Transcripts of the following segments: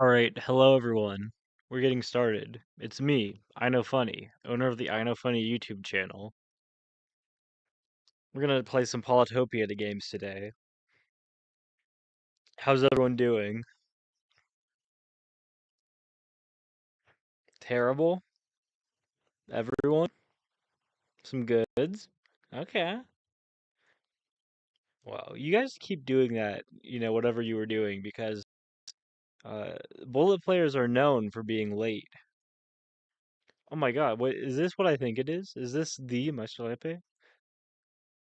Alright, hello everyone. We're getting started. It's me, I Know Funny, owner of the I Know Funny YouTube channel. We're gonna play some Polytopia games today. How's everyone doing? Terrible? Everyone? Some goods? Okay. Well, you guys keep doing that, whatever you were doing, because uh, bullet players are known for being late. Oh my god, is this what I think it is? Is this the Maestro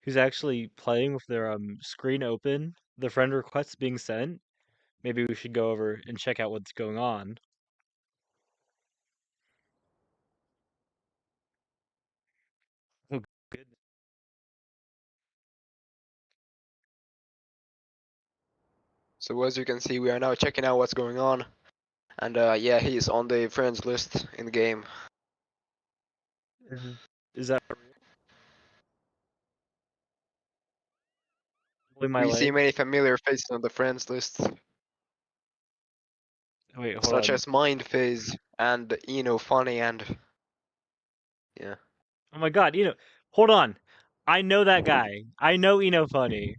who's actually playing with their screen open, the friend requests being sent? Maybe we should go over and check out what's going on. Oh, goodness. So as you can see, we are now checking out what's going on. And yeah, he's on the friends list in the game. Is that really my We see leg? many familiar faces on the friends list, Wait, hold such on. as Mindphase and Funny and yeah. Oh my god, hold on. I know that guy. I know Eno Funny.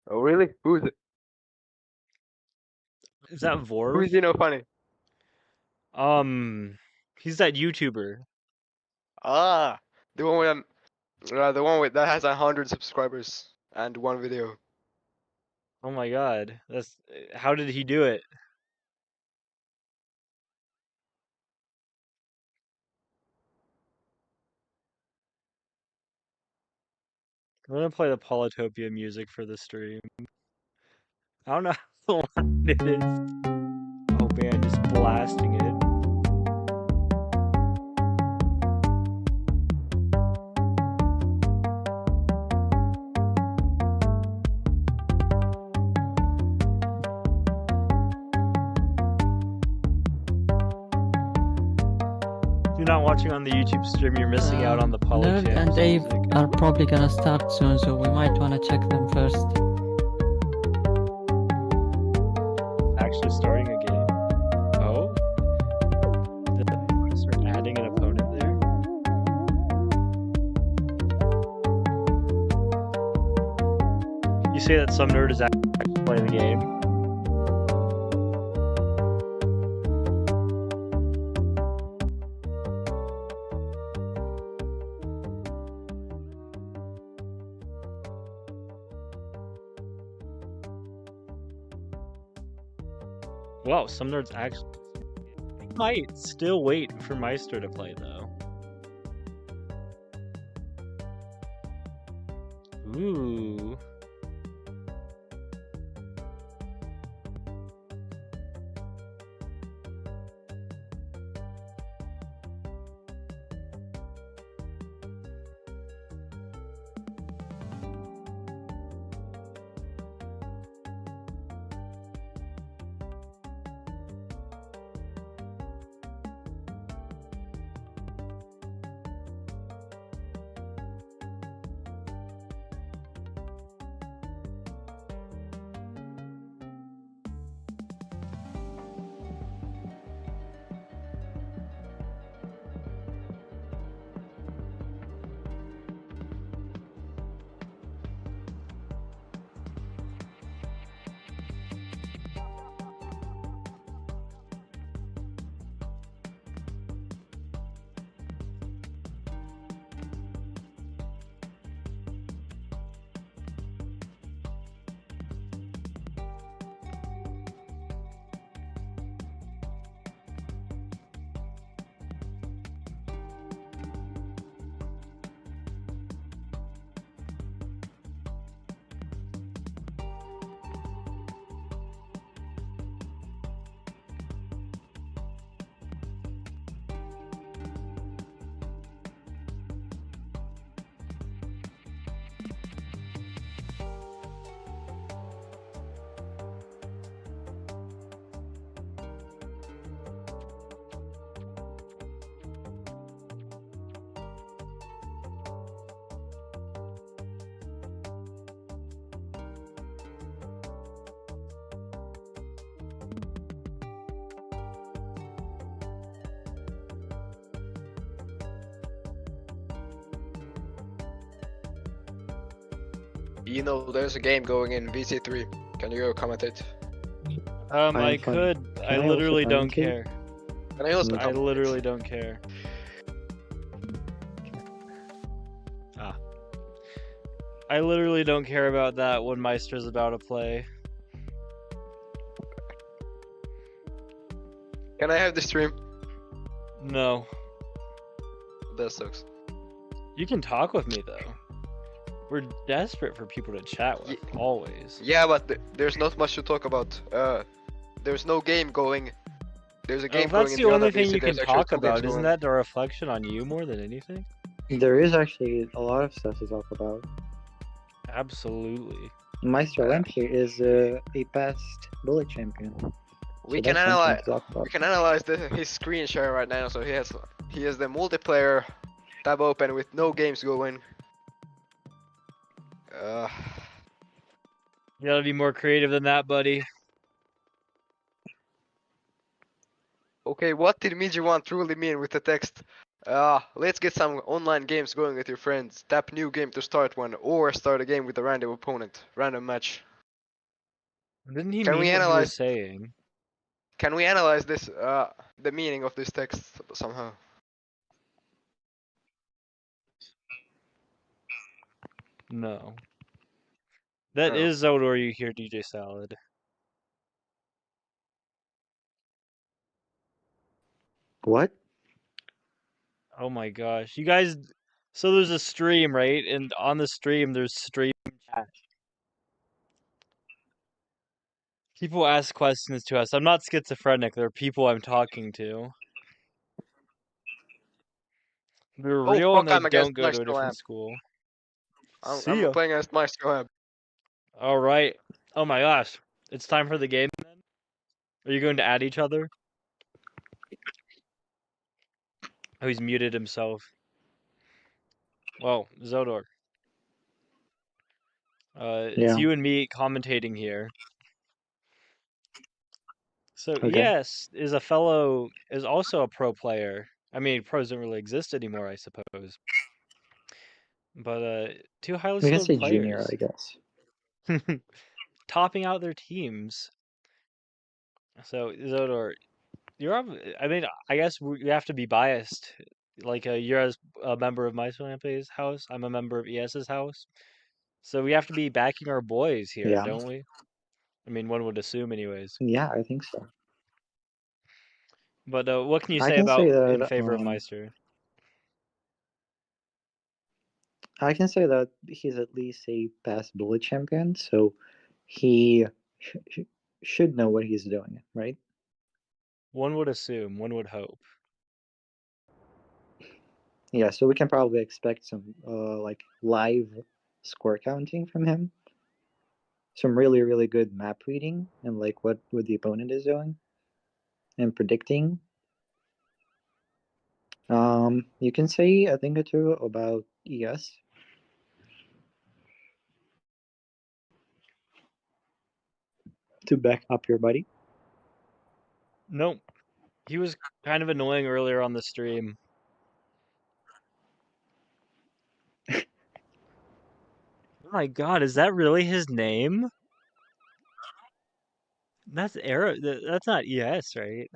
Oh really? Who's it? Is that Who Vorv? is Funny? He's that YouTuber. Ah, the one with that has 100 subscribers and one video. Oh my god. How did he do it? I'm gonna play the Polytopia music for the stream. I don't know how loud it is. Oh man, just blasting it. If you're not watching on the YouTube stream, you're missing out on the Nerve Polytopia and Dave music. are probably gonna start soon, so we might wanna check them first. Actually starting a game. Oh? Did I start adding an opponent there? You say that some nerd is actually playing the game? Wow, some nerds actually might still wait for Meister to play though. Ooh. You know, there's a game going in VC3. Can you go commentate? I am fine. could. I Can I also literally don't commentate? care. Can I also I commentate? literally don't care. Ah. I literally don't care about that when Meister's about to play. Can I have the stream? No. That sucks. You can talk with me though. We're desperate for people to chat with, always. Yeah, but there's not much to talk about. There's no game going. There's a Oh, game if going that's in the the only other thing VC. you can There's actually talk 2 games about, isn't going. that a reflection on you more than anything? There is actually a lot of stuff to talk about. Absolutely. Meister Lamp here is a past bullet champion. We So can that's something analyze. to talk about. We can analyze his screen share right now. So he has the multiplayer tab open with no games going. You gotta be more creative than that, buddy. Okay, what did Mijiwan truly mean with the text? Let's get some online games going with your friends. Tap new game to start one, or start a game with a random opponent. Random match. Didn't he Can mean we what he analyze? was saying? Can we analyze this? The meaning of this text somehow. No. That Oh. is Zodor you hear, DJ Salad. What? Oh my gosh. You guys, so there's a stream, right? And on the stream, there's stream chat. People ask questions to us. I'm not schizophrenic. They're people I'm talking to. They're Oh real and fuck! they I'm don't against go to a Maestro different Lamp. school. I'm See ya. playing against Maestro Lamp. All right. Oh my gosh. It's time for the game then? Are you going to add each other? Oh, he's muted himself. Well, Zodor. It's Yeah. you and me commentating here. So Okay. ES is also a pro player. I mean, pros don't really exist anymore, I suppose. But two highly We can skilled say junior, players. I guess. Topping out their teams. So Zodor, I mean, I guess we have to be biased. Like you're as a member of my Swampy's house, I'm a member of ES's house. So we have to be backing our boys here, Yeah. don't we? I mean, one would assume anyways. Yeah, I think so. But what can you I say can about say in that favor of Meister? I can say that he's at least a past bullet champion, so he should know what he's doing, right? One would assume, one would hope. Yeah, so we can probably expect some like live score counting from him. Some really, really good map reading and like what the opponent is doing and predicting. You can say a thing or two about ES. To back up your buddy. Nope. He was kind of annoying earlier on the stream. Oh my god, is that really his name? That's that's not ES, right?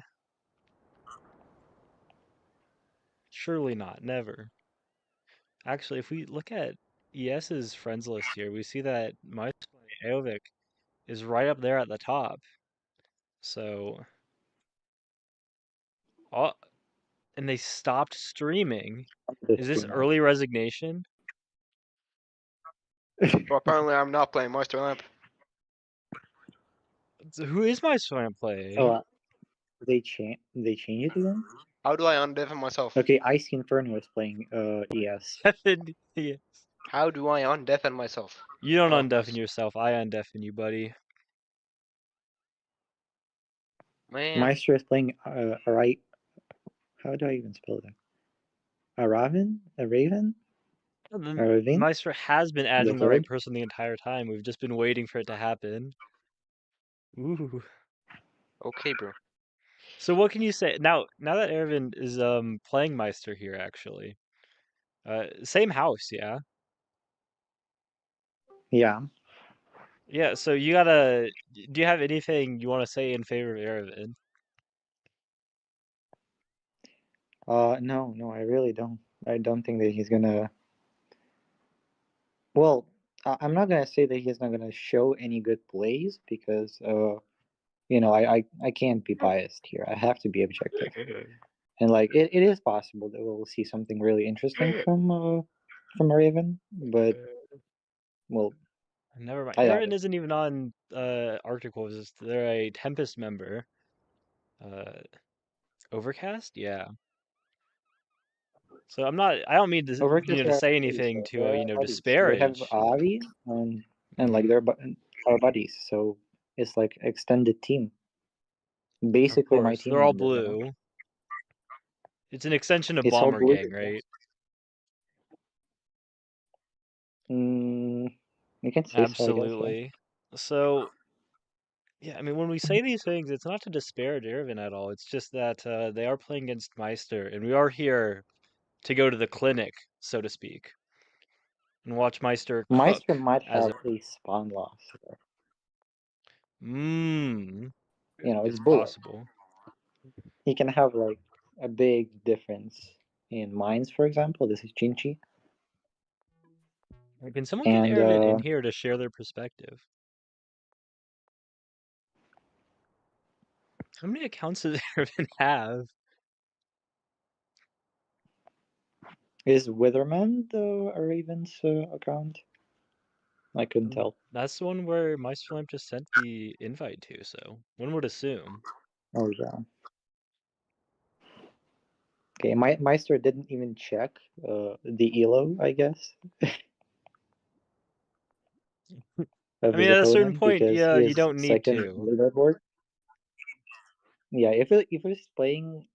Surely not, never. Actually, if we look at ES's friends list here, we see that Aovic is right up there at the top. So, and they stopped streaming. Is this early resignation? Well, apparently I'm not playing Maestro Lamp. So who is my swam playing? Oh, they changed it again? How do I undeafen myself? Okay, Ice Inferno is playing ES. Yes. How do I undeafen myself? You don't Oh, undeafen yourself. I undeafen you, buddy. Man. Maestro is playing right. How do I even spell that? A raven? A raven? Meister has been adding the right third? person the entire time. We've just been waiting for it to happen. Ooh. Okay, bro. So what can you say now? Now that Ervin is playing Meister here, actually, same house, yeah. Yeah. Yeah, so you gotta. Do you have anything you want to say in favor of Aravid? No, I really don't. I don't think that he's gonna. Well, I'm not gonna say that he's not gonna show any good plays because, I can't be biased here. I have to be objective, and like it is possible that we'll see something really interesting from Raven, but well, Never mind. I doubt Aravid it. isn't even on Arctic Wolves. They're a Tempest member. Uh, Overcast? Yeah. So I'm not. I don't mean to, Overkill to are say buddies. anything to, They're buddies. They have disparage. Avi and like Hmm. they're our buddies. So it's like extended team. Of Basically, my course, team they're all member. blue. It's an extension of It's all Bomber blue. Gang, right? Mm, you can say so, I guess. Yeah. Absolutely. So, yeah, I mean, when we say these things, it's not to disparage Irvin at all. It's just that they are playing against Meister, and we are here to go to the clinic, so to speak, and watch Meister cook Meister might as have a. a spawn loss. There. Mmm, It's it's bullet. possible. He can have like a big difference in mines, for example. This is Chinchi, Can someone get and Irvin in here to share their perspective? How many accounts does Irvin have? is Witherman the Raven's account? I couldn't tell. That's the one where Meister Lamp just sent the invite to, so one would assume. Oh yeah. Okay, Meister didn't even check the elo, I guess, of I his mean, at a certain opponent point, because yeah, he you is don't need second to. leaderboard. Yeah, if he's playing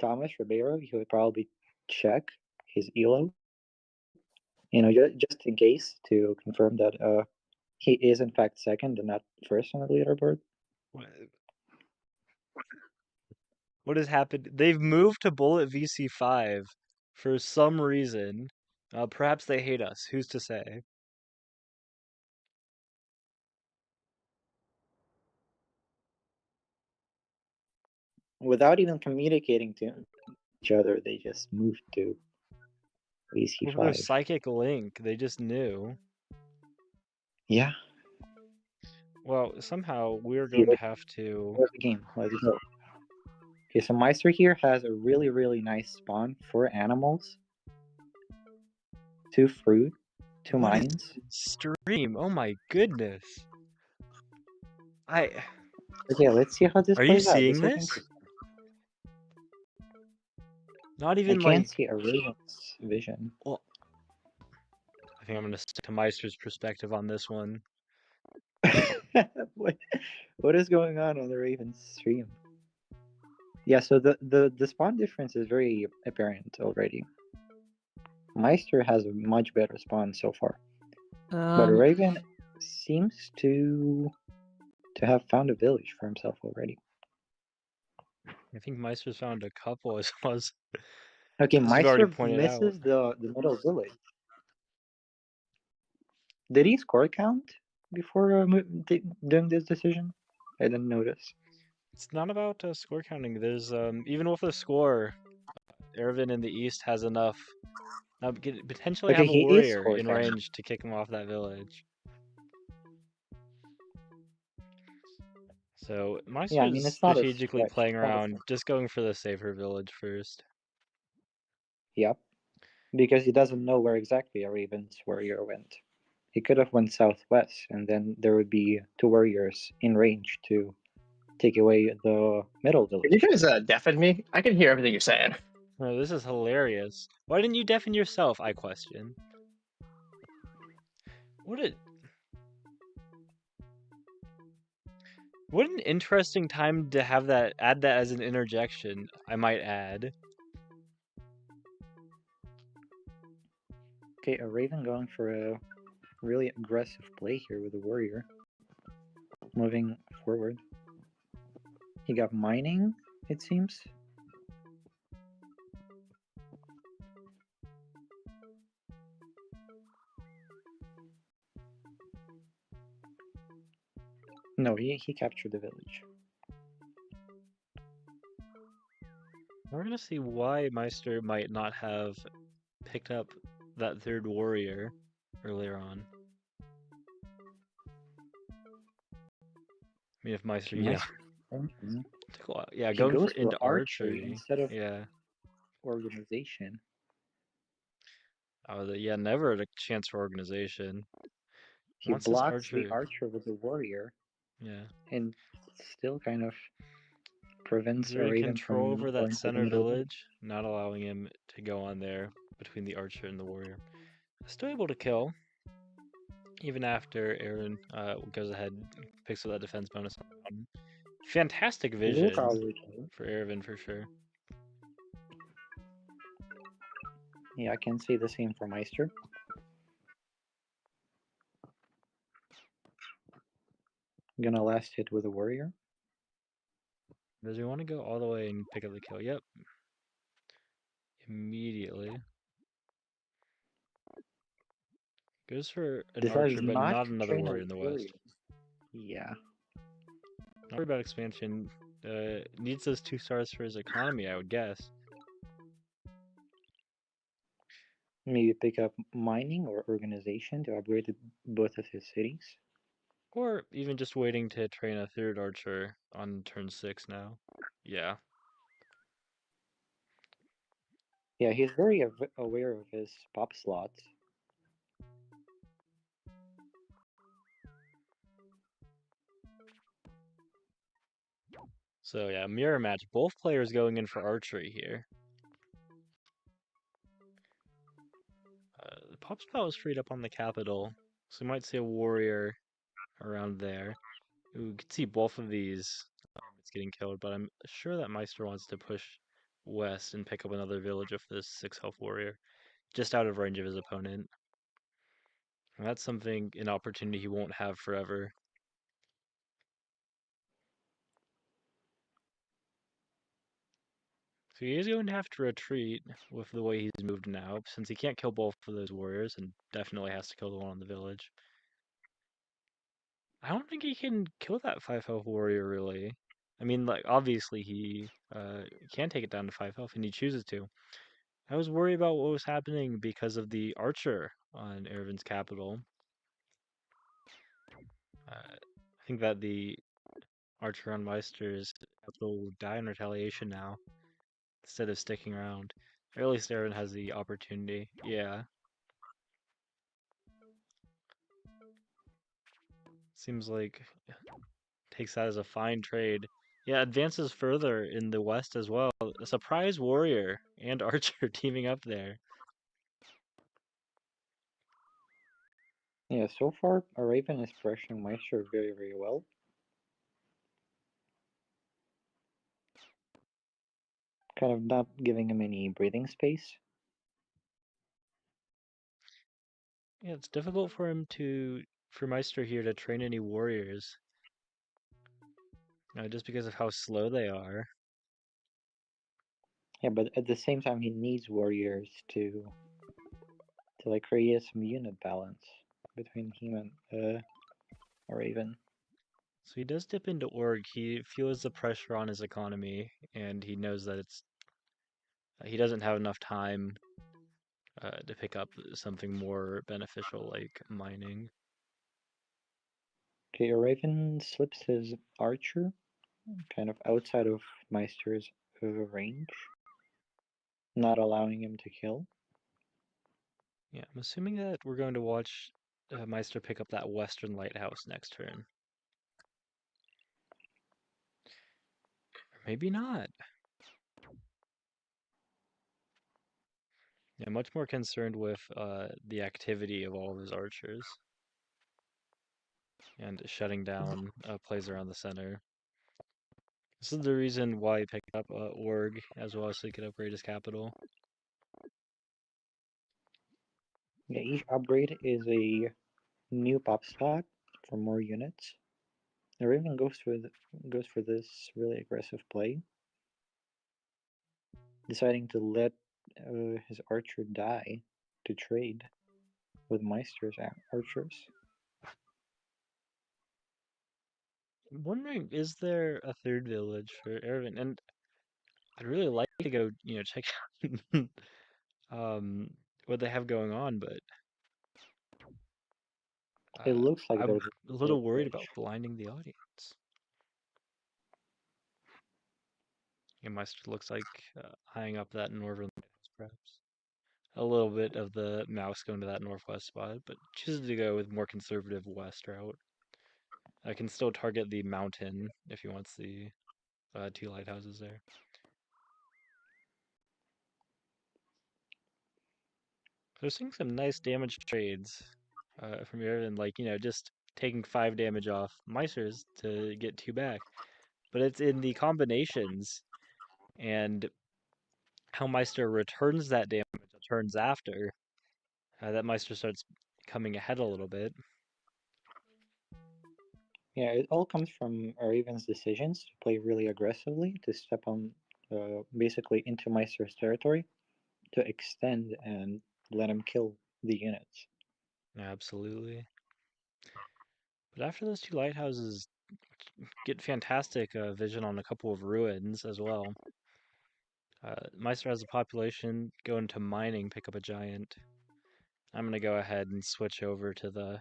Thomas Ribeiro, he would probably check his elo, just in case to confirm that he is in fact second and not first on the leaderboard. What has happened? They've moved to Bullet VC5 for some reason. Perhaps they hate us. Who's to say? Without even communicating to each other, they just moved to Well, their VC5. psychic link. They just knew. Yeah, Well, somehow we're he going to have to. the game. Let's go. Okay, so Meister here has a really, really nice spawn for animals. 2 fruit, 2 What is mines. stream? Oh my goodness. I. Okay, let's see how this Are you plays out. seeing This is this? interesting. Not I even can't like. see a Raven's vision. Well, I think I'm gonna stick to Meister's perspective on this one. what, what is going on the Raven's stream? Yeah, so the spawn difference is very apparent already. Meister has a much better spawn so far, but Raven seems to have found a village for himself already. I think Meister's found a couple as well as Okay, you've already Meister pointed out. misses the middle village. Did he score count before doing this decision? I didn't notice. It's not about score counting. There's even with the score, Ervin in the east has enough. Potentially Okay, have a he is warrior score in counting. range to kick him off that village. So Yeah, I Meister's mean it's not a strategically stretch. playing around, just going for the safer village first. Yep, because he doesn't know where exactly a Raven's warrior went. He could have went southwest, and then there would be 2 warriors in range to take away the middle village. Can you guys deafen me? I can hear everything you're saying. Oh, this is hilarious. Why didn't you deafen yourself? I question. What an interesting time to have that. Add that as an interjection. I might add. Okay, a Raven going for a really aggressive play here with the warrior. Moving forward. He got mining, it seems. No, he captured the village. We're gonna see why Meister might not have picked up that third warrior earlier on. I mean, if Meister, yeah, Thinking. yeah, He going for goes for into archery archery, instead of yeah. organization. Oh, yeah, never a chance for organization. He Once this blocks the archer, archer with the warrior, yeah. and still kind of He's prevents a really raven control from over that going for the center middle village. village, not allowing him to go on there between the archer and the warrior. Still able to kill, even after Aaron goes ahead, picks up that defense bonus on him. Fantastic He will vision probably kill. for Ervin for sure. Yeah, I can say the same for Meister. Gonna last hit with a warrior. Does he want to go all the way and pick up the kill? Yep. Immediately. Goes for an Decides archer, but not not to another train a warrior in the warrior. west. Yeah. Not worried about expansion. Needs those 2 stars for his economy, I would guess. Maybe pick up mining or organization to upgrade both of his cities. Or even just waiting to train a 3rd archer on turn 6 now. Yeah. Yeah, he's very aware of his pop slots. So yeah, mirror match. Both players going in for archery here. The pop spot was freed up on the capital, so we might see a warrior around there. We could see both of these it's getting killed, but I'm sure that Meister wants to push west and pick up another village of this 6 health warrior, just out of range of his opponent. And that's an opportunity he won't have forever. So he is going to have to retreat with the way he's moved now, since he can't kill both of those warriors, and definitely has to kill the one on the village. I don't think he can kill that 5 health warrior, really. I mean, like, obviously he can take it down to 5 health, and he chooses to. I was worried about what was happening because of the archer on Ervin's capital. I think that the archer on Meister's capital will die in retaliation now, instead of sticking around. Or at least Ervin has the opportunity. Yeah. Seems like takes that as a fine trade. Yeah, advances further in the west as well. A surprise warrior and archer teaming up there. Yeah, so far, a raven is pressuring Meister very, very well. Kind of not giving him any breathing space. Yeah, it's difficult for Meister here to train any warriors. Just because of how slow they are. Yeah, but at the same time, he needs warriors to like create some unit balance between him and a raven. So he does dip into org. He feels the pressure on his economy, and he knows that he doesn't have enough time to pick up something more beneficial like mining. Okay, a raven slips his archer kind of outside of Meister's range, not allowing him to kill. Yeah, I'm assuming that we're going to watch Meister pick up that western lighthouse next turn. Or maybe not. Yeah, much more concerned with the activity of all of his archers. And shutting down plays around the center. This is the reason why he picked up Org, as well as so he could upgrade his capital. Yeah, each upgrade is a new pop slot for more units. The raven goes for this really aggressive play, deciding to let his archer die to trade with Meister's archers. wondering, is there a third village for Erevin? And I'd really like to go, check out what they have going on, but It looks like I'm there's a a little worried about village. blinding the audience. Meister looks like eyeing up that northern lighthouse, perhaps. A little bit of the mouse going to that northwest spot, but chooses to go with more conservative west route. I can still target the mountain if he wants the two lighthouses there. So we're seeing some nice damage trades from here, and just taking 5 damage off Meisters to get 2 back. But it's in the combinations and how Meister returns that damage turns after that Meister starts coming ahead a little bit. Yeah, it all comes from Raven's decisions to play really aggressively, to step on basically into Meister's territory, to extend and let him kill the units. Absolutely. But after those 2 lighthouses, get fantastic vision on a couple of ruins as well. Meister has a population, go into mining, pick up a giant. I'm going to go ahead and switch over to the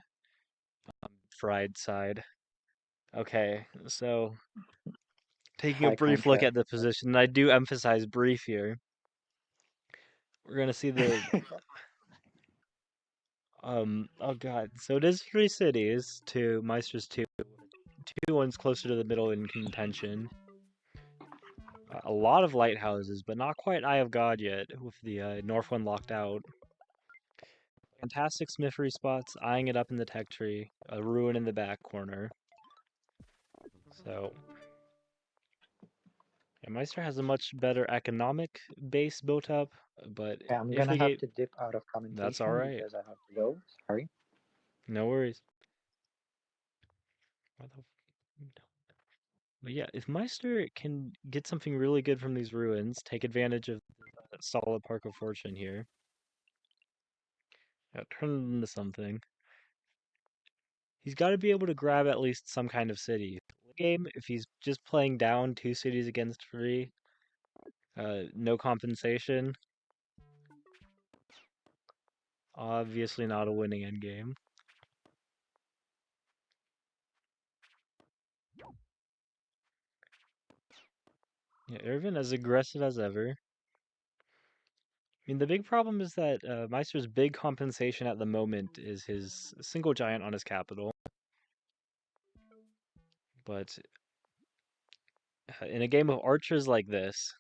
fried side. Okay, so taking a High brief look contrast. at the position, and I do emphasize brief here. We're going to see the oh god, so it is 3 cities to Meister's 2. 2 ones closer to the middle in contention. A lot of lighthouses, but not quite Eye of God yet, with the north one locked out. Fantastic smithery spots, eyeing it up in the tech tree, a ruin in the back corner. So, yeah, Meister has a much better economic base built up, but Yeah, I'm if gonna we have get... to dip out of That's commentation alright. because I have to go. Sorry. No worries. Why the... But yeah, if Meister can get something really good from these ruins, take advantage of the solid Park of Fortune here, turn it into something, he's got to be able to grab at least some kind of city. Game, if he's just playing down 2 cities against 3, no compensation, obviously not a winning endgame. Yeah, Irvin as aggressive as ever. I mean, the big problem is that Meister's big compensation at the moment is his single giant on his capital. But in a game of archers like this,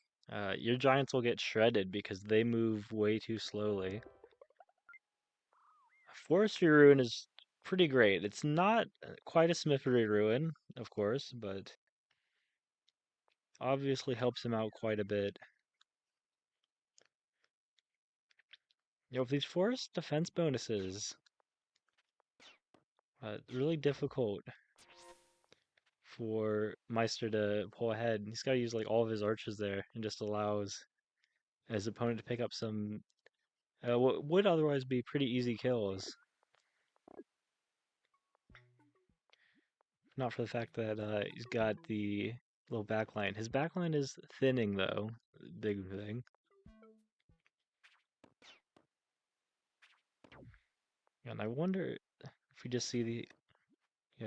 your giants will get shredded because they move way too slowly. Forestry Ruin is pretty great. It's not quite a smithery ruin, of course, but obviously helps him out quite a bit. With these forest defense bonuses, really difficult for Meister to pull ahead. He's got to use all of his archers there and just allows his opponent to pick up some what would otherwise be pretty easy kills. Not for the fact that he's got the little backline. His backline is thinning though, big thing. And I wonder if we just see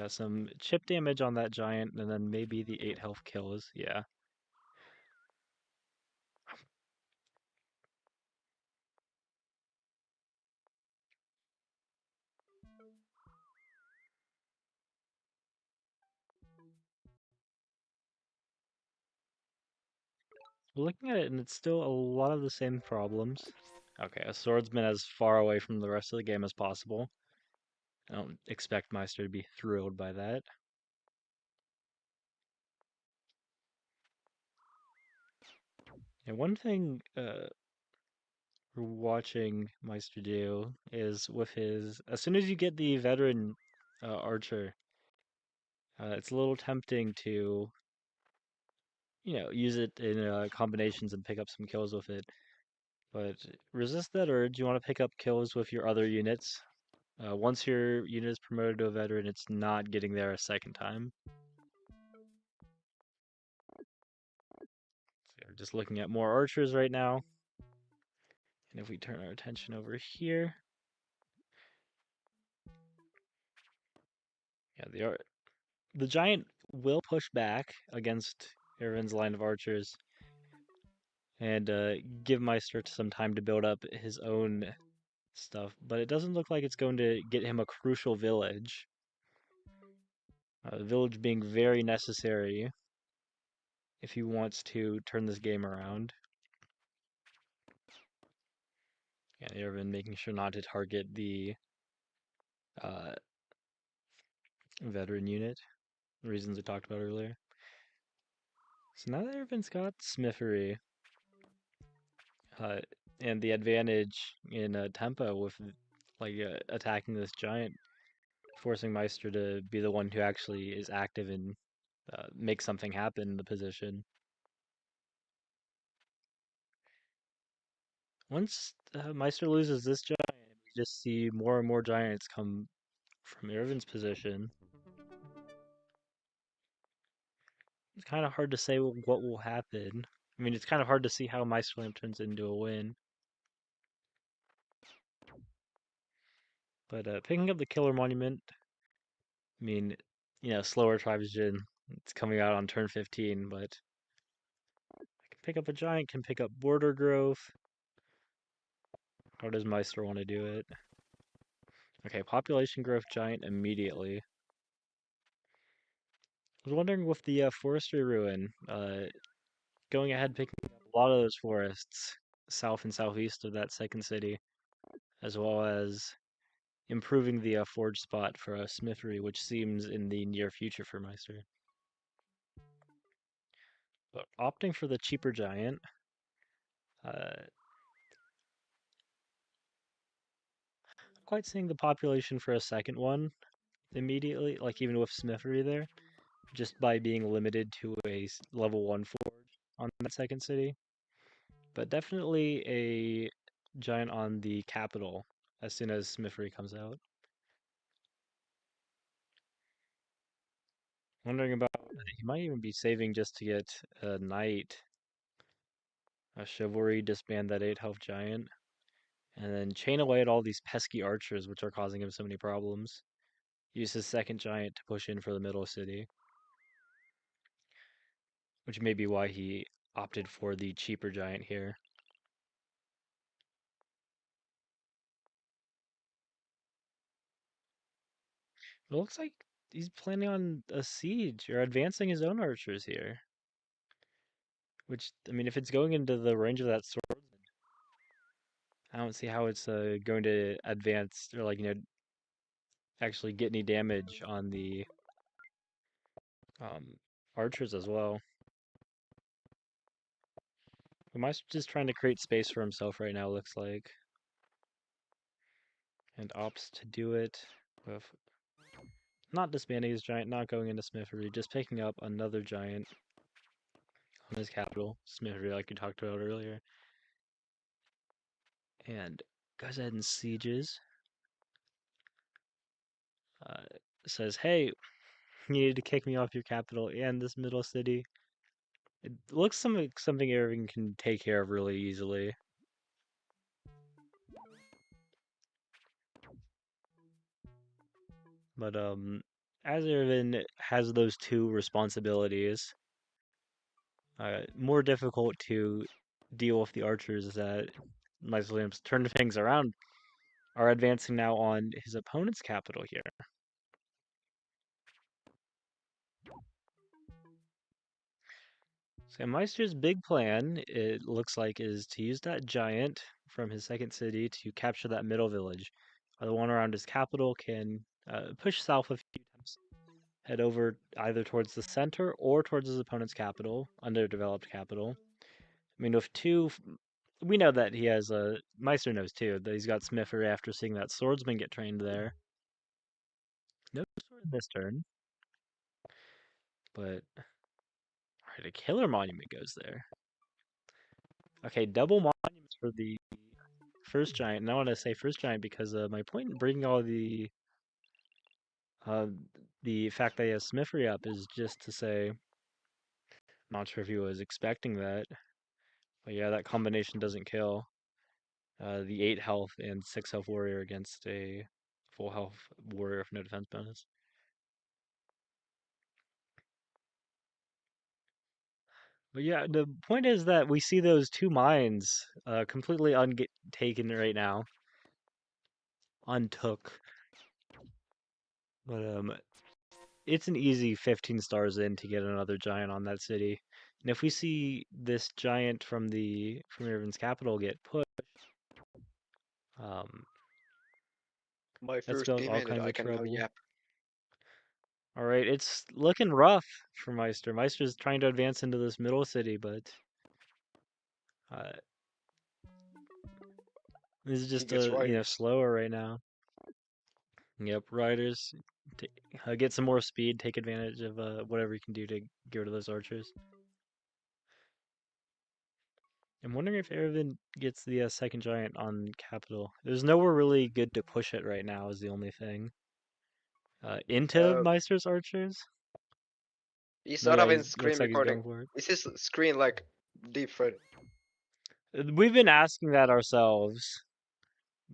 some chip damage on that giant and then maybe the 8 health kills. Yeah. We're looking at it, and it's still a lot of the same problems. Okay, a swordsman as far away from the rest of the game as possible. I don't expect Meister to be thrilled by that. And one thing we're watching Meister do is with his... As soon as you get the veteran archer, it's a little tempting to, use it in combinations and pick up some kills with it. But resist that urge. You want to pick up kills with your other units. Once your unit is promoted to a veteran, it's not getting there a second time. We're just looking at more archers right now. And if we turn our attention over here, yeah, the giant will push back against Erwin's line of archers and give Meister some time to build up his own stuff, but it doesn't look like it's going to get him a crucial village. The village being very necessary if he wants to turn this game around. And Erwin making sure not to target the uh, veteran unit, the reasons we talked about earlier. So now that Erwin's got Smithery, and the advantage in tempo with attacking this giant, forcing Meister to be the one who actually is active and make something happen in the position. Once Meister loses this giant, we just see more and more giants come from Erwin's position. It's kind of hard to say what will happen. I mean, it's kind of hard to see how Meisterland turns into a win. But picking up the Killer Monument, I mean, slower Trivision, it's coming out on turn 15, but I can pick up a giant, can pick up Border Growth. How does Meister want to do it? Okay, Population Growth Giant immediately. I was wondering with the Forestry Ruin, going ahead picking up a lot of those forests south and southeast of that second city, as well as improving the forge spot for a smithery, which seems in the near future for Meister. But opting for the cheaper giant, quite seeing the population for a second one immediately, like even with smithery there, just by being limited to a level 1 forge on that second city. But definitely a giant on the capital as soon as smithery comes out. Wondering about, he might even be saving just to get a knight, a chivalry, disband that 8 health giant, and then chain away at all these pesky archers which are causing him so many problems. Use his second giant to push in for the middle city, which may be why he opted for the cheaper giant here. It looks like he's planning on a siege or advancing his own archers here. Which, I mean, if it's going into the range of that sword, I don't see how it's going to advance or actually get any damage on the archers as well. Meister's just trying to create space for himself right now, looks like. And opts to do it with not disbanding his giant, not going into smithery, just picking up another giant on his capital, smithery, like you talked about earlier. And goes ahead and sieges. Says, hey, you needed to kick me off your capital and this middle city. It looks something Erwin can take care of really easily. But as Erwin has those two responsibilities, more difficult to deal with the archers that Mausoleum's turned things around, are advancing now on his opponent's capital here. So Meister's big plan, it looks like, is to use that giant from his second city to capture that middle village. The one around his capital can push south a few times, head over either towards the center or towards his opponent's capital, underdeveloped capital. I mean, with two, we know that he has a, Meister knows too, that he's got Smithery after seeing that swordsman get trained there. No sword this turn. But, alright, a killer monument goes there. Okay, double monuments for the first giant. And I want to say first giant because my point in bringing all the fact that he has Smithery up is just to say, I'm not sure if he was expecting that. But yeah, that combination doesn't kill. The 8 health and 6 health warrior against a full health warrior with no defense bonus. But yeah, the point is that we see those 2 mines completely untaken right now. Untook. But it's an easy 15 stars in to get another giant on that city. And if we see this giant from Irvin's capital get pushed, My that first spells game all ended. kinds I of can now trouble. yap. All right, it's looking rough for Meister. Meister's trying to advance into this middle city, but uh, this is He just gets riders. slower right now. Yep, riders get some more speed, take advantage of whatever you can do to get rid of those archers. I'm wondering if Erevin gets the second giant on capital. There's nowhere really good to push it right now is the only thing. Into Meister's archers? He's No, sort yeah, of he in looks screen like he's recording. going for it. Is his screen like deep fried? We've been asking that ourselves.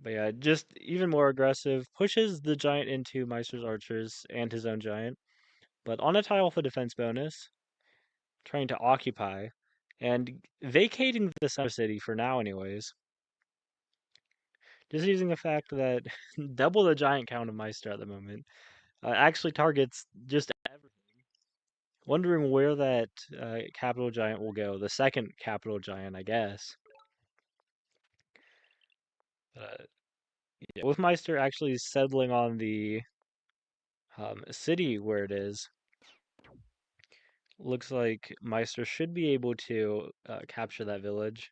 But yeah, just even more aggressive. Pushes the giant into Meister's archers and his own giant. But on a tile with a defense bonus. Trying to occupy. And vacating the center city for now anyways. Just using the fact that double the giant count of Meister at the moment. Actually targets just everything. Wondering where that capital giant will go. The second capital giant, I guess. Yeah, with Meister actually settling on the city where it is, looks like Meister should be able to capture that village.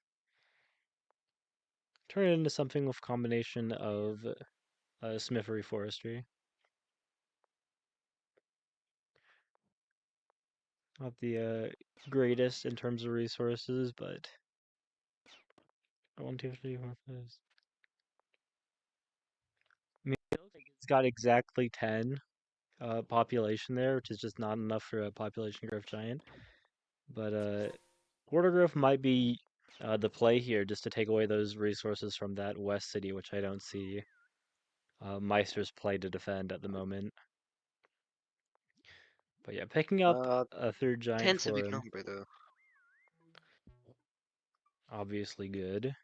Turn it into something with a combination of smithery forestry. Not the greatest in terms of resources, but 1, 2, 3, 4, 5. I mean, it looks like it's got exactly 10 population there, which is just not enough for a population growth giant. But border growth might be the play here, just to take away those resources from that west city, which I don't see Meister's play to defend at the moment. But yeah, picking up a third giant 10's a for big him, number though. obviously good.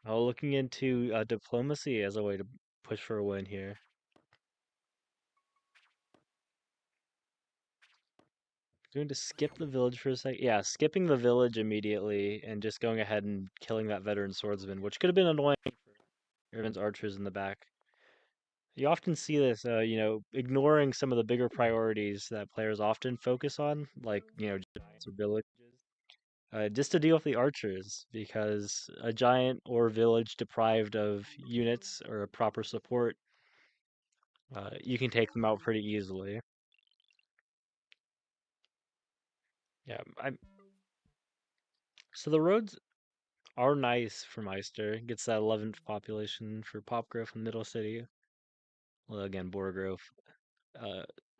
Looking into diplomacy as a way to push for a win here. Going to skip the village for a sec. Yeah, skipping the village immediately and just going ahead and killing that veteran swordsman, which could have been annoying for Irvin's archers in the back. You often see this, ignoring some of the bigger priorities that players often focus on, like, giants or villages, just to deal with the archers, because a giant or village deprived of units or proper support, you can take them out pretty easily. Yeah, so the roads are nice for Meister. Gets that 11th population for Pop Growth in Middle City. Well, again, Border Growth,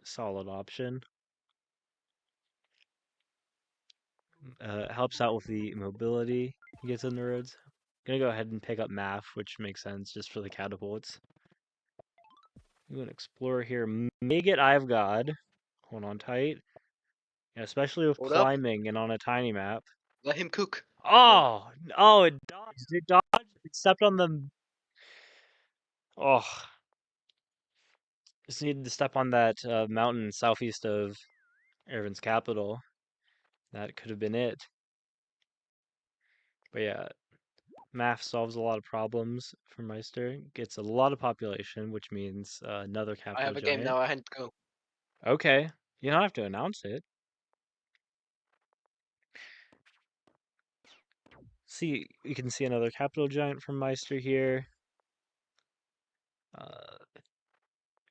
solid option. Helps out with the mobility he gets on the roads. Gonna go ahead and pick up Math, which makes sense just for the catapults. I'm gonna explore here. May get I've God. Hold on tight. Yeah, especially with Hold up. climbing and on a tiny map. Let him cook. Oh, it dodged. It dodged. It stepped on the. Oh, just needed to step on that mountain southeast of Ervin's capital. That could have been it. But yeah, math solves a lot of problems for Meister. Gets a lot of population, which means another I capital have a game giant. now. I had to go. Okay, you don't have to announce it. See, you can see another capital giant from Meister here.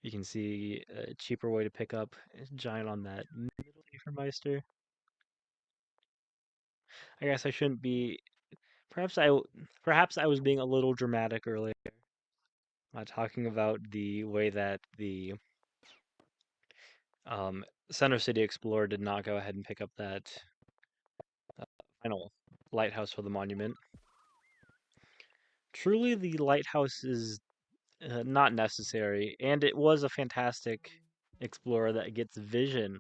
You can see a cheaper way to pick up a giant on that middle for Meister. I guess I shouldn't be. Perhaps I was being a little dramatic earlier. talking about the way that the Center City Explorer did not go ahead and pick up that final lighthouse for the monument. Truly, the lighthouse is not necessary, and it was a fantastic explorer that gets vision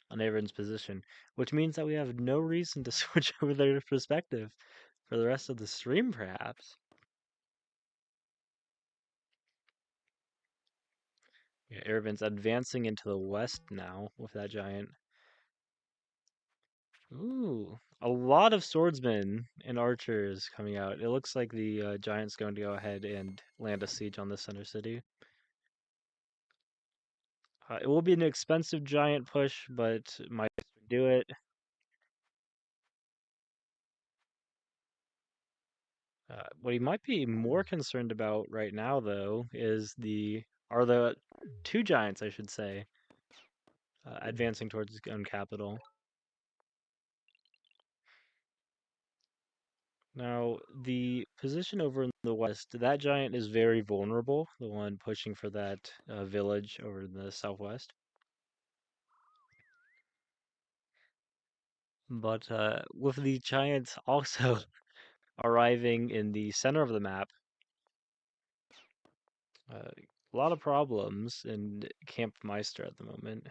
on Aaron's position, which means that we have no reason to switch over their perspective for the rest of the stream, perhaps. Yeah, Ervin's advancing into the west now with that giant. Ooh, a lot of swordsmen and archers coming out. It looks like the giant's going to go ahead and land a siege on the center city. It will be an expensive giant push, but might do it. What he might be more concerned about right now, though, is the two giants, I should say, advancing towards his own capital. Now, the position over in the west, that giant is very vulnerable, the one pushing for that village over in the southwest. But with the giants also arriving in the center of the map, a lot of problems in Camp Meister at the moment.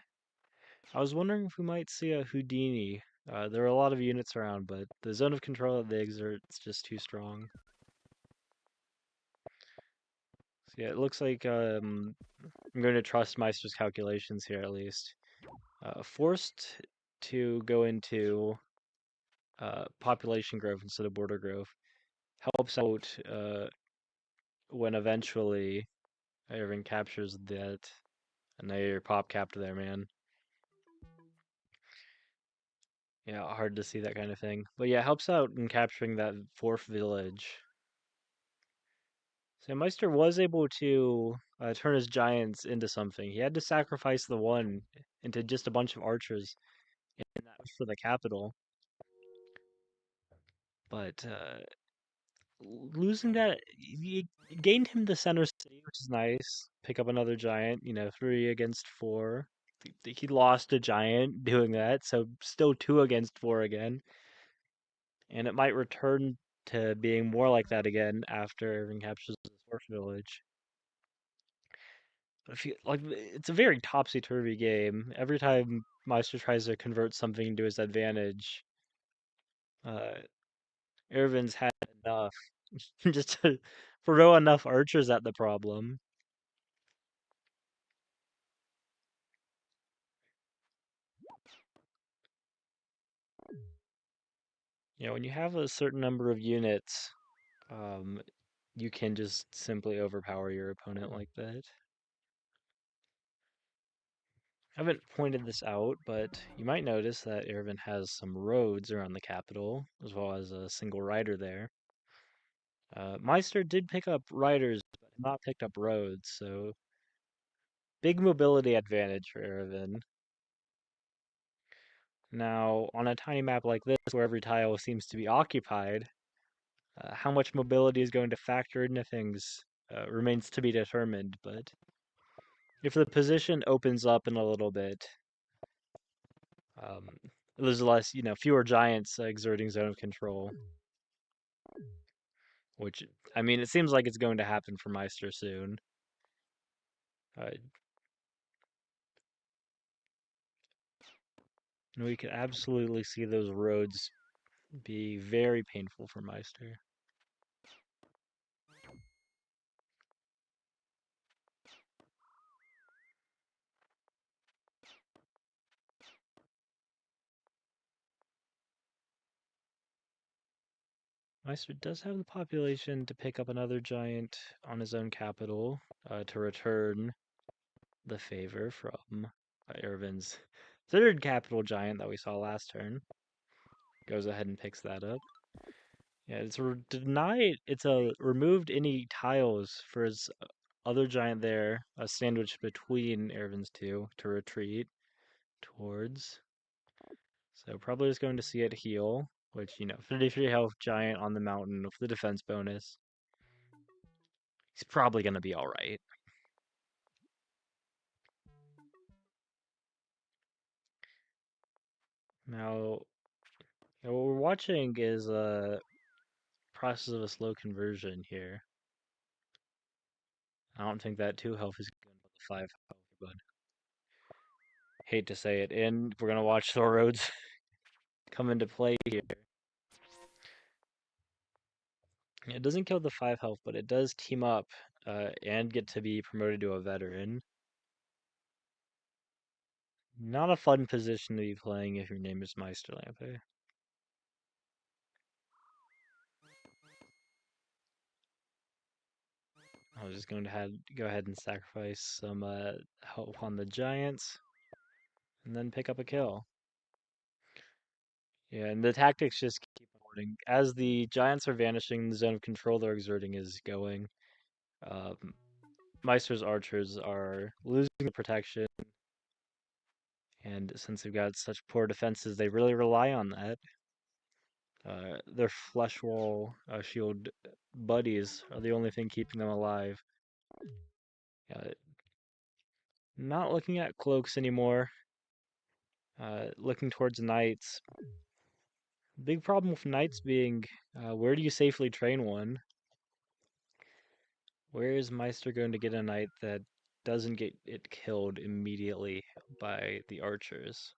I was wondering if we might see a Houdini. There are a lot of units around, but the zone of control that they exert is just too strong. So yeah, it looks like I'm going to trust Meister's calculations here at least. Forced to go into population growth instead of border growth helps out when eventually Irving captures that. And now you're pop capped there, man. Yeah, hard to see that kind of thing. But yeah, it helps out in capturing that fourth village. So Meister was able to turn his giants into something. He had to sacrifice the one into just a bunch of archers in that for the capital. But losing that, he gained him the center city, which is nice. Pick up another giant, 3 against 4. He lost a giant doing that, so still 2 against 4 again. And it might return to being more like that again after Irving captures the fourth village. But it's a very topsy-turvy game. Every time Meister tries to convert something to his advantage, uh, Irvin's had enough just to throw enough archers at the problem. When you have a certain number of units, you can just simply overpower your opponent like that. I haven't pointed this out, but you might notice that Irvin has some roads around the capital, as well as a single rider there. Meister did pick up riders, but not picked up roads, so big mobility advantage for Irvin. Now, on a tiny map like this, where every tile seems to be occupied, how much mobility is going to factor into things remains to be determined, but if the position opens up in a little bit, um, there's less, fewer giants exerting zone of control. Which, I mean, it seems like it's going to happen for Meister soon. And we could absolutely see those roads be very painful for Meister. Meister does have the population to pick up another giant on his own capital to return the favor from Irvin's third capital giant that we saw last turn. Goes ahead and picks that up. Yeah, it's removed any tiles for his other giant there, sandwiched between Irvin's two to retreat towards. So probably just going to see it heal, which, 33 health giant on the mountain with the defense bonus. He's probably gonna be all right. Now, what we're watching is a process of a slow conversion here. I don't think that 2 health is going to the 5 health, but hate to say it. And we're gonna watch Thor Roads come into play here. It doesn't kill the 5 health, but it does team up and get to be promoted to a veteran. Not a fun position to be playing if your name is Meisterlampe. I was just going to go ahead and sacrifice some help on the Giants, and then pick up a kill. Yeah, and the tactics just keep going. As the Giants are vanishing, the zone of control they're exerting is going. Um, Meister's archers are losing the protection, and since they've got such poor defenses, they really rely on that. Their flesh wall shield buddies are the only thing keeping them alive. Not looking at cloaks anymore. Looking towards knights. Big problem with knights being where do you safely train one? Where is Meister going to get a knight that doesn't get it killed immediately by the archers?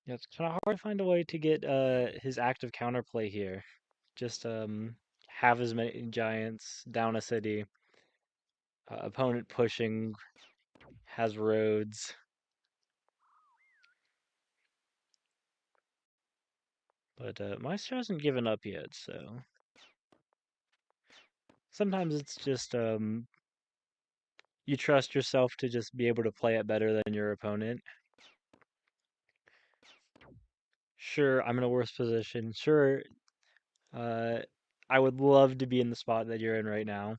Yeah, it's kind of hard to find a way to get his active counterplay here. Just have as many giants down a city. Opponent pushing, has roads. But Meister hasn't given up yet, so sometimes it's just you trust yourself to just be able to play it better than your opponent. Sure, I'm in a worse position. Sure, I would love to be in the spot that you're in right now.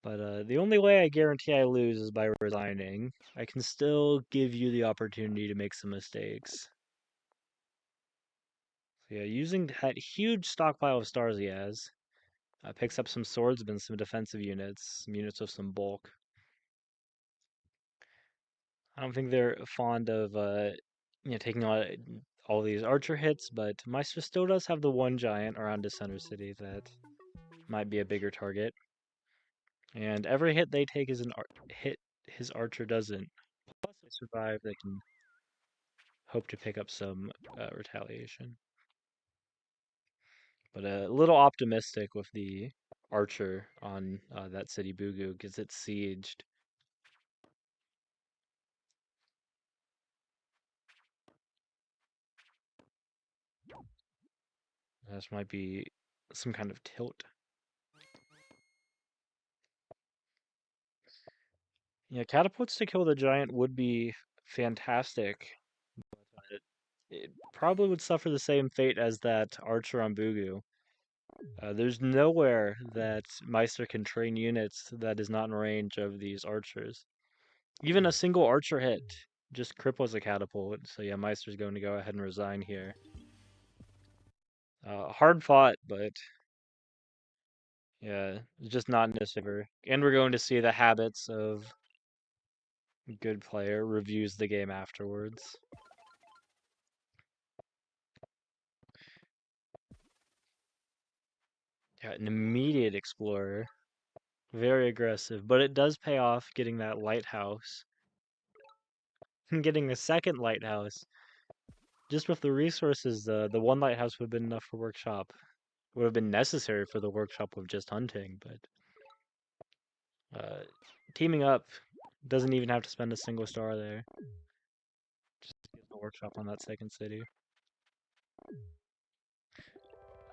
But the only way I guarantee I lose is by resigning. I can still give you the opportunity to make some mistakes. So yeah, using that huge stockpile of stars he has, picks up some swordsmen, some defensive units, some units with some bulk. I don't think they're fond of taking all these archer hits, but Meister still does have the one giant around his center city that might be a bigger target. And every hit they take is an hit his archer doesn't. Plus, they survive, they can hope to pick up some retaliation. But a little optimistic with the archer on that city Bugu because it's sieged. This might be some kind of tilt. Yeah, catapults to kill the giant would be fantastic, but it probably would suffer the same fate as that archer on Bugu. There's nowhere that Meister can train units that is not in range of these archers. Even a single archer hit just cripples a catapult, so yeah, Meister's going to go ahead and resign here. Hard fought, but yeah, it's just not in his favor. And we're going to see the habits of a good player reviews the game afterwards. Yeah, an immediate explorer. Very aggressive, but it does pay off getting that lighthouse. And getting the second lighthouse. Just with the resources, the one lighthouse would have been enough for workshop. Would have been necessary for the workshop of just hunting, but teaming up doesn't even have to spend a single star there. Just get the workshop on that second city.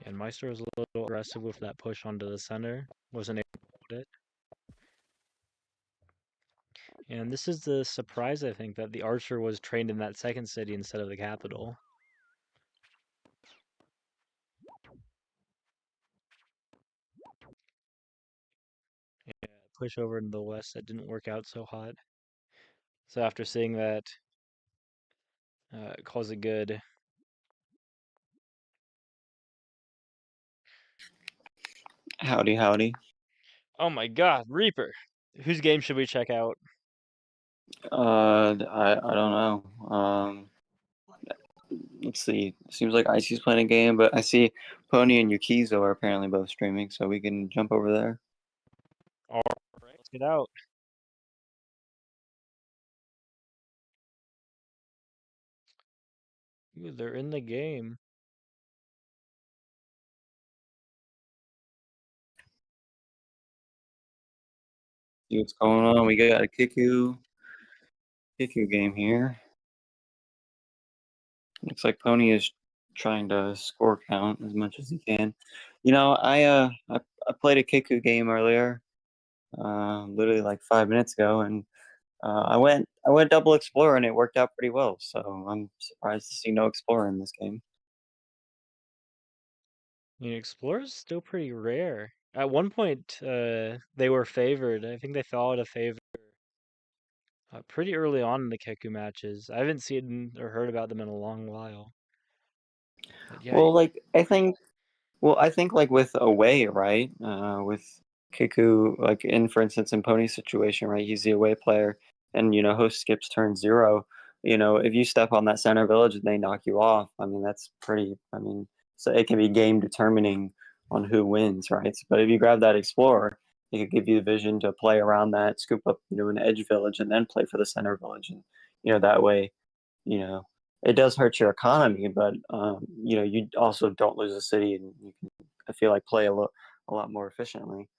And Meister was a little aggressive with that push onto the center. Wasn't able to hold it. And this is the surprise, I think, that the archer was trained in that second city instead of the capital. Yeah, push over into the west, that didn't work out so hot. So after seeing that, calls it good. Howdy, howdy. Oh my God, Reaper! Whose game should we check out? I don't know. Let's see. Seems like Icy's playing a game, but I see Pony and Yukizo are apparently both streaming, so we can jump over there. All right, let's get out. Ooh, they're in the game. See what's going on. We got a Kiku game here. Looks like Pony is trying to score count as much as he can. You know, I played a Kiku game earlier, literally like 5 minutes ago, and I went double Explorer and it worked out pretty well. So I'm surprised to see no Explorer in this game. Explorer's still pretty rare. At one point, they were favored. I think they fell out of favor pretty early on in the Keku matches. I haven't seen or heard about them in a long while. But yeah, Well, like I think like with away, right? With Kiku, like in for instance in Pony's situation, right? He's the away player, and host skips turn 0. If you step on that center village and they knock you off, I mean that's pretty. I mean, so it can be game determining on who wins, right? But if you grab that explorer, it could give you the vision to play around that, scoop up an edge village, and then play for the center village, and that way, you know it does hurt your economy, but you also don't lose a city, and you can, I feel like, play a lot more efficiently.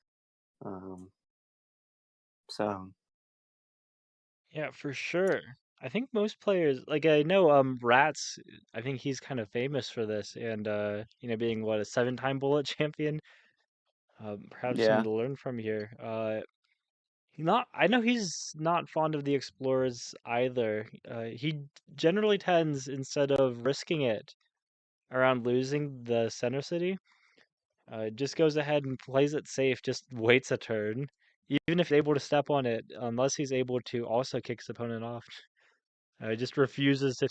So yeah, for sure. I think most players, like I know, Rats. I think he's kind of famous for this, and being what, a 7-time bullet champion. Perhaps something yeah, to learn from here. I know he's not fond of the explorers either. He generally tends, instead of risking it around losing the center city, just goes ahead and plays it safe, just waits a turn, even if able to step on it, unless he's able to also kick his opponent off. Just refuses to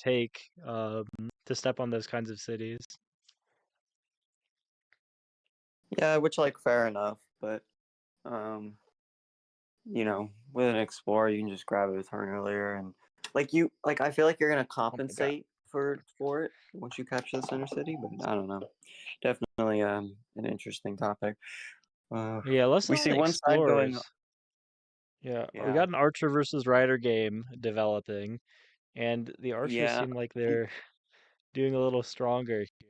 to step on those kinds of cities. yeah, which like fair enough, but um, with an explorer, you can just grab it a turn earlier, and I feel like you're gonna Oh my God. compensate for it once you capture the center city, but I don't know. Definitely an interesting topic. Yeah, let's We on see the one side going. explorers. Yeah, we Yeah, got an Archer versus Rider game developing, and the Archers yeah. seem like they're doing a little stronger here.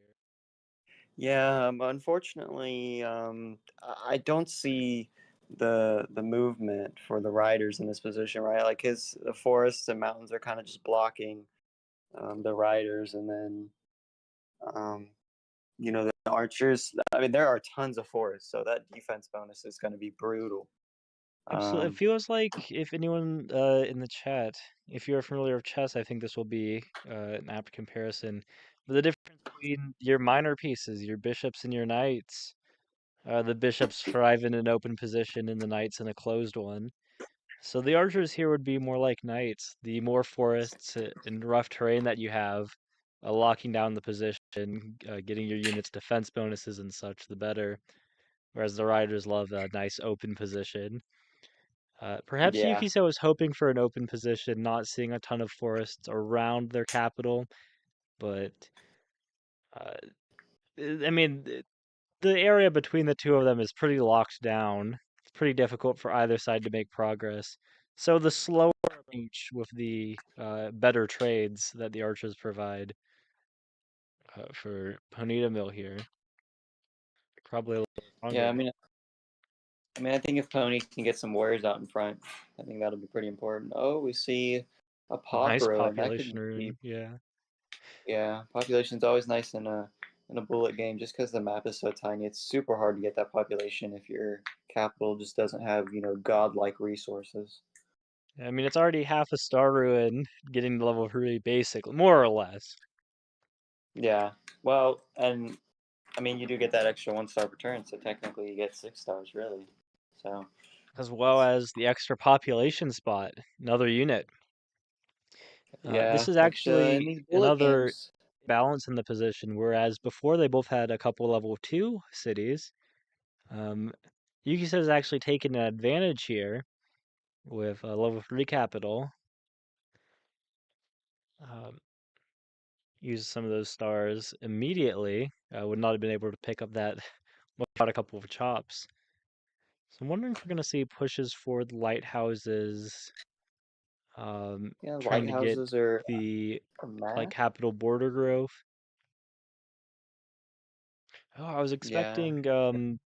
Yeah, unfortunately, I don't see the movement for the riders in this position, right? Like the forests and mountains are kind of just blocking the riders, and then um, the archers. I mean, there are tons of forests, so that defense bonus is going to be brutal. Absolutely. It Um, feels like if anyone in the chat, if you're familiar with chess, I think this will be an apt comparison. But the difference between your minor pieces, your bishops and your knights, the bishops thrive in an open position and the knights in a closed one. So the archers here would be more like knights. The more forests and rough terrain that you have, locking down the position, getting your units defense bonuses and such, the better. Whereas the riders love a nice open position. Perhaps yeah, Yukiso was hoping for an open position, not seeing a ton of forests around their capital, but uh, I mean, the area between the two of them is pretty locked down. It's pretty difficult for either side to make progress. So the slower approach with the better trades that the archers provide for Bonita Mill here, probably a little yeah. stronger. I think if Pony can get some warriors out in front, I think that'll be pretty important. Oh, we see a pop Nice ruin. That could population be. rune, yeah. Yeah, population's always nice in a bullet game just because the map is so tiny. It's super hard to get that population if your capital just doesn't have, godlike resources. I mean, it's already half a star ruin, getting the level 3 basic, more or less. Yeah. Well, and I mean, you do get that extra 1 star per turn, so technically you get 6 stars, really. So, As well as the extra population spot, another unit. This Yeah, is but in actually these bullet another games, balance in the position, whereas before they both had a couple level 2 cities. Yuki has actually taken an advantage here with a level 3 capital. Use some of those stars immediately. Would not have been able to pick up that without a couple of chops. So I'm wondering if we're going to see pushes for the lighthouses, yeah, trying to get lighthouses are the mad. capital border growth. Oh, I was Yeah, expecting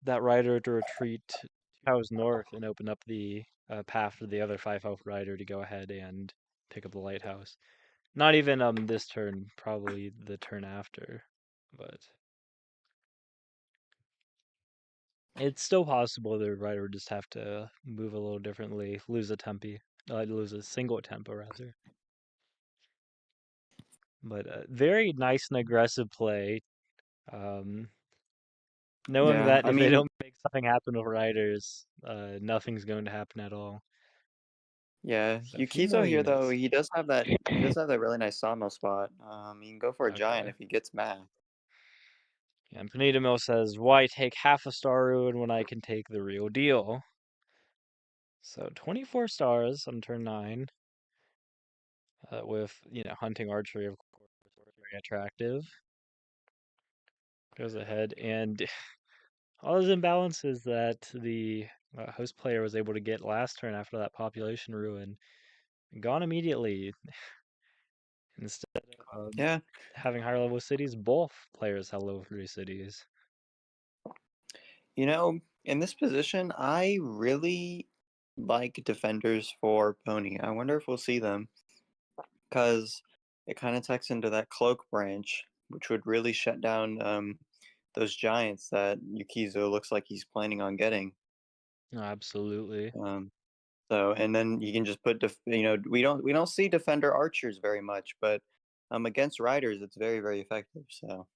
that rider to retreat 2 house north and open up the path for the other 5 house rider to go ahead and pick up the lighthouse. Not even this turn, probably the turn after, but it's still possible the rider would just have to move a little differently, lose a single tempo rather. But very nice and aggressive play. Knowing yeah. that I if they mean, don't make something happen with riders, nothing's going to happen at all. yeah. So a few more Yukizo here though, units. he does have that. He does have that really nice sawmill spot. He can go for a giant Okay. if he gets mad. And Panita Mill says, why take half a star ruin when I can take the real deal? So 24 stars on turn 9. With, hunting archery, of course, very attractive. Goes ahead, and all those imbalances that the host player was able to get last turn after that population ruin gone immediately. Instead of Yeah. having higher level cities, both players have level 3 cities. In this position, I really like defenders for Pony. I wonder if we'll see them because it kind of tucks into that cloak branch, which would really shut down those giants that Yukizo looks like he's planning on getting. No, absolutely. And then you can just put we don't see defender archers very much, but against riders it's very very effective. So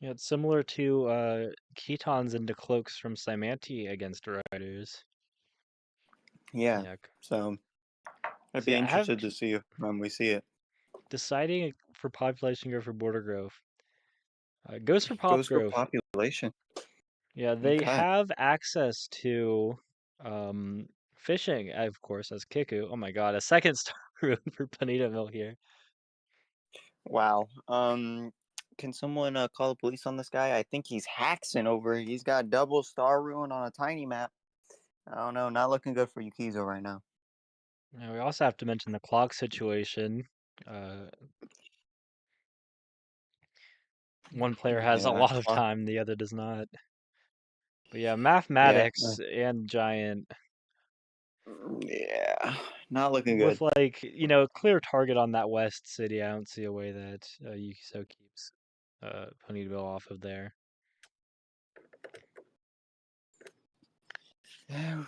Yeah, it's similar to Ketons into cloaks from Cymanti against riders. yeah, Yeah. so I'd See, be I have interested to see if we see it. deciding for population growth for border growth. Goes for pop Goes for growth. population. Yeah, they Okay. have access to fishing, of course, as Kiku. Oh my god, a second star ruin for Panita Mill here. Wow. Can someone call the police on this guy? I think he's hacking over. He's got double star ruin on a tiny map. I don't know. Not looking good for Yukizo right now. Now, we also have to mention the clock situation. One player has a Yeah. lot of time, the other does not. But yeah, Yeah. mathematics and giant Yeah. Not looking with good. a clear target on that west city. I don't see a way that Yukiso keeps Ponyville off of there. Yeah.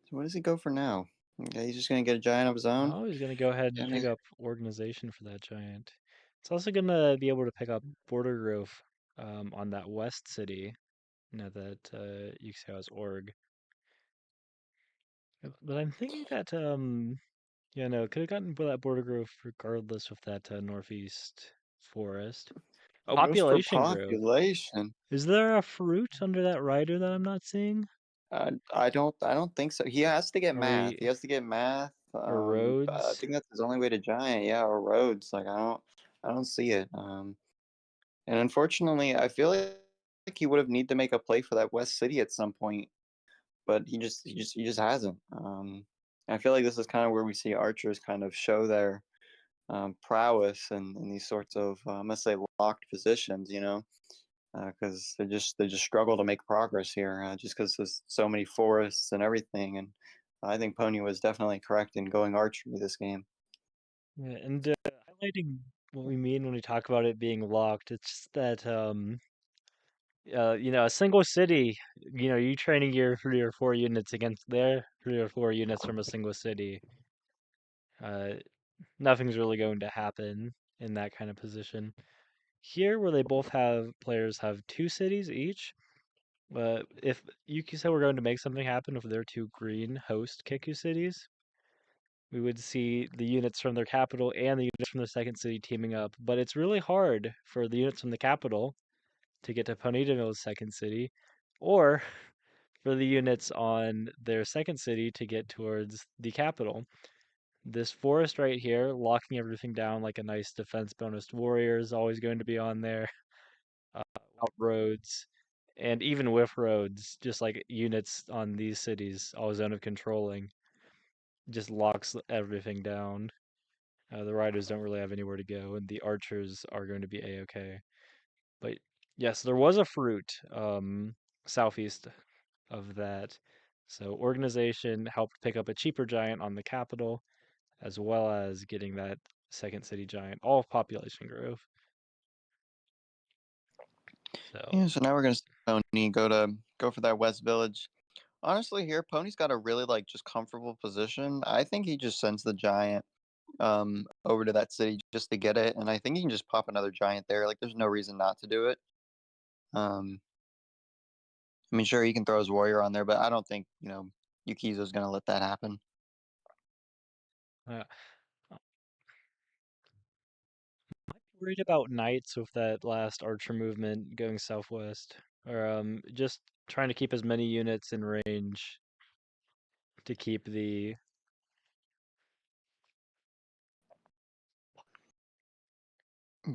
So what does he go for now? Okay, he's just gonna get a giant of his own. Oh, he's gonna go ahead and pick up organization for that giant. It's also gonna be able to pick up border growth on that west city. Now that Yukiso has org. But I'm thinking that no, could have gotten that border growth regardless of that northeast forest. Oh, Goes for population growth. population. Is there a fruit under that rider that I'm not seeing? I don't think so. He has to get Are math. we He has to get math. or I roads? think that's his only way to giant. Yeah, or roads. Like I don't see it. And unfortunately, I feel like he would have need to make a play for that West City at some point, but he just hasn't. I feel like this is kind of where we see archers kind of show their prowess in these sorts of let's say locked positions. Because they just struggle to make progress here, just because there's so many forests and everything. And I think Pony was definitely correct in going archery this game. Yeah, and highlighting what we mean when we talk about it being locked, it's just that a single city, you training your 3 or 4 units against their 3 or 4 units from a single city. Uh, Nothing's really going to happen in that kind of position. Here, where they both have players have 2 cities each, if Yuki said we're going to make something happen with their 2 green host Kiku cities, we would see the units from their capital and the units from the second city teaming up. But it's really hard for the units from the capital to get to Ponytavil's second city, or for the units on their second city to get towards the capital. This forest right here, locking everything down like a nice defense bonus warrior, is always going to be on there. Out roads, and even with roads, just like units on these cities, all zone of controlling, just locks everything down. The riders don't really have anywhere to go, and the archers are going to be a-okay. But yes, there was a fruit southeast of that. So organization helped pick up a cheaper giant on the capital, as well as getting that second city giant, all population growth. Yeah, So so now we're gonna see Pony go for that West Village. Honestly, here Pony's got a really like just comfortable position. I think he just sends the giant over to that city just to get it, and I think he can just pop another giant there. Like, there's no reason not to do it. Um, I mean, sure he can throw his warrior on there, but I don't think Yukizo's gonna let that happen. uh, worried about knights with that last archer movement going southwest, or just trying to keep as many units in range to keep the.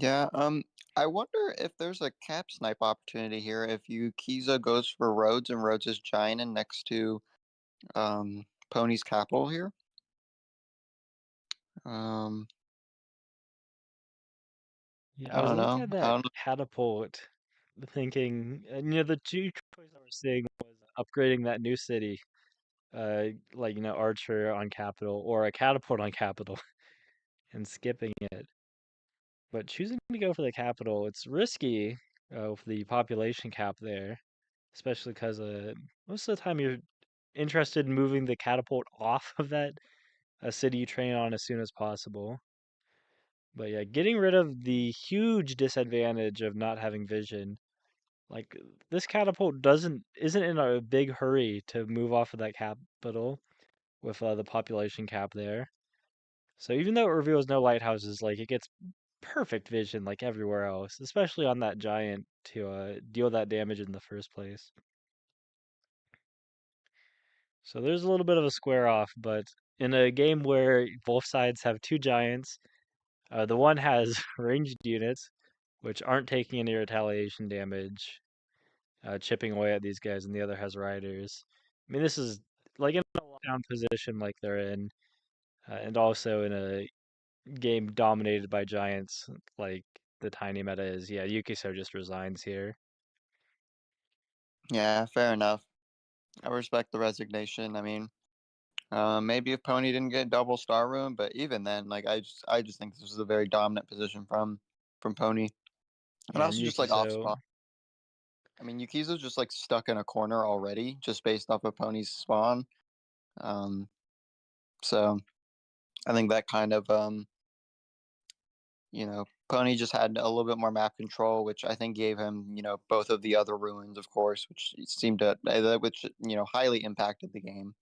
Yeah, I wonder if there's a cap snipe opportunity here if Yukizo goes for Rhodes and Rhodes is giant and next to Pony's capital here. Yeah, I I was don't looking know. at I that don't know. catapult, thinking, the two choices I was seeing was upgrading that new city, like archer on capital or a catapult on capital, and skipping it. But choosing to go for the capital, it's risky with the population cap there, especially because most of the time you're interested in moving the catapult off of that city you train on as soon as possible. But yeah, getting rid of the huge disadvantage of not having vision. Like this catapult isn't in a big hurry to move off of that capital with the population cap there. So even though it reveals no lighthouses, like it gets perfect vision like everywhere else, especially on that giant to deal that damage in the first place. So there's a little bit of a square off, but in a game where both sides have two giants, the one has ranged units, which aren't taking any retaliation damage, chipping away at these guys, and the other has riders. I mean, this is like in a lockdown position like they're in, and also in a game dominated by giants like the tiny meta is. Yeah, Yukiso just resigns here. Yeah, fair enough. I respect the resignation. I mean, maybe if Pony didn't get double star room, but even then, like I just think this was a very dominant position from Pony, and Yeah, and also just like off Yukiso. spawn. I mean, Yukizo's just like stuck in a corner already, just based off of Pony's spawn. So I think that kind of Pony just had a little bit more map control, which I think gave him both of the other ruins, of course, which seemed to which highly impacted the game.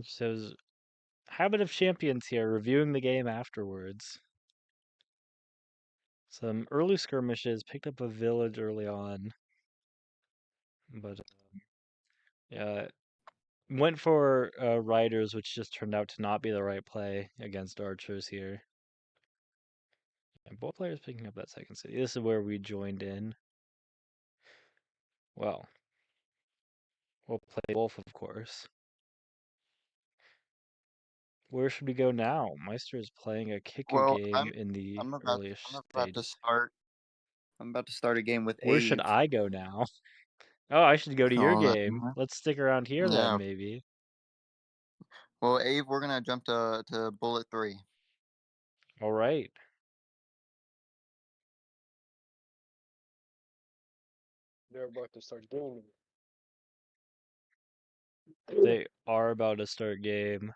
So Habit of Champions here, reviewing the game afterwards. Some early skirmishes, picked up a village early on, but yeah, went for riders, which just turned out to not be the right play against archers here. And both players picking up that second city. This is where we joined in. Well, we'll play both, of course. Where should we go now? Meister is playing a Kiku Well, game in the I'm about earliest I'm about to stages. start. I'm about to start a game with Where should Ave. I go now? Oh, I should go to your Oh, game. Let's stick around here then, yeah. maybe. Well, Ave, we're gonna jump to bullet 3. All right. They're about to start gaming. They are about to start game,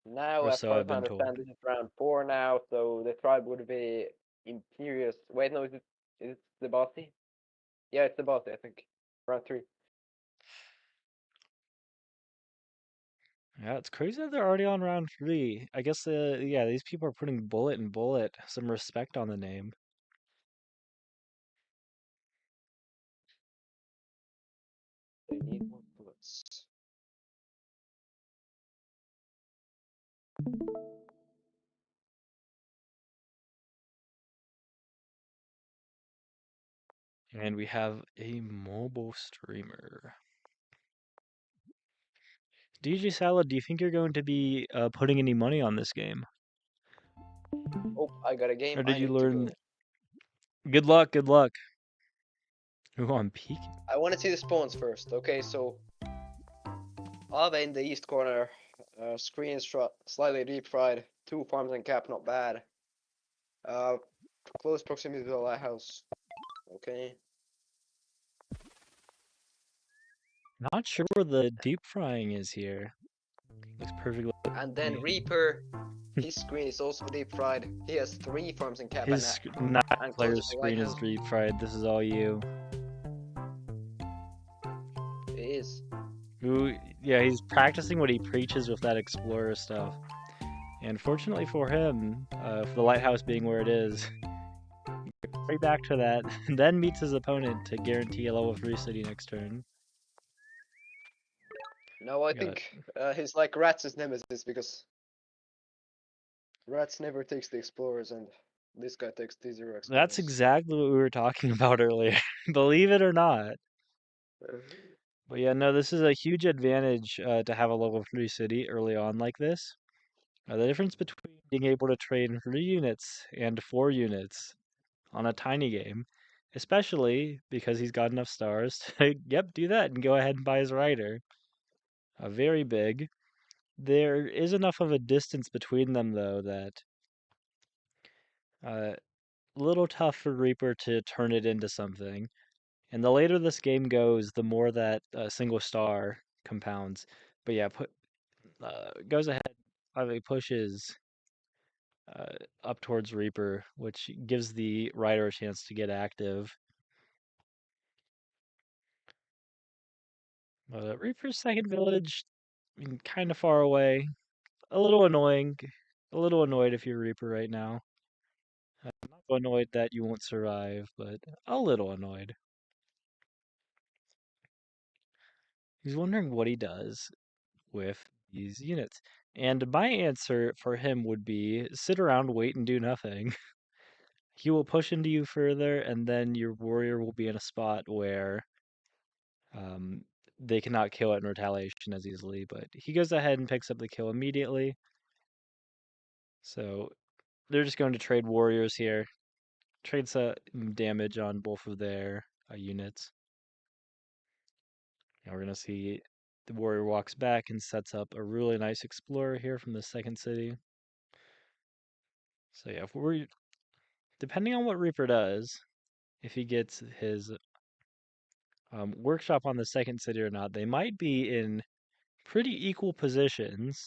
Now, or as so far I've as I been told. understand, this is round 4 now, so the tribe would be Imperious. Wait, no, is it the bossy? Yeah, it's the bossy, I think. Round 3. Yeah, it's crazy that they're already on round 3. I guess, yeah, these people are putting bullet and bullet, some respect on the name. They need more bullets. And we have a mobile streamer. DJ Salad, do you think you're going to be putting any money on this game? Oh, I got a game. Or did I you need to learn? go. Good luck, good luck. Ooh, I'm peeking. I want to see the spawns first. Okay, so Ave in the east corner. Screen slightly deep fried. 2 farms and cap, not bad. Close proximity to the lighthouse. Okay. Not sure where the deep frying is here. Looks perfectly. And then Reaper, his screen is also deep fried. He has 3 farms and cap His and close player's to the screen is lighthouse. deep fried. This is all you. It is. Ooh, yeah, he's practicing what he preaches with that explorer stuff. And fortunately for him, for the lighthouse being where it is, right back to that, then meets his opponent to guarantee a level 3 city next turn. No, I Got think he's like Rats' nemesis because Rats never takes the explorers and this guy takes T0 explorers. That's exactly what we were talking about earlier, believe it or not. But yeah, no, this is a huge advantage to have a level 3 city early on like this. The difference between being able to trade 3 units and 4 units on a tiny game, especially because he's got enough stars to, yep, do that and go ahead and buy his rider. Very big. There is enough of a distance between them, though, that a little tough for Reaper to turn it into something. And the later this game goes, the more that single star compounds. But yeah, goes ahead, finally pushes up towards Reaper, which gives the rider a chance to get active. Reaper's second village, kind of far away. A little annoying. A little annoyed if you're Reaper right now. Not so annoyed that you won't survive, but a little annoyed. He's wondering what he does with these units. And my answer for him would be sit around, wait, and do nothing. He will push into you further, and then your warrior will be in a spot where um, they cannot kill it in retaliation as easily. But he goes ahead and picks up the kill immediately. So they're just going to trade warriors here. Trade damage on both of their units. Now we're going to see the warrior walks back and sets up a really nice explorer here from the second city. So yeah, if we're depending on what Reaper does, if he gets his workshop on the second city or not, they might be in pretty equal positions.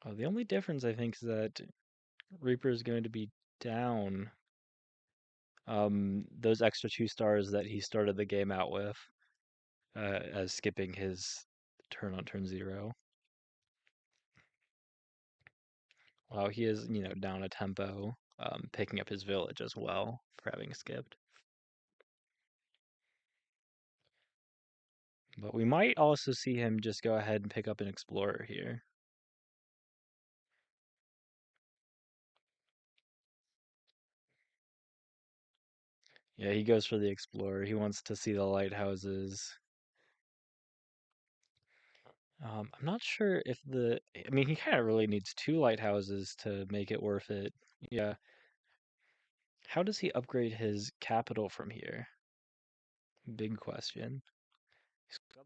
The only difference I think is that Reaper is going to be down those extra 2 stars that he started the game out with, as skipping his turn on turn 0. Wow, he is, down a tempo, picking up his village as well for having skipped. But we might also see him just go ahead and pick up an explorer here. Yeah, he goes for the explorer. He wants to see the lighthouses. I'm not sure if I mean, he kind of really needs 2 lighthouses to make it worth it. Yeah. How does he upgrade his capital from here? Big question.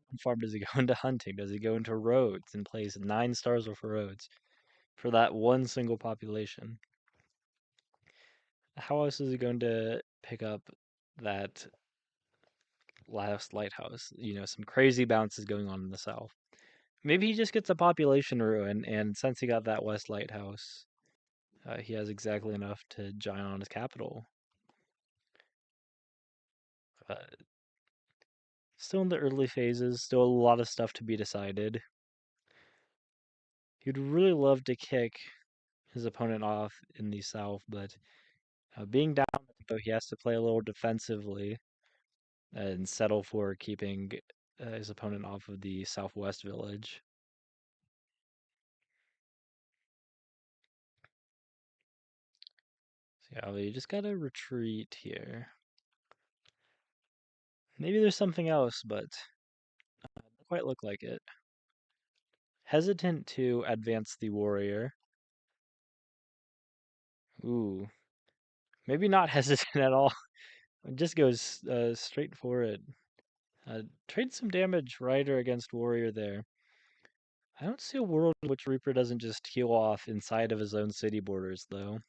What farm does he go into hunting? Does he go into roads and place 9 stars worth of roads for that one single population? How else is he going to pick up that last lighthouse? Some crazy bounces going on in the south. Maybe he just gets a population ruin, and since he got that west lighthouse, he has exactly enough to giant on his capital. Still in the early phases, still a lot of stuff to be decided. He'd really love to kick his opponent off in the south, but being down, though, he has to play a little defensively and settle for keeping his opponent off of the southwest village. So yeah, you just gotta retreat here. Maybe there's something else, but doesn't quite look like it. Hesitant to advance the warrior. Ooh, maybe not hesitant at all. It just goes straight for it. Trade some damage, Rider against warrior there. I don't see a world in which Reaper doesn't just heal off inside of his own city borders, though.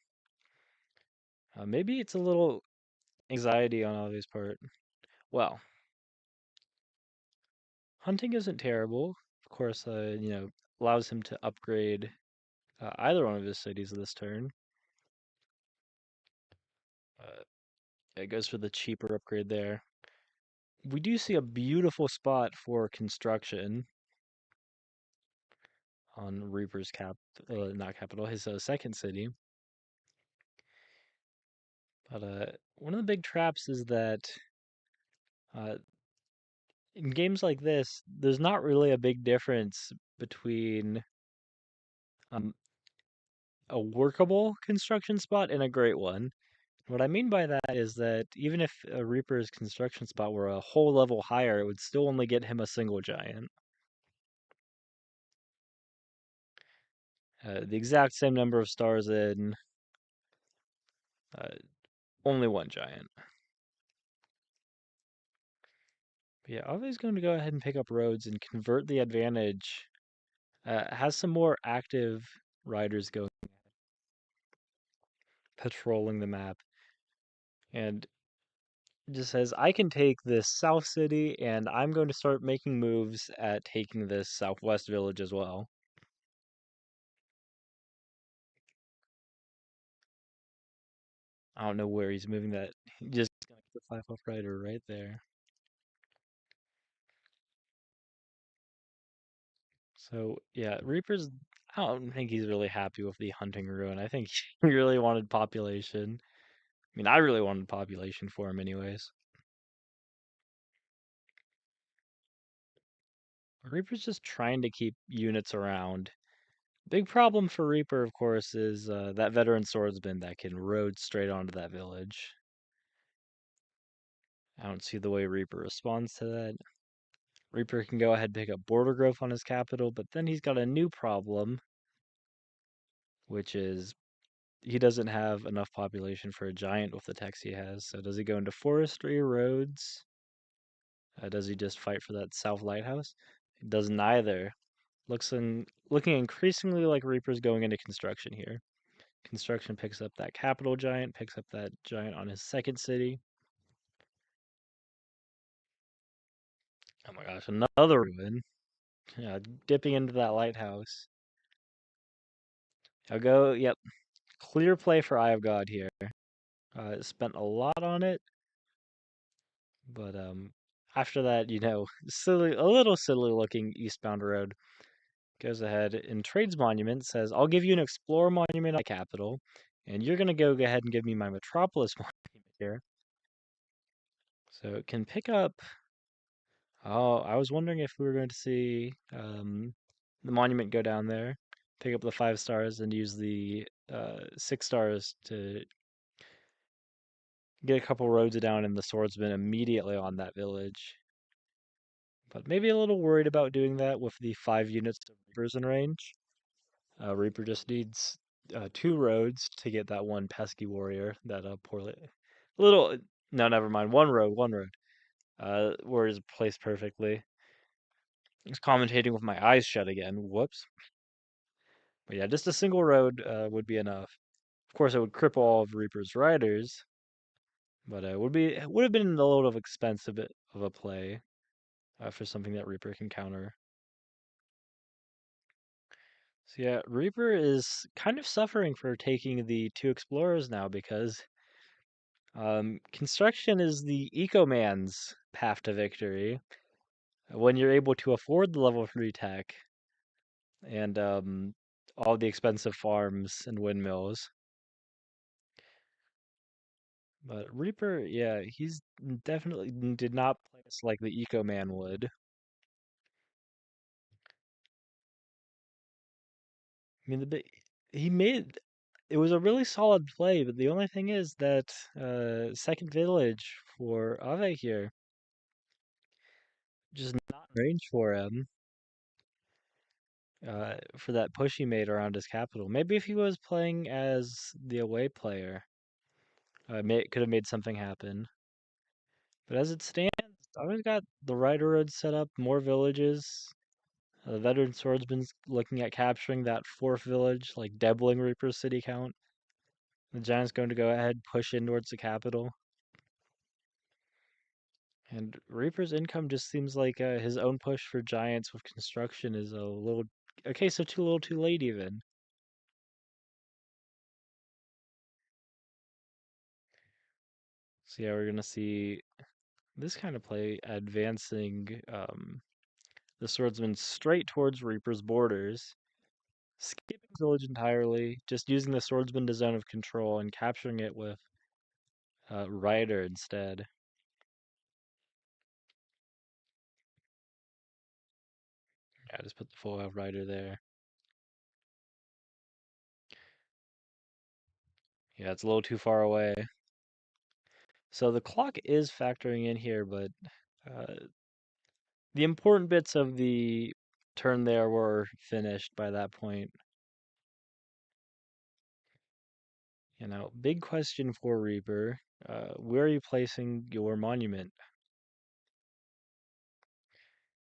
Maybe it's a little anxiety on Avi's part. Well, hunting isn't terrible. Of course, allows him to upgrade either one of his cities this turn. It goes for the cheaper upgrade there. We do see a beautiful spot for construction on Reaper's not capital, his second city. But one of the big traps is that in games like this, there's not really a big difference between a workable construction spot and a great one. What I mean by that is that even if a Reaper's construction spot were a whole level higher, it would still only get him a single giant. The exact same number of stars in, only one giant. But yeah, Ave's going to go ahead and pick up roads and convert the advantage. Has some more active riders going, patrolling the map. And just says, I can take this south city, and I'm going to start making moves at taking this southwest village as well. I don't know where he's moving that. He just got the 5-off rider right there. So yeah, Reaper's. I don't think he's really happy with the hunting ruin. I think he really wanted population. I mean, I really wanted population for him, anyways. Reaper's just trying to keep units around. Big problem for Reaper, of course, is that veteran swordsman that can road straight onto that village. I don't see the way Reaper responds to that. Reaper can go ahead and pick up border growth on his capital, but then he's got a new problem, which is he doesn't have enough population for a giant with the techs he has. So does he go into forestry or roads? Does he just fight for that south lighthouse? He does neither. Looking increasingly like Reaper's going into construction here. Construction picks up that capital giant, picks up that giant on his second city. Oh my gosh, another ruin. Yeah, dipping into that lighthouse. I'll go, yep. Clear play for Eye of God here. Spent a lot on it. But after that, silly, a little silly looking eastbound road goes ahead and trades monument, says, I'll give you an explorer monument on my capital, and you're gonna go ahead and give me my metropolis monument here. So it can pick up. Oh, I was wondering if we were going to see the monument go down there, pick up the 5 stars, and use the 6 stars to get a couple roads down and the swordsman immediately on that village. But maybe a little worried about doing that with the 5 units of Reapers in range. Reaper just needs 2 roads to get that one pesky warrior that poorly. No, never mind. One road. Warrior's placed perfectly. I was commentating with my eyes shut again. Whoops. But yeah, just a single road would be enough. Of course, it would cripple all of Reaper's riders, but it would have been a little expensive of a play for something that Reaper can counter. So yeah, Reaper is kind of suffering for taking the 2 explorers now because Construction is the eco-man's path to victory. When you're able to afford the level 3 tech and all the expensive farms and windmills. But Reaper, yeah, he's definitely did not play us like the eco-man would. I mean, he made it was a really solid play, but the only thing is that second village for Ave here just not in range for him. For that push he made around his capital. Maybe if he was playing as the away player, could have made something happen. But as it stands, Ave's got the Rider Road set up, more villages. The veteran swordsman's looking at capturing that fourth village, like doubling Reaper's city count. The Giant's going to go ahead, push in towards the capital. And Reaper's income just seems like his own push for Giants with construction is a case of too little too late even. So yeah, we're going to see this kind of play advancing the swordsman straight towards Reaper's borders, skipping village entirely, just using the swordsman to zone of control and capturing it with Rider instead. Yeah, just put the full out Rider there. Yeah, it's a little too far away. So the clock is factoring in here, but the important bits of the turn there were finished by that point. You know, big question for Reaper. Where are you placing your monument?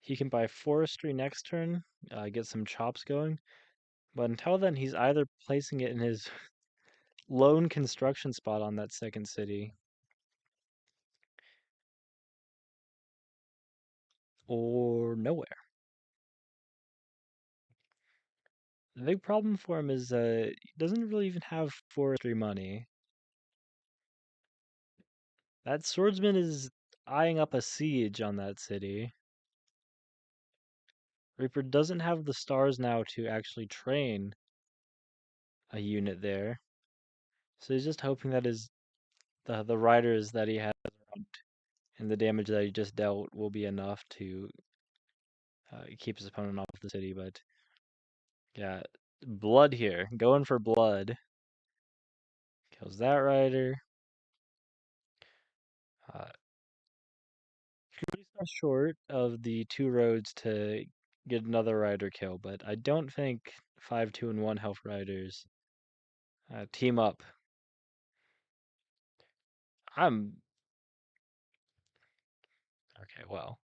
He can buy forestry next turn, get some chops going. But until then, he's either placing it in his lone construction spot on that second city, or nowhere. The big problem for him is he doesn't really even have forestry money. That swordsman is eyeing up a siege on that city. Reaper doesn't have the stars now to actually train a unit there. So he's just hoping that the riders that he has around and the damage that he just dealt will be enough to keep his opponent off the city. But yeah, blood here, going for blood. Kills that rider. Pretty far short of the 2 roads to get another rider kill, but I don't think 5, 2, and 1 health riders team up. I'm okay. Well,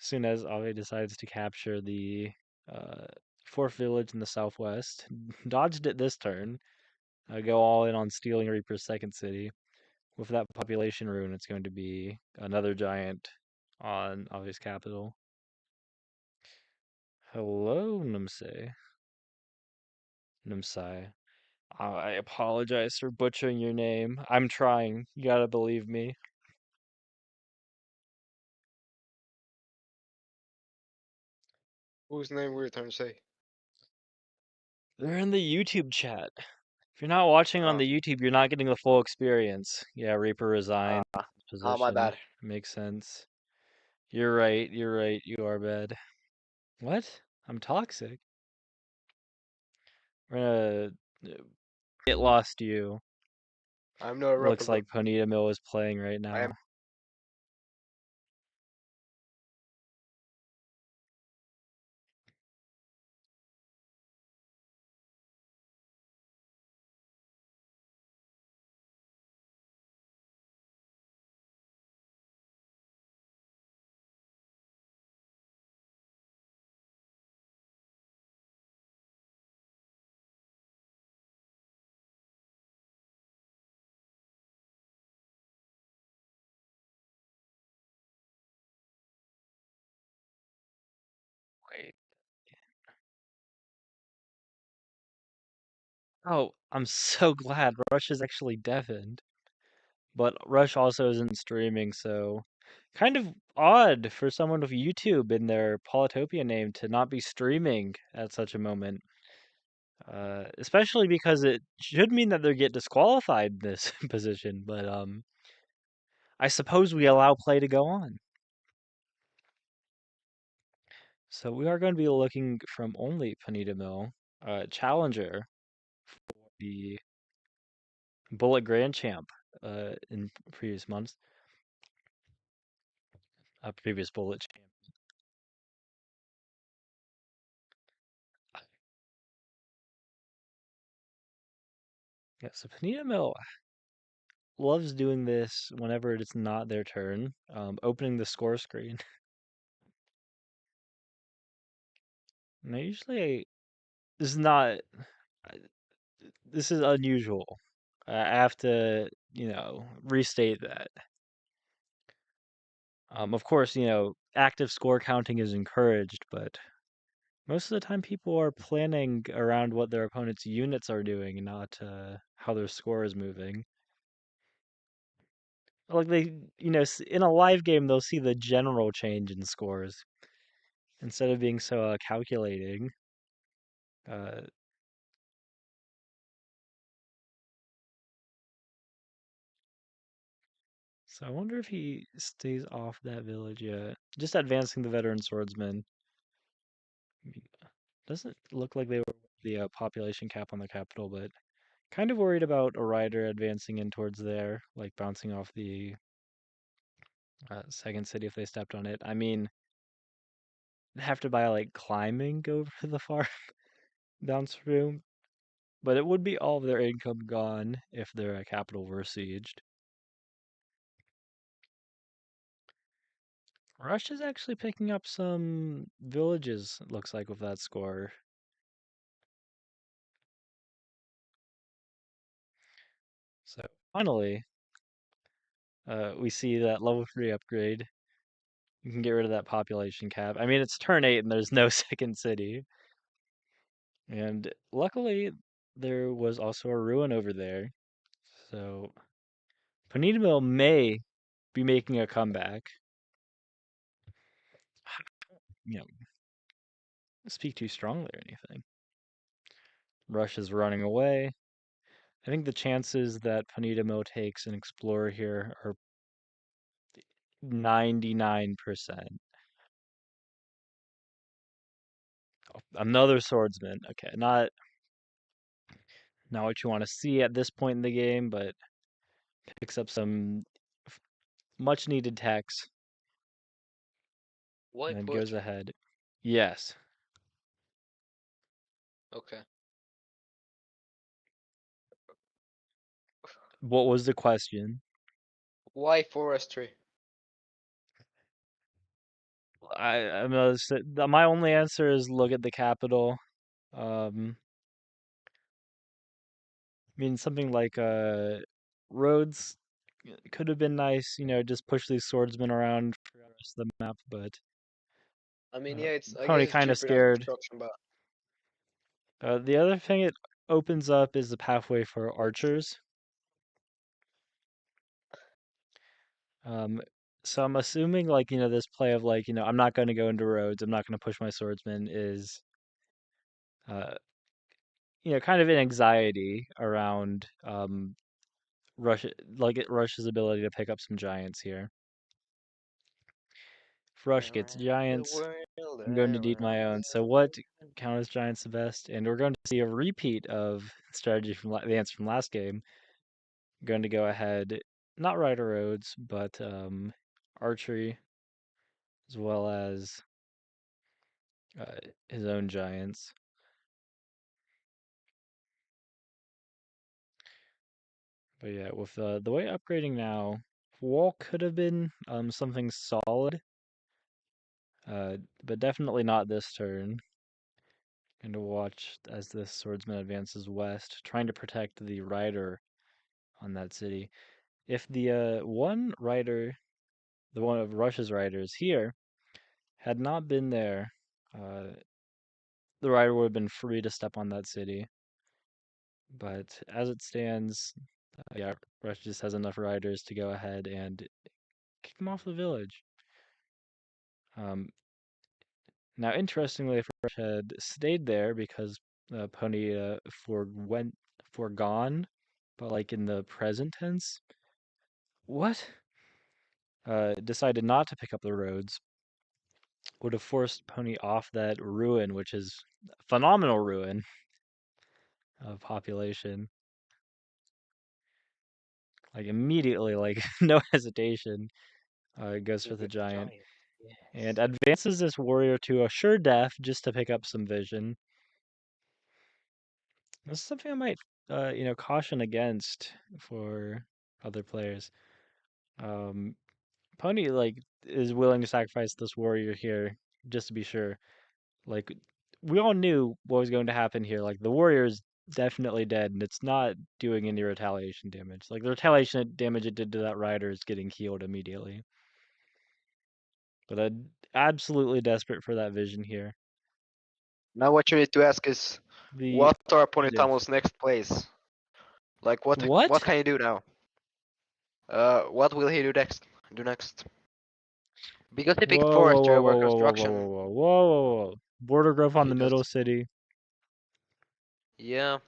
as soon as Ave decides to capture the uh, fourth village in the southwest, dodged it this turn. Go all in on stealing Reaper's second city. With that population rune, it's going to be another giant on Ave's capital. Hello, Numsai. Numsai. I apologize for butchering your name. I'm trying. You gotta believe me. Whose name were you trying to say? They're in the YouTube chat. If you're not watching on Ah, the YouTube, you're not getting the full experience. Yeah, Reaper resigned my position. bad. Makes sense. You're right. You're right. You are bad. What? I'm toxic. We're gonna get lost you. I'm not a rapper, Looks bro. like Ponita Mill is playing right I am. now. Wait. Oh, I'm so glad Rush is actually deafened. But Rush also isn't streaming, so kind of odd for someone with YouTube in their Polytopia name to not be streaming at such a moment. Especially because it should mean that they get disqualified in this position, but I suppose we allow play to go on. So we are going to be looking from only Panita Mill, challenger for the Bullet Grand Champ in previous months. Previous Bullet Champ. Yeah, so Panita Mill loves doing this whenever it's not their turn, opening the score screen. And I usually, this is not, this is unusual. I have to, restate that. Of course, active score counting is encouraged, but most of the time people are planning around what their opponent's units are doing, not how their score is moving. Like they, in a live game, they'll see the general change in scores instead of being so calculating. Uh, so I wonder if he stays off that village yet. Just advancing the veteran swordsman. Doesn't look like they were the population cap on the capital, but kind of worried about a rider advancing in towards there, like bouncing off the second city if they stepped on it. I mean, they'd have to buy like climbing over the far bounce room, but it would be all of their income gone if their capital were sieged. Rush is actually picking up some villages, it looks like, with that score. So finally, we see that level 3 upgrade. You can get rid of that population cap. I mean, it's turn 8 and there's no second city. And luckily, there was also a ruin over there. So Panita may be making a comeback. You know, speak too strongly or anything. Rush is running away. I think the chances that Panita takes an explorer here are 99%. Oh, another swordsman. Okay, not what you want to see at this point in the game, but picks up some much needed techs Why and then put? goes ahead. Yes. Okay. What was the question? Why forestry? I'm gonna say, my only answer is look at the capital. I mean something like roads could have been nice, just push these swordsmen around for the rest of the map, but I mean, yeah, I guess Pony it's kind of cheap enough scared. construction, but The other thing it opens up is the pathway for archers. Um, so I'm assuming like, this play of like, I'm not going to go into roads, I'm not going to push my swordsman is, uh, kind of an anxiety around Rush, like Rush's ability to pick up some giants here. If Rush gets around the giants, world, I'm going to need around my the own. So world. what counters giants the best? And we're going to see a repeat of strategy from the answer from last game. I'm going to go ahead, not Rider Roads, but archery, as well as his own giants. But yeah, with the way upgrading now, wall could have been something solid, but definitely not this turn. Going to watch as this swordsman advances west, trying to protect the rider on that city. If the one rider, the one of Rush's riders here, had not been there, the rider would have been free to step on that city. But as it stands, Yeah, Rush just has enough riders to go ahead and kick him off the village. Um, Now, interestingly, if Rush had stayed there because Pony foregone, but like in the present tense, what? Decided not to pick up the roads, would have forced Pony off that ruin, which is a phenomenal ruin of population. Like immediately, like no hesitation, goes for the giant and advances this warrior to a sure death just to pick up some vision. This is something I might, caution against for other players. Um, Pony like is willing to sacrifice this warrior here just to be sure. Like we all knew what was going to happen here. Like the warrior is definitely dead, and it's not doing any retaliation damage. Like the retaliation damage it did to that rider is getting healed immediately. But I'm absolutely desperate for that vision here. Now what you need to ask is, The what are div. Ponytamo's next plays? Like what What? can he do now? What will he do next? Because he picked Whoa, whoa, forestry whoa, over whoa, whoa, whoa, whoa, construction. whoa, whoa, whoa, whoa. Border growth on He the middle just city. yeah,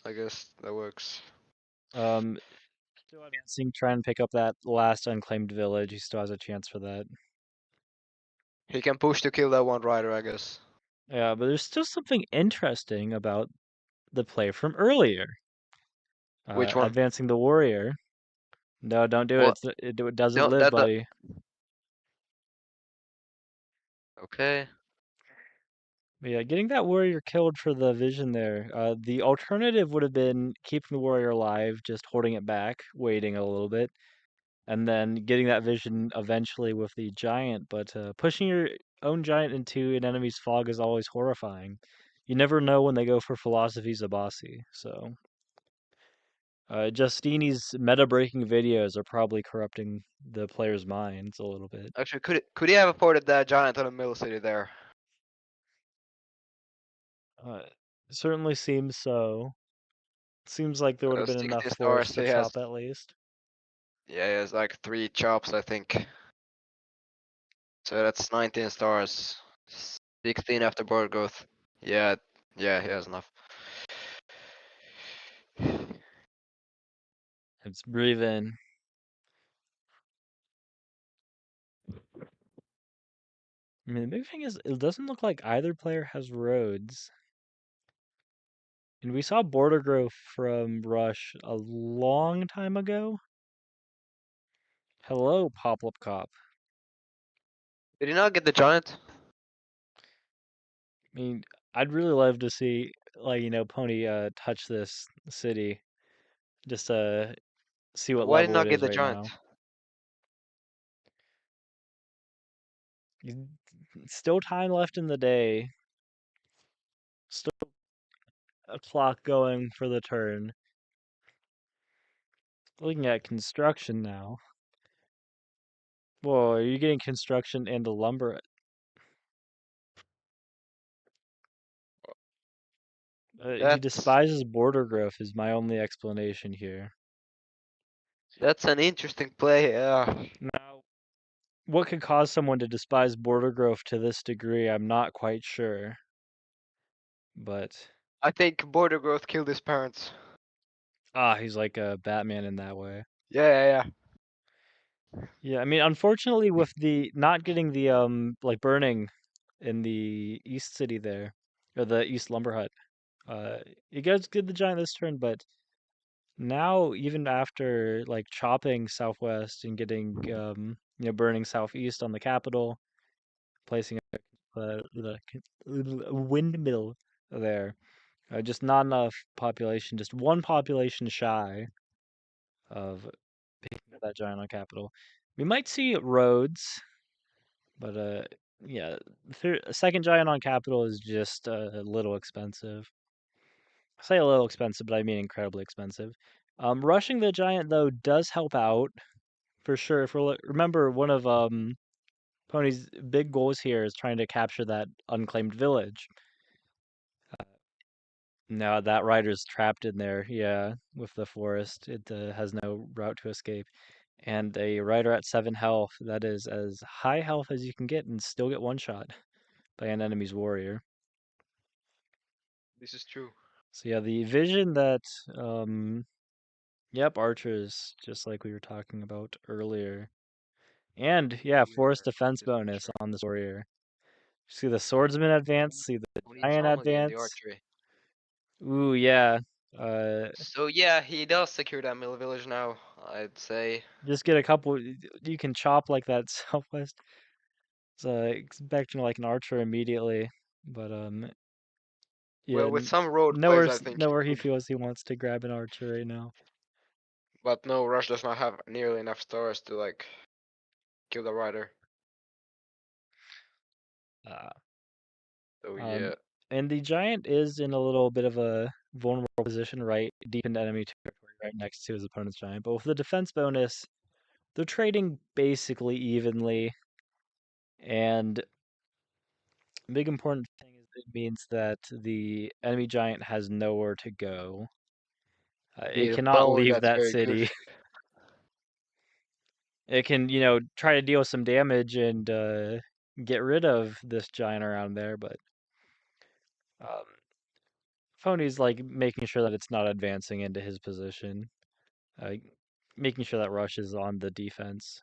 I guess that works. Still advancing, try and pick up that last unclaimed village. He still has a chance for that. He can push to kill that one rider, I guess. Yeah, but there's still something interesting about the play from earlier. Which one? Advancing the warrior. No, don't do it. What? It doesn't No, live, that buddy. okay. But yeah, getting that warrior killed for the vision there. The alternative would have been keeping the warrior alive, just holding it back, waiting a little bit, and then getting that vision eventually with the giant. But pushing your own giant into an enemy's fog is always horrifying. You never know when they go for Philosophy Zabasi. So Justini's meta-breaking videos are probably corrupting the players' minds a little bit. Actually, could he have afforded that giant on the middle city there? Certainly seems so. Seems like there would have been 60 enough force stars. to He has. chop at least. Yeah, he has like 3 chops, I think. So that's 19 stars. 16 after board growth. Yeah, yeah, he has enough. It's breathe in. I mean, the big thing is, it doesn't look like either player has roads. And we saw border growth from Rush a long time ago. Hello, Poplop Cop. Did he not get the giant? I mean, I'd really love to see, Pony touch this city. Just see what Why did he level it not get is the right giant? now. Still time left in the day. Still a clock going for the turn. Looking at construction now. Whoa, are you getting construction and the lumber? He That's despises border growth is my only explanation here. an interesting play. Now, what could cause someone to despise border growth to this degree, I'm not quite sure. But, I think border growth killed his parents. he's like a Batman in that way. Yeah. Yeah, I mean, unfortunately, with the not getting the burning in the East City there, or the East Lumber Hut, you guys get the giant this turn, but now even after like chopping southwest and getting burning southeast on the capital, placing the windmill there, just not enough population, just one population shy of picking up that giant on capital. We might see roads, but yeah, second giant on capital is just a little expensive. I say a little expensive, but I mean incredibly expensive. Rushing the giant though does help out for sure. If we remember, one of Pony's big goals here is trying to capture that unclaimed village. No, that rider's trapped in there. Yeah, with the forest, it has no route to escape. And a rider at 7 health, that is as high health as you can get and still get one shot by an enemy's warrior. This is true. So yeah, the vision that yep, archers, just like we were talking about earlier. And yeah, forest defense bonus on this warrior. See the swordsman advance, see the We need giant Somali in the advance. archery. Ooh, yeah. Uh, So yeah, he does secure that middle village now, I'd say. just get a couple. You can chop like that southwest. So expecting like an archer immediately, but yeah, Well, with some road plays, I think he nowhere he could. feels he wants to grab an archer right now. But no, Rush does not have nearly enough stars to like kill the rider. Uh, So yeah. and the giant is in a little bit of a vulnerable position, right, deep into enemy territory, right next to his opponent's giant. But with the defense bonus, they're trading basically evenly, and big important thing is it means that the enemy giant has nowhere to go. It cannot Oh, leave that's that very good. city. It can, try to deal some damage and get rid of this giant around there, but um, Phony's like making sure that it's not advancing into his position, uh, making sure that Rush is on the defense.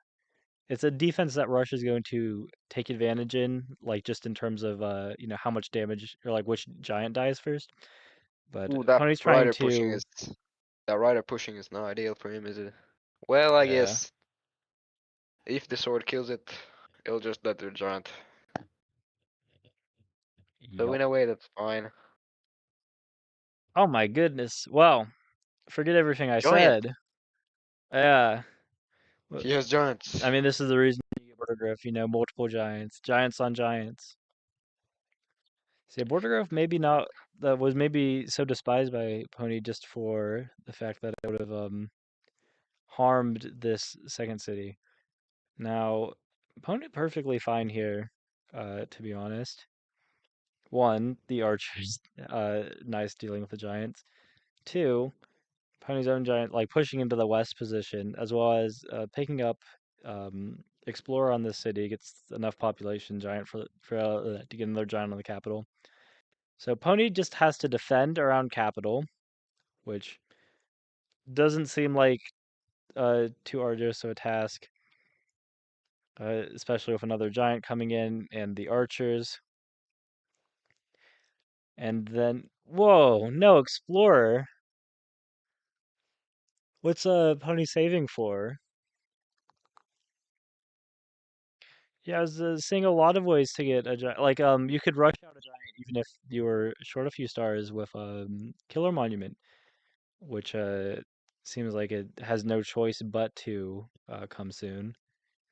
It's a defense that Rush is going to take advantage in, like just in terms of how much damage or like which giant dies first. But Ooh, that Pony's trying rider pushing to, is not ideal for him, is it? Well, I yeah, guess if the sword kills it, it'll just let the giant. So yup. in a way, that's fine. Oh my goodness. Well, forget everything I Giant. said. Yeah. He has giants. I mean, this is the reason you get Border Growth, multiple giants, giants on giants. See, Border Growth maybe not, that was maybe so despised by Pony just for the fact that it would have harmed this second city. Now, Pony perfectly fine here, to be honest. One, the archers, nice dealing with the giants. Two, Pony's own giant, like pushing into the west position, as well as picking up Explorer on this city, gets enough population giant to get another giant on the capital. So Pony just has to defend around capital, which doesn't seem like too arduous of a task, especially with another giant coming in and the archers. And then, whoa, no Explorer. What's Pony saving for? Yeah, I was seeing a lot of ways to get a giant. Like, you could rush out a giant even if you were short a few stars with Killer Monument, which seems like it has no choice but to come soon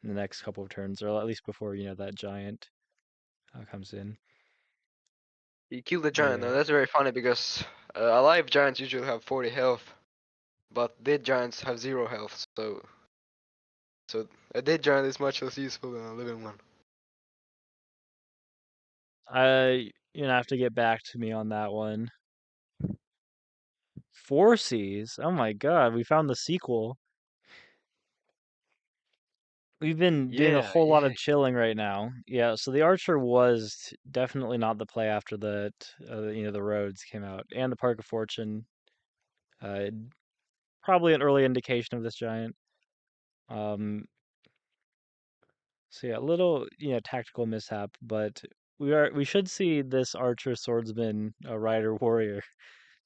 in the next couple of turns, or at least before that giant comes in. He killed the giant. Yeah. Now that's very funny because alive giants usually have 40 health, but dead giants have 0 health. So a dead giant is much less useful than a living one. You're gonna have to get back to me on that one. Four Seas. Oh my God, we found the sequel. We've been doing a Yeah, whole lot yeah. of chilling right now. Yeah, so the Archer was definitely not the play after that. The roads came out and the Park of Fortune. Uh, Probably an early indication of this giant. So yeah, a little tactical mishap, but we should see this Archer Swordsman Rider Warrior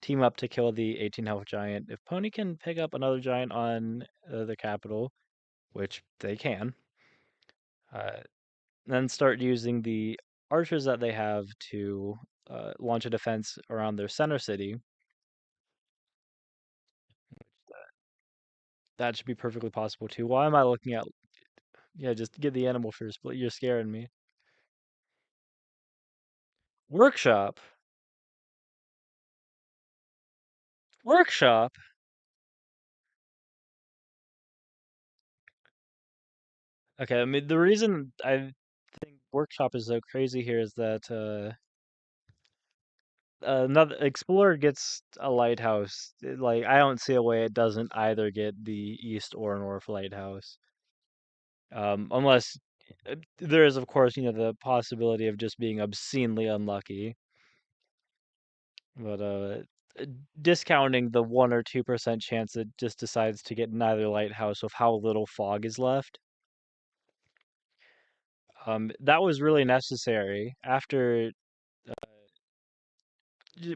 team up to kill the 18 health giant. If Pony can pick up another giant on the capital, which they can, uh, then start using the archers that they have to launch a defense around their center city. That should be perfectly possible too. Why am I looking at? Yeah, just get the animal first, but you're scaring me. Workshop. Workshop. Okay, I mean the reason I think workshop is so crazy here is that another Explorer gets a lighthouse. Like I don't see a way it doesn't either get the east or north lighthouse. Unless there is, of course, the possibility of just being obscenely unlucky. But discounting the 1 or 2% chance it just decides to get neither lighthouse with how little fog is left. That was really necessary. After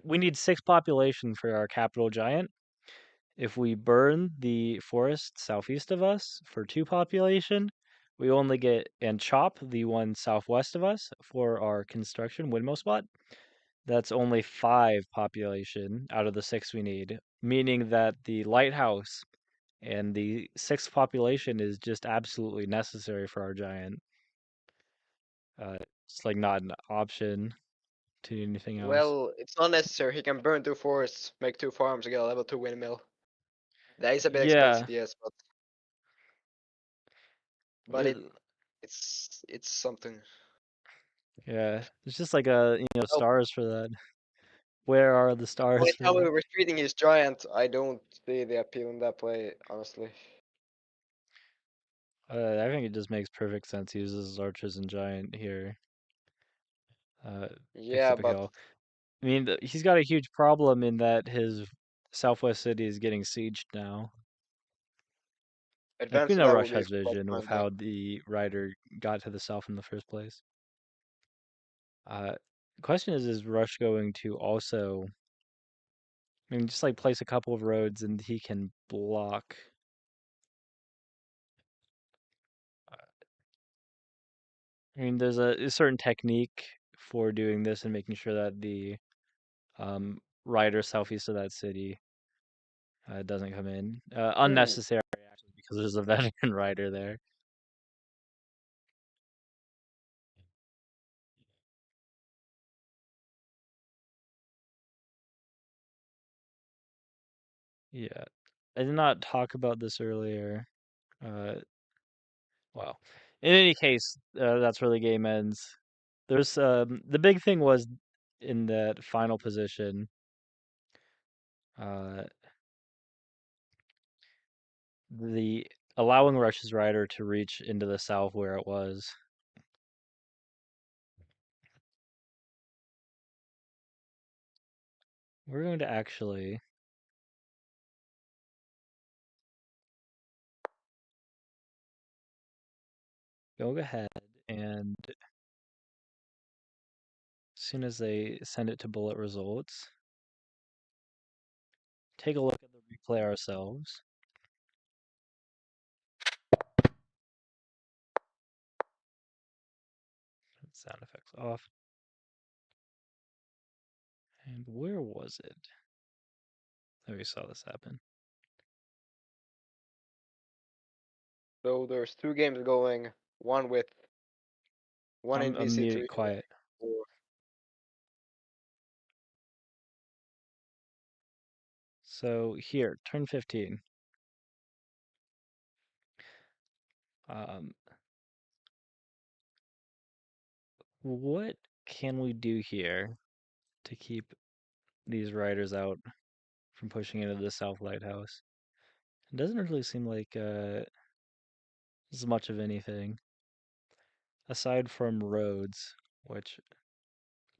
we need 6 population for our capital giant. If we burn the forest southeast of us for 2 population, we only get and chop the one southwest of us for our construction windmill spot. That's only 5 population out of the 6 we need, meaning that the lighthouse and the 6th population is just absolutely necessary for our giant. It's like not an option to do anything else. Well, it's not necessary. He can burn 2 forests, make 2 farms, and get a level 2 windmill. That is a bit Yeah. expensive, yes, but it's something. Yeah, it's just like a Oh, stars for that. Where are the stars for Polytopia that? retreating his giant, I don't see the appeal in that play, honestly. I think it just makes perfect sense. He uses archers and giant here. Picks Yeah, up a but kill. I mean, he's got a huge problem in that his southwest city is getting sieged now. Like we advanced know that Rush would be has quite vision with demanding. how the rider got to the south in the first place. Question is Rush going to also? I mean, just like place a couple of roads and he can block. I mean, there's a certain technique for doing this and making sure that the rider southeast of that city doesn't come in. Ooh, Unnecessary, actually, because there's a veteran rider there. Yeah, I did not talk about this earlier. Well, in any case, that's where the game ends. There's the big thing was in that final position. Uh, the allowing Rush's rider to reach into the south where it was. We're going to actually go ahead and as soon as they send it to bullet results, take a look at the replay ourselves. Sound effects off. And where was it that we saw this happen? so there's 2 games going, one with 1 in I'm BC3 mute, quiet. or So here, turn 15. What can we do here to keep these riders out from pushing into the South Lighthouse? It doesn't really seem like as much of anything aside from roads, which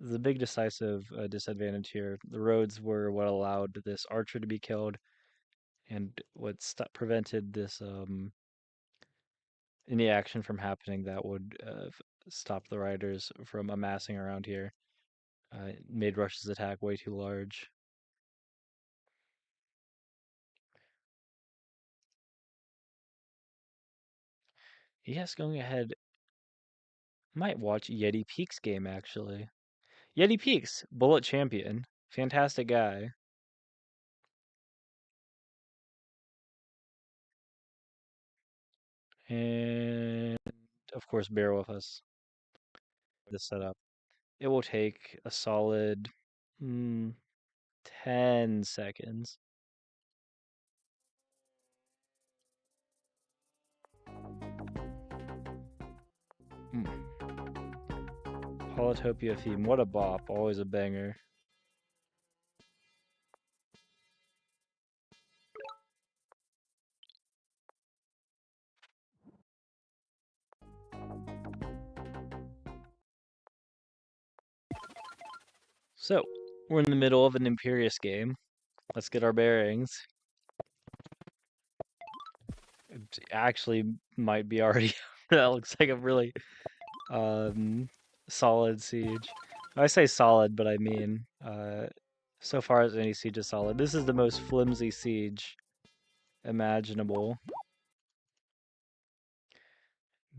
is a big decisive disadvantage here. The roads were what allowed this archer to be killed, and what prevented this any action from happening that would stop the riders from amassing around here. Made Rush's attack way too large. Yes, going ahead. Might watch Yeti Peaks game actually. Yeti Peaks, bullet champion, fantastic guy. And of course, bear with us. This setup. It will take a solid 10 seconds. Polytopia theme, what a bop, always a banger. So, we're in the middle of an Imperious game. Let's get our bearings. It actually might be already. That looks like a really solid siege. I say solid, but I mean so far as any siege is solid. This is the most flimsy siege imaginable,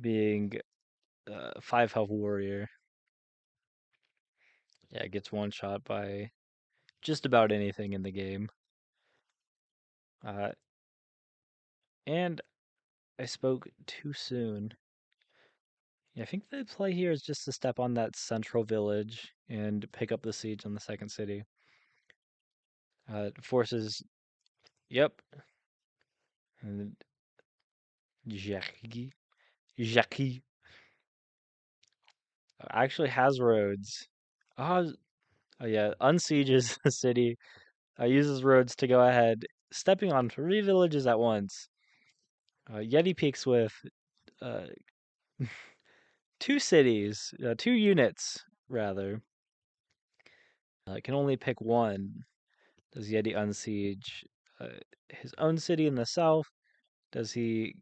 being 5 health warrior. Yeah, it gets one shot by just about anything in the game. And I spoke too soon. Yeah, I think the play here is just to step on that central village and pick up the siege on the second city. Forces, yep. And Jackie actually has roads. Oh, oh yeah, unsieges the city. Uses roads to go ahead, stepping on 3 villages at once. Yeti peaks with uh, 2 cities, 2 units rather. Can only pick one. Does Yeti unsiege his own city in the south? Does he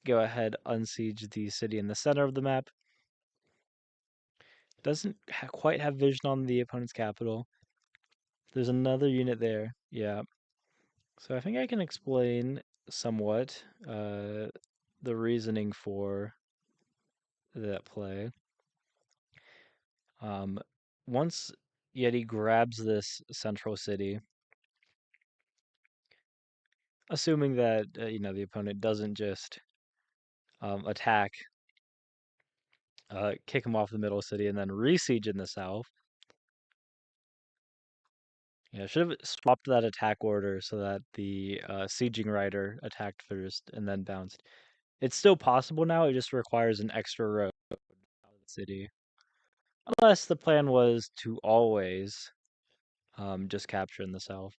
go ahead unsiege the city in the center of the map? Doesn't quite have vision on the opponent's capital. There's another unit there. Yeah. So I think I can explain somewhat the reasoning for that play. Once Yeti grabs this central city, assuming that the opponent doesn't just attack, kick him off the middle city, and then re-siege in the south. Yeah, should have swapped that attack order so that the sieging rider attacked first and then bounced. It's still possible now, it just requires an extra road out of the city. Unless the plan was to always just capture in the south.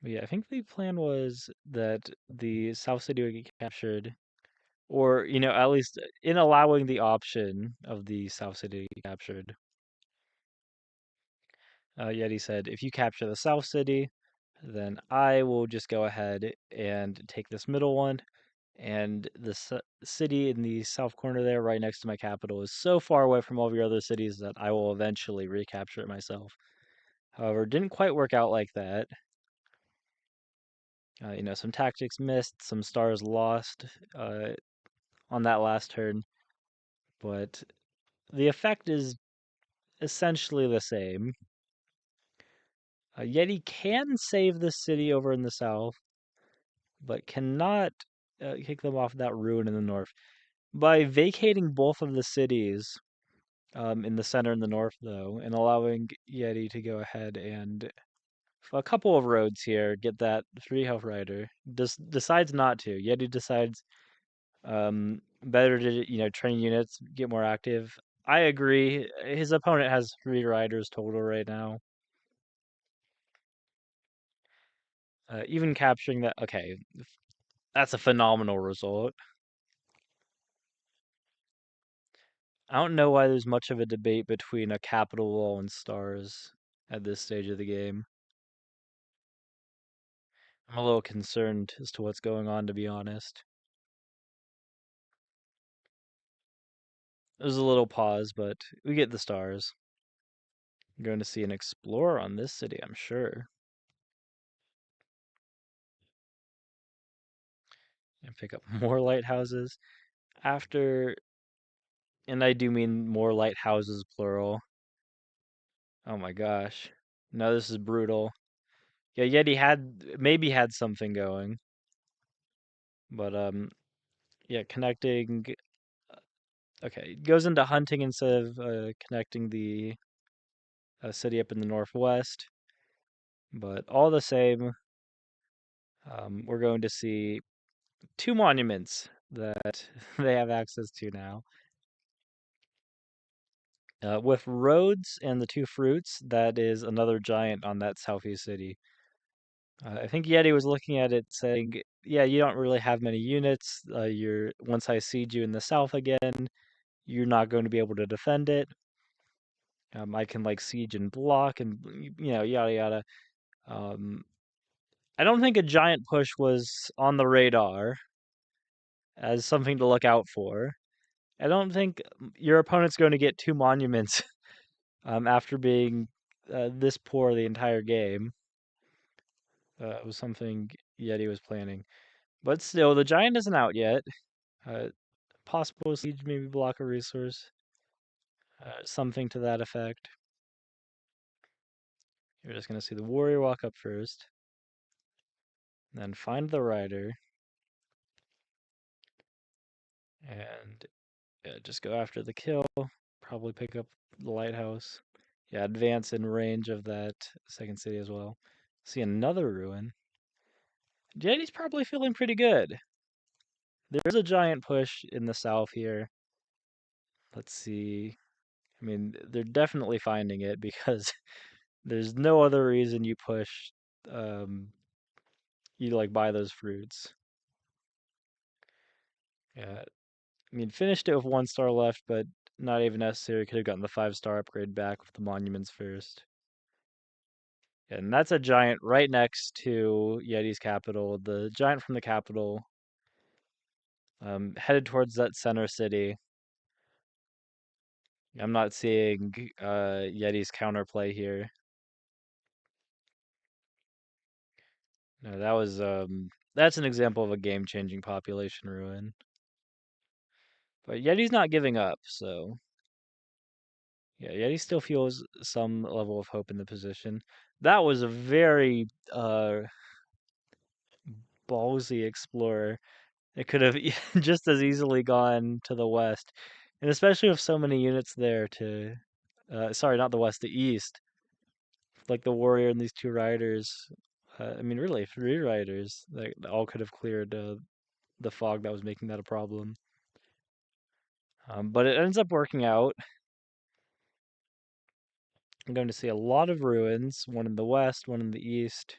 But yeah, I think the plan was that the south city would get captured, or, at least in allowing the option of the south city to get captured. Yeti said, if you capture the south city, then I will just go ahead and take this middle one. And the city in the south corner there, right next to my capital, is so far away from all of your other cities that I will eventually recapture it myself. However, didn't quite work out like that. Some tactics missed, some stars lost on that last turn. But the effect is essentially the same. Yeti can save the city over in the south, but cannot kick them off that ruin in the north. By vacating both of the cities in the center and the north, though, and allowing Yeti to go ahead and a couple of roads here, get that 3 health rider, decides not to. Yeti decides better to, train units, get more active. I agree. His opponent has 3 riders total right now. Even capturing that, okay, that's a phenomenal result. I don't know why there's much of a debate between a capital wall and stars at this stage of the game. I'm a little concerned as to what's going on, to be honest. There's a little pause, but we get the stars. I'm going to see an explorer on this city, I'm sure. And pick up more lighthouses. After, and I do mean more lighthouses, plural. Oh my gosh. No, this is brutal. Yeah, Yeti maybe had something going. But, yeah, connecting. Okay, goes into hunting instead of connecting the city up in the northwest. But all the same, we're going to see 2 monuments that they have access to now. With roads and the 2 fruits, that is another giant on that southeast city. I think Yeti was looking at it saying, yeah, you don't really have many units. Once I siege you in the south again, you're not going to be able to defend it. I can like siege and block and yada yada. I don't think a giant push was on the radar as something to look out for. I don't think your opponent's going to get 2 monuments after being this poor the entire game. It was something Yeti was planning. But still, the giant isn't out yet. Possible siege, maybe block a resource. Something to that effect. You're just going to see the warrior walk up first. Then find the rider. And just go after the kill. Probably pick up the lighthouse. Yeah, advance in range of that second city as well. See another ruin. Jetty's probably feeling pretty good. There's a giant push in the south here. Let's see. I mean, they're definitely finding it because there's no other reason you push, you like buy those fruits. Yeah, I mean, finished it with 1 star left, but not even necessary. Could have gotten the 5-star upgrade back with the monuments first. And that's a giant right next to Yeti's capital. The giant from the capital, headed towards that center city. I'm not seeing Yeti's counterplay here. No, that's an example of a game-changing population ruin. But Yeti's not giving up, so yeah, Yeti still feels some level of hope in the position. That was a very ballsy explorer. It could have just as easily gone to the west, and especially with so many units there to, sorry, not the west, the east. Like the warrior and these 2 riders. I mean, really, 3 riders that all could have cleared the fog that was making that a problem. But it ends up working out. I'm going to see a lot of ruins, one in the west, one in the east.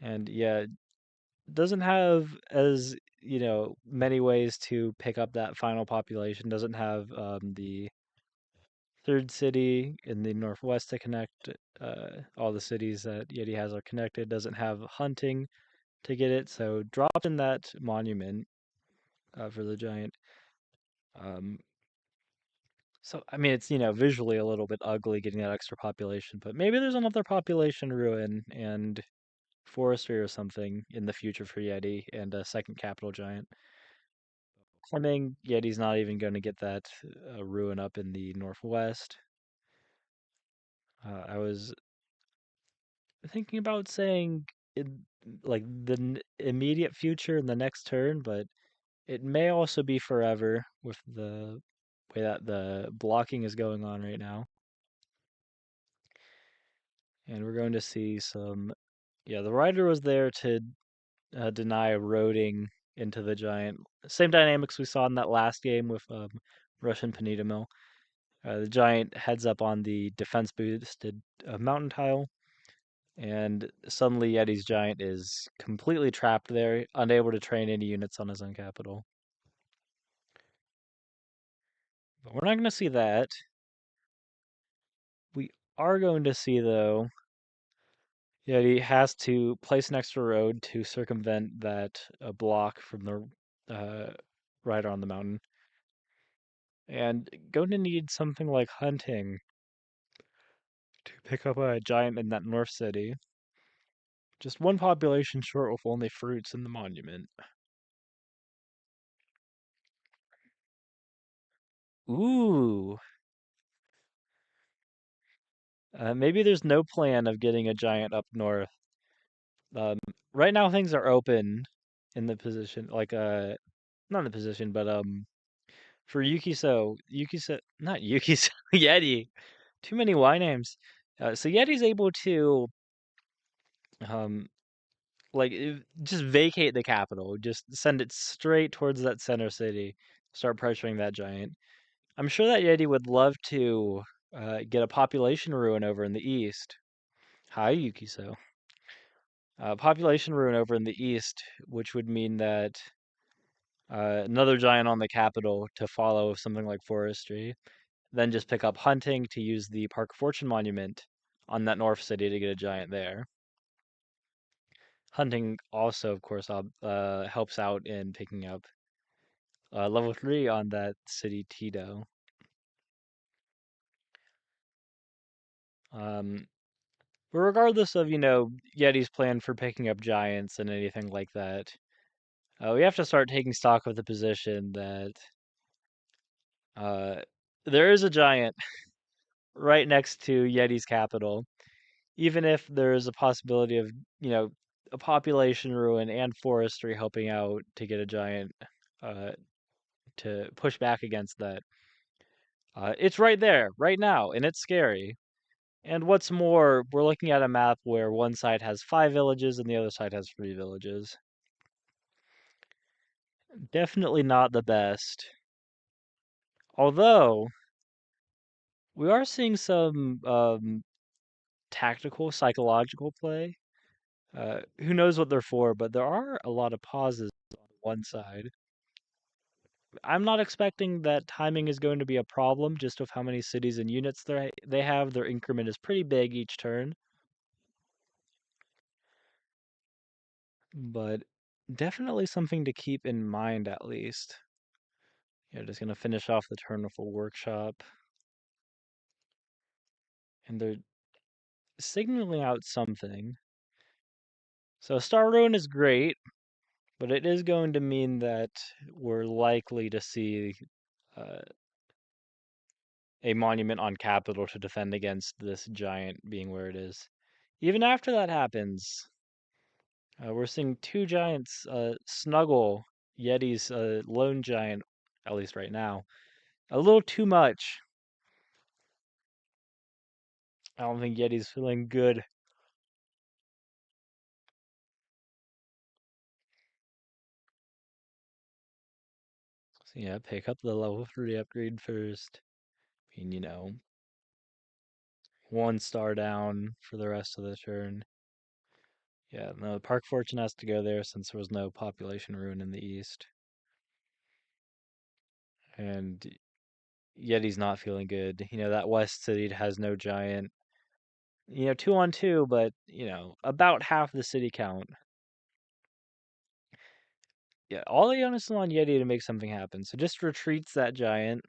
And yeah, it doesn't have as, many ways to pick up that final population. Doesn't have the 3rd city in the northwest to connect. All the cities that Yeti has are connected. Doesn't have hunting to get it, so dropped in that monument for the giant. So, I mean, it's, visually a little bit ugly getting that extra population, but maybe there's another population ruin and forestry or something in the future for Yeti and a second capital giant. Claiming Yeti's not even going to get that ruin up in the northwest. I was thinking about saying in like the immediate future in the next turn, but it may also be forever with the way that the blocking is going on right now. And we're going to see some, yeah, the rider was there to deny eroding into the giant. Same dynamics we saw in that last game with Russian Panita Mill. The giant heads up on the defense boosted mountain tile, and suddenly Yeti's giant is completely trapped there, unable to train any units on his own capital. But we're not going to see that. We are going to see, though, Yeti has to place an extra road to circumvent that block from the rider on the mountain. And going to need something like hunting to pick up a giant in that north city. Just 1 population short with only fruits in the monument. Ooh. Maybe there's no plan of getting a giant up north. Right now things are open in the position, like not in the position, but for not Yukiso, Yeti. Too many Y names. So Yeti's able to um just vacate the capital, just send it straight towards that center city, start pressuring that giant. I'm sure that Yeti would love to get a population ruin over in the east. Hi, Yukiso. Population ruin over in the east, which would mean that another giant on the capital to follow something like forestry. Then just pick up hunting to use the Park Fortune Monument on that north city to get a giant there. Hunting also, of course, helps out in picking up level 3 on that city Tito. But regardless of, Yeti's plan for picking up giants and anything like that, we have to start taking stock of the position that there is a giant right next to Yeti's capital. Even if there's a possibility of, a population ruin and forestry helping out to get a giant to push back against that. It's right there, right now, and it's scary. And what's more, we're looking at a map where one side has 5 villages and the other side has 3 villages. Definitely not the best. Although, we are seeing some tactical, psychological play. Who knows what they're for, but there are a lot of pauses on one side. I'm not expecting that timing is going to be a problem just with how many cities and units they have. Their increment is pretty big each turn. But definitely something to keep in mind at least. Just going to finish off the turn with a workshop. And they're signaling out something. So Star Ruin is great, but it is going to mean that we're likely to see uh, a monument on capital to defend against this giant being where it is. Even after that happens, we're seeing 2 giants snuggle Yeti's lone giant, at least right now. A little too much. I don't think Yeti's feeling good. So yeah, pick up the level 3 upgrade first. I mean, 1 star down for the rest of the turn. Yeah, no, Park Fortune has to go there since there was no population ruin in the east. And Yeti's not feeling good. That west city has no giant. 2 on 2, but, about half the city count. Yeah, all the onus is on Yeti to make something happen. So just retreats that giant.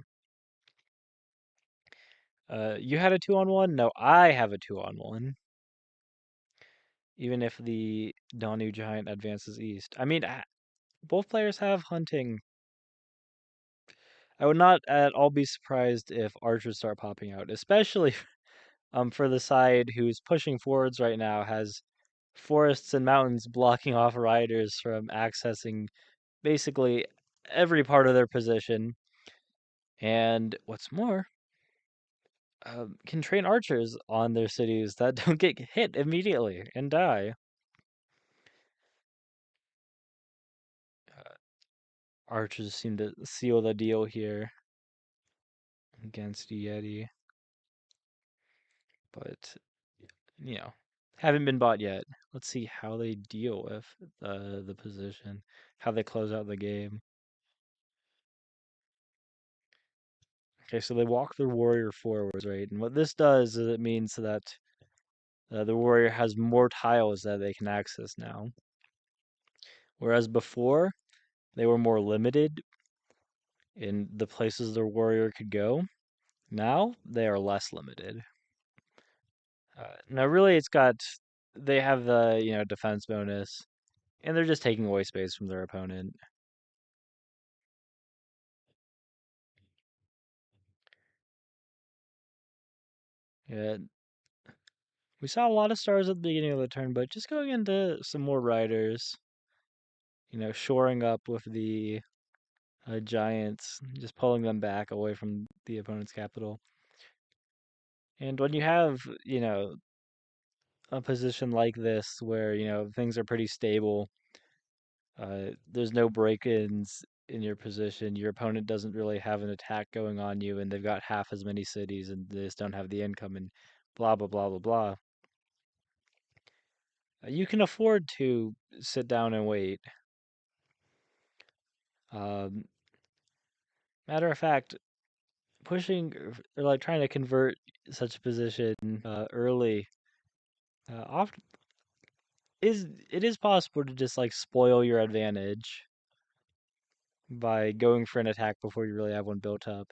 You had a 2 on 1? No, I have a 2 on 1. Even if the Danu giant advances east. I mean, both players have hunting. I would not at all be surprised if archers start popping out, especially for the side who's pushing forwards right now has forests and mountains blocking off riders from accessing basically every part of their position. And what's more, can train archers on their cities that don't get hit immediately and die. Archers seem to seal the deal here against Yeti. But, haven't been bought yet. Let's see how they deal with the position, how they close out the game. Okay, so they walk their warrior forwards, right? And what this does is it means that the warrior has more tiles that they can access now. Whereas before, they were more limited in the places their warrior could go. Now, they are less limited. Now, really, they have the, defense bonus, and they're just taking away space from their opponent. Yeah, we saw a lot of stars at the beginning of the turn, but just going into some more riders, shoring up with the giants, just pulling them back away from the opponent's capital. And when you have, a position like this where, things are pretty stable, there's no break-ins in your position, your opponent doesn't really have an attack going on you, and they've got half as many cities, and they just don't have the income, and blah, blah, blah, blah, blah. You can afford to sit down and wait. Um, Matter of fact, pushing or like trying to convert such a position early often it is possible to just like spoil your advantage by going for an attack before you really have one built up.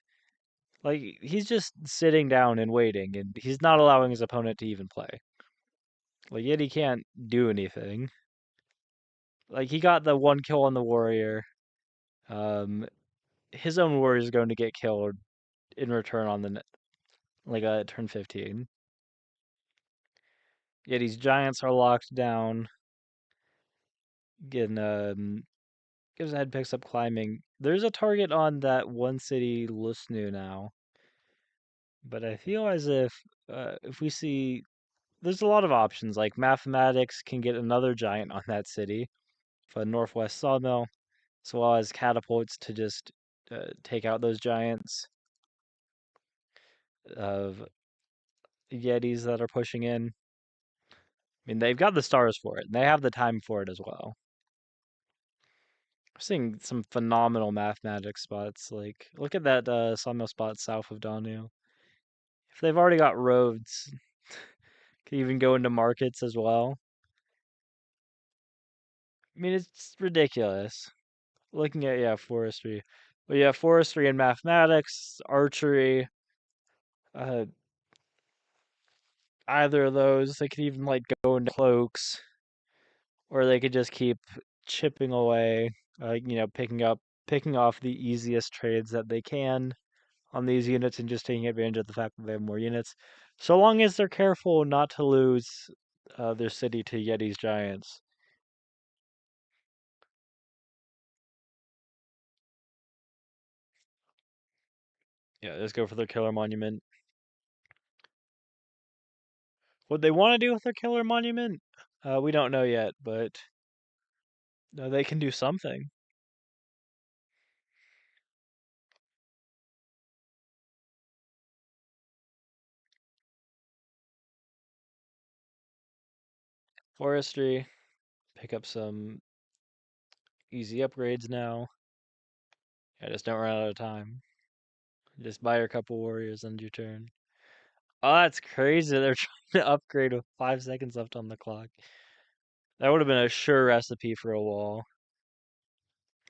Like he's just sitting down and waiting, and he's not allowing his opponent to even play. Like yet he can't do anything. Like he got the one kill on the warrior. Um, his own warrior is going to get killed in return on the like turn 15. Yeah, these giants are locked down. Again, gives ahead picks up climbing. There's a target on that one city, Lusnu now. But I feel as if we see, there's a lot of options. Like mathematics can get another giant on that city for Northwest Sawmill, as well as catapults to just take out those giants of Yetis that are pushing in. I mean, they've got the stars for it, and they have the time for it as well. We're seeing some phenomenal mathematics spots. Like, look at that sawmill spot south of Danu. If they've already got roads, could even go into markets as well. I mean, it's ridiculous. Looking at, yeah, forestry. But yeah, forestry and mathematics, archery, uh, either of those. They could even, like, go into cloaks. Or they could just keep chipping away, picking off the easiest trades that they can on these units and just taking advantage of the fact that they have more units. So long as they're careful not to lose their city to Yeti's giants. Yeah, let's go for their killer monument. What they want to do with their killer monument, we don't know yet, but they can do something. Forestry, pick up some easy upgrades now. Yeah, just don't run out of time. Just buy your couple warriors end your turn. Oh, that's crazy. They're trying to upgrade with 5 seconds left on the clock. That would have been a sure recipe for a wall.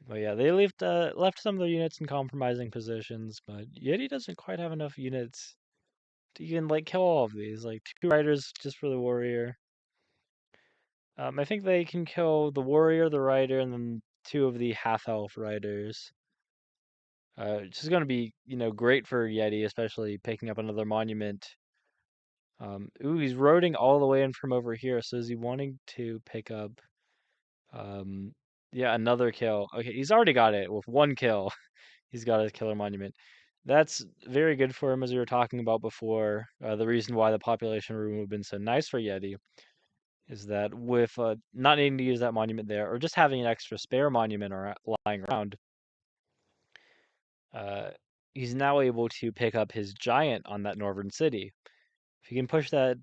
But yeah, they left some of their units in compromising positions, but Yeti doesn't quite have enough units to even like kill all of these. Like 2 riders just for the warrior. I think they can kill the warrior, the rider, and then 2 of the half-health riders. Which is going to be, great for Yeti, especially picking up another monument. Ooh, he's roading all the way in from over here. So is he wanting to pick up, yeah, another kill? Okay, he's already got it with 1 kill. He's got his killer monument. That's very good for him, as we were talking about before. The reason why the population room would have been so nice for Yeti is that with not needing to use that monument there, or just having an extra spare monument lying around, uh, he's now able to pick up his giant on that northern city. If you can push that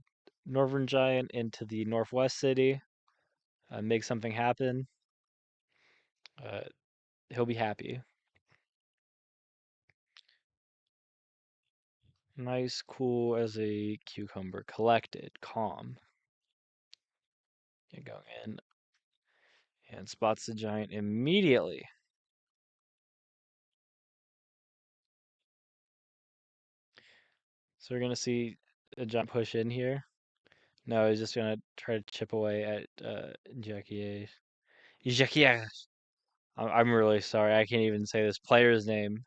northern giant into the northwest city, make something happen, uh, he'll be happy. Nice, cool as a cucumber. Collected, calm. Get going in. And spots the giant immediately. So we're going to see a giant push in here. No, he's just going to try to chip away at Jackie. Jackie. I'm really sorry. I can't even say this player's name.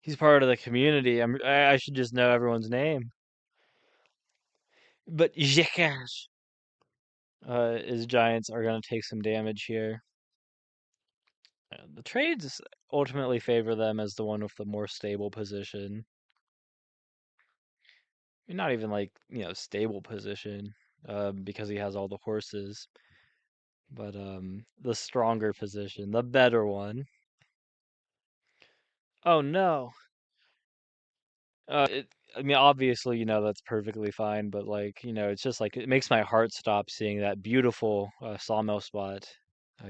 He's part of the community. I should just know everyone's name. But Jackass. His giants are going to take some damage here. The trades ultimately favor them as the one with the more stable position. Not even like, stable position, because he has all the horses. But the stronger position, the better one. Oh no. I mean, obviously, that's perfectly fine, but like, it's just like it makes my heart stop seeing that beautiful sawmill spot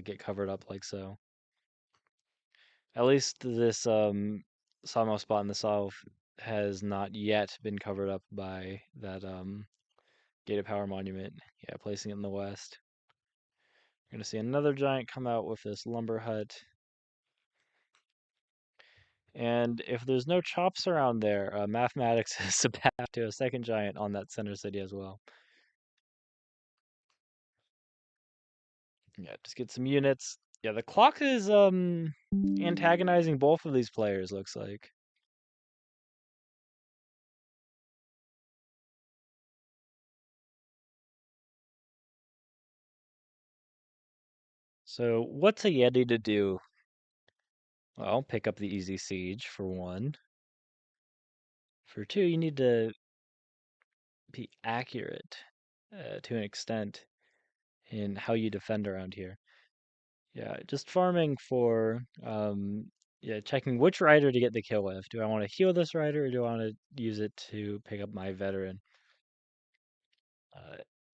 get covered up like so. At least this sawmill spot in the south has not yet been covered up by that gated power monument. Yeah, placing it in the west. We're gonna see another giant come out with this lumber hut. And if there's no chops around there, mathematics is a path to a second giant on that center city as well. Yeah, just get some units. Yeah, the clock is antagonizing both of these players, looks like. So what's a Yeti to do? Well, pick up the easy siege for one. For two, you need to be accurate to an extent in how you defend around here. Yeah, just farming for yeah, checking which rider to get the kill with. Do I want to heal this rider or do I want to use it to pick up my veteran?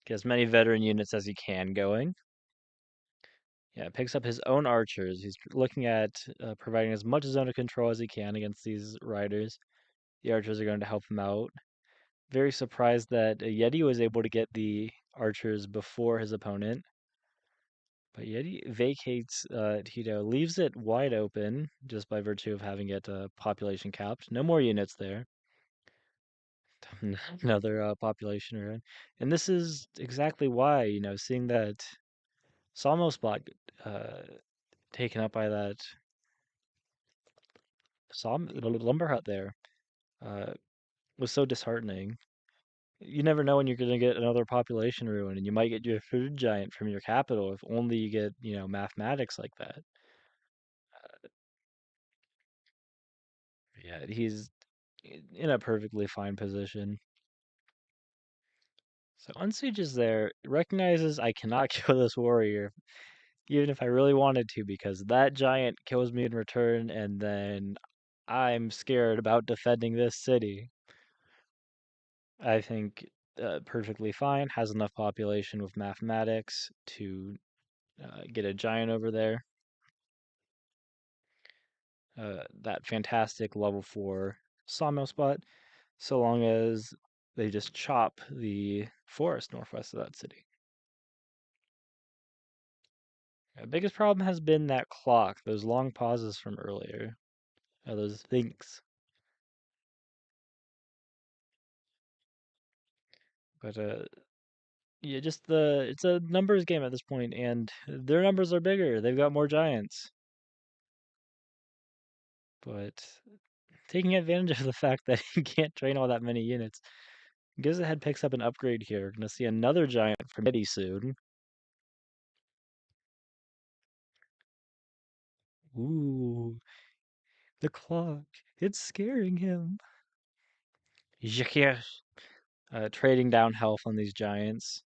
Get as many veteran units as he can going. Yeah, picks up his own archers. He's looking at providing as much zone of control as he can against these riders. The archers are going to help him out. Very surprised that Yeti was able to get the archers before his opponent. But Yeti vacates Tito, leaves it wide open just by virtue of having it population capped. No more units there. Another population run. And this is exactly why, seeing that Sawmill spot taken up by that lumber hut there was so disheartening. You never know when you're going to get another population ruin, and you might get your food giant from your capital if only you get, mathematics like that. Yeah, he's in a perfectly fine position. So Unsiege is there, recognizes I cannot kill this warrior, even if I really wanted to, because that giant kills me in return, and then I'm scared about defending this city. I think perfectly fine, has enough population with mathematics to get a giant over there. That fantastic level 4 sawmill spot, so long as they just chop the forest northwest of that city. The biggest problem has been that clock, those long pauses from earlier, those thinks. But yeah, just it's a numbers game at this point, and their numbers are bigger. They've got more giants. But taking advantage of the fact that he can't train all that many units, Gives Ahead picks up an upgrade here. We're gonna see another giant from Eddie soon. Ooh, the clock. It's scaring him. Trading down health on these giants.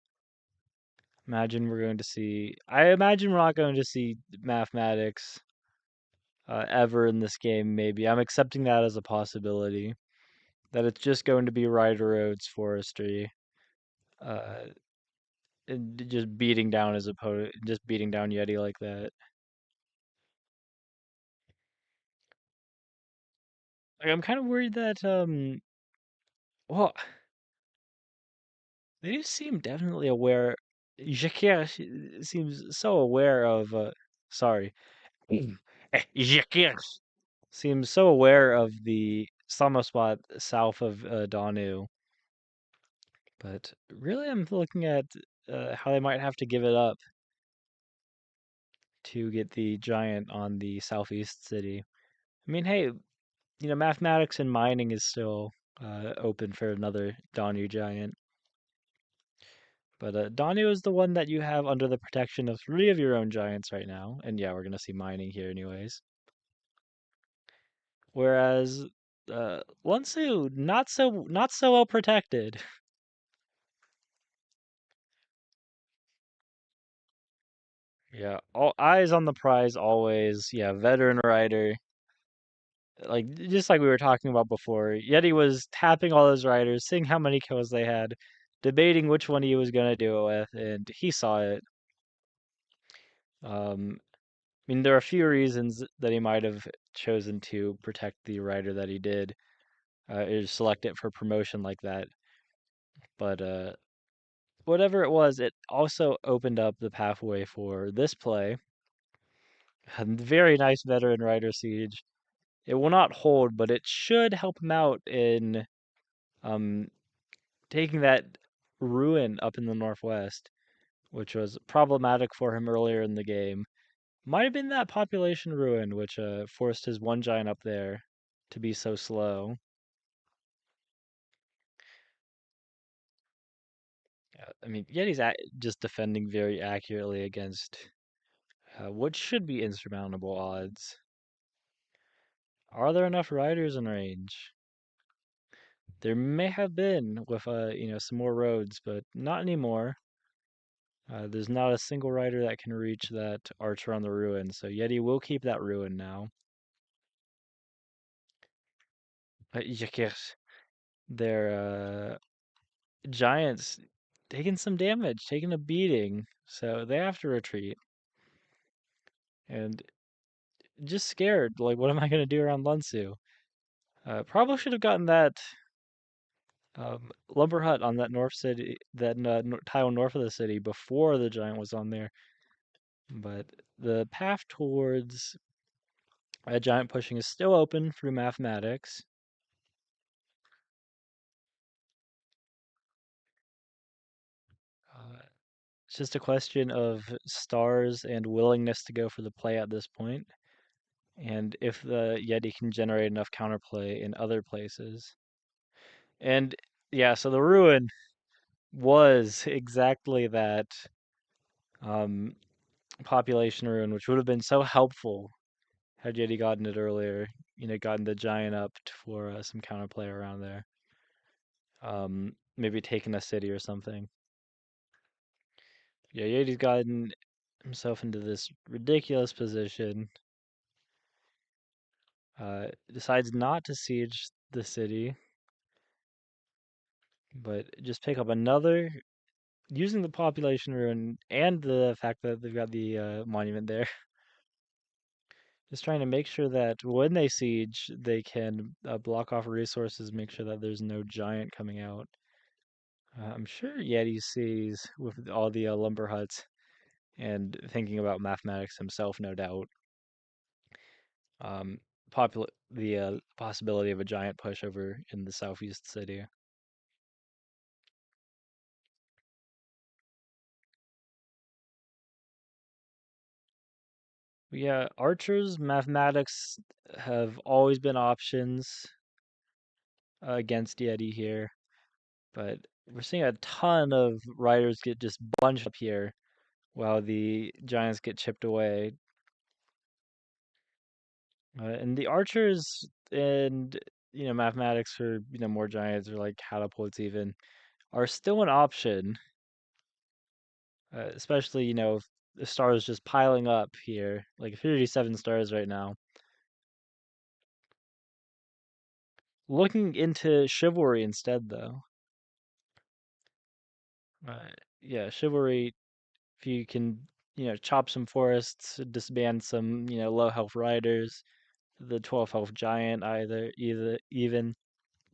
Imagine we're going to see. I imagine we're not going to see mathematics ever in this game. Maybe I'm accepting that as a possibility. That it's just going to be Rider Roads Forestry, uh, and just beating down his opponent, just beating down Yeti like that. Like, I'm kind of worried that well, they do seem definitely aware. Jacquier seems so aware of. Sorry, Jacquier seems so aware of the summer spot south of Danu. But really, I'm looking at how they might have to give it up to get the giant on the southeast city. I mean, hey, mathematics and mining is still open for another Danu giant. But Danu is the one that you have under the protection of 3 of your own giants right now. And yeah, we're going to see mining here anyways. Whereas Lunsu, not so well protected. Yeah, all eyes on the prize always. Yeah, veteran rider. like just like we were talking about before, Yeti was tapping all those riders, seeing how many kills they had, debating which one he was gonna do it with, and he saw it. I mean, there are a few reasons that he might have chosen to protect the rider that he did, or select it for promotion like that. But whatever it was, it also opened up the pathway for this play. A very nice veteran rider siege. It will not hold, but it should help him out in um, taking that ruin up in the northwest, which was problematic for him earlier in the game. Might have been that population ruin, which forced his one giant up there to be so slow. I mean, Yeti's just defending very accurately against what should be insurmountable odds. Are there enough riders in range? There may have been with some more roads, but not anymore. There's not a single rider that can reach that archer on the ruin, so Yeti will keep that ruin now. Yes, their giants taking some damage, taking a beating, so they have to retreat. And just scared, like, what am I going to do around Lunsu? Probably should have gotten that lumber hut on that north city, that tile north of the city before the giant was on there. But the path towards a giant pushing is still open through mathematics. It's just a question of stars and willingness to go for the play at this point, and if the Yeti can generate enough counterplay in other places. And yeah, so the ruin was exactly that um, population ruin, which would have been so helpful had Yeti gotten it earlier. Gotten the giant up for some counterplay around there. Maybe taking a city or something. Yeah, Yeti's gotten himself into this ridiculous position. Decides not to siege the city, but just pick up another, using the population ruin and the fact that they've got the monument there. Just trying to make sure that when they siege, they can block off resources, make sure that there's no giant coming out. I'm sure Yeti sees with all the lumber huts and thinking about mathematics himself, no doubt. Um, the possibility of a giant push over in the southeast city. But yeah, archers, mathematics have always been options against Yeti here, but we're seeing a ton of riders get just bunched up here while the giants get chipped away. And the archers and mathematics for more giants or like catapults even are still an option, especially if the stars just piling up here, like 37 stars right now. Looking into chivalry instead, though. Yeah, chivalry. If you can, chop some forests, disband some, low health riders, the 12 health giant either even.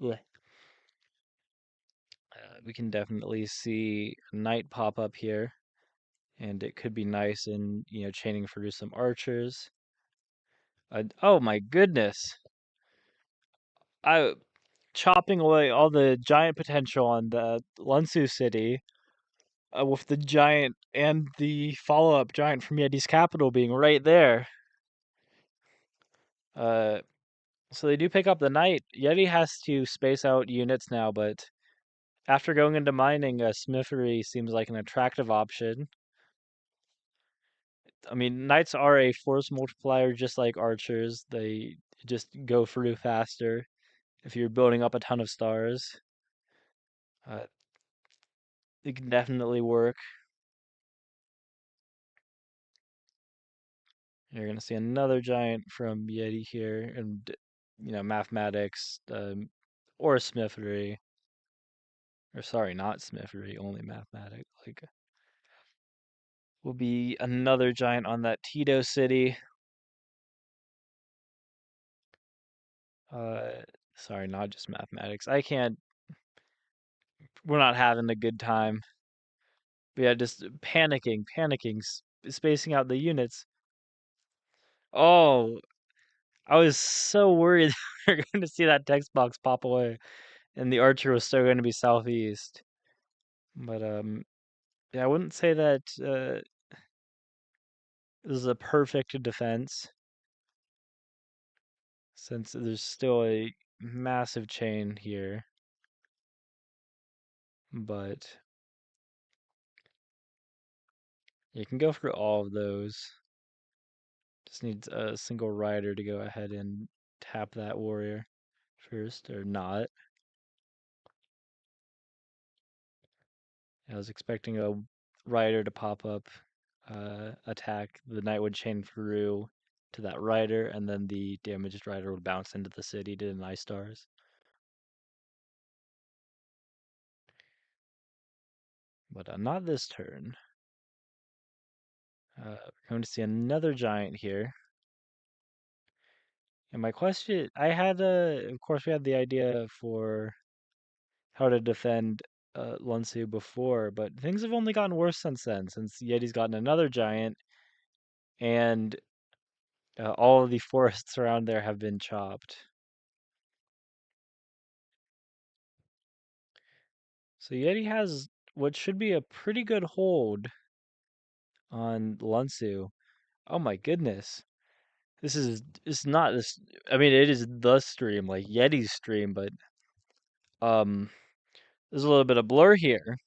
bleh. We can definitely see Knight pop up here, and it could be nice in chaining through some archers. Oh my goodness! I chopping away all the giant potential on the Lunsu city, with the giant and the follow-up giant from Yeti's capital being right there. Uh, so they do pick up the knight. Yeti has to space out units now, but after going into mining, smithery seems like an attractive option. I mean, knights are a force multiplier just like archers. They just go through faster if you're building up a ton of stars. Uh, it can definitely work. You're going to see another giant from Yeti here, and mathematics, or smithery. Or sorry, not smithery, only mathematics. Like, will be another giant on that Tito city. Sorry, not just mathematics. I can't. We're not having a good time. But yeah, just panicking, spacing out the units. Oh, I was so worried we were going to see that text box pop away, and the archer was still going to be southeast. But yeah, I wouldn't say that this is a perfect defense, since there's still a massive chain here. But you can go through all of those. Just needs a single rider to go ahead and tap that warrior first, or not. I was expecting a rider to pop up, attack. The knight would chain through to that rider, and then the damaged rider would bounce into the city to deny stars. But not this turn. We're going to see another giant here. And my question, of course, we had the idea for how to defend Lunsu before, but things have only gotten worse since then, since Yeti's gotten another giant, and all of the forests around there have been chopped. So Yeti has what should be a pretty good hold on Lunsu. Oh my goodness. It's not this. I mean, it is the stream, like Yeti's stream, but there's a little bit of blur here.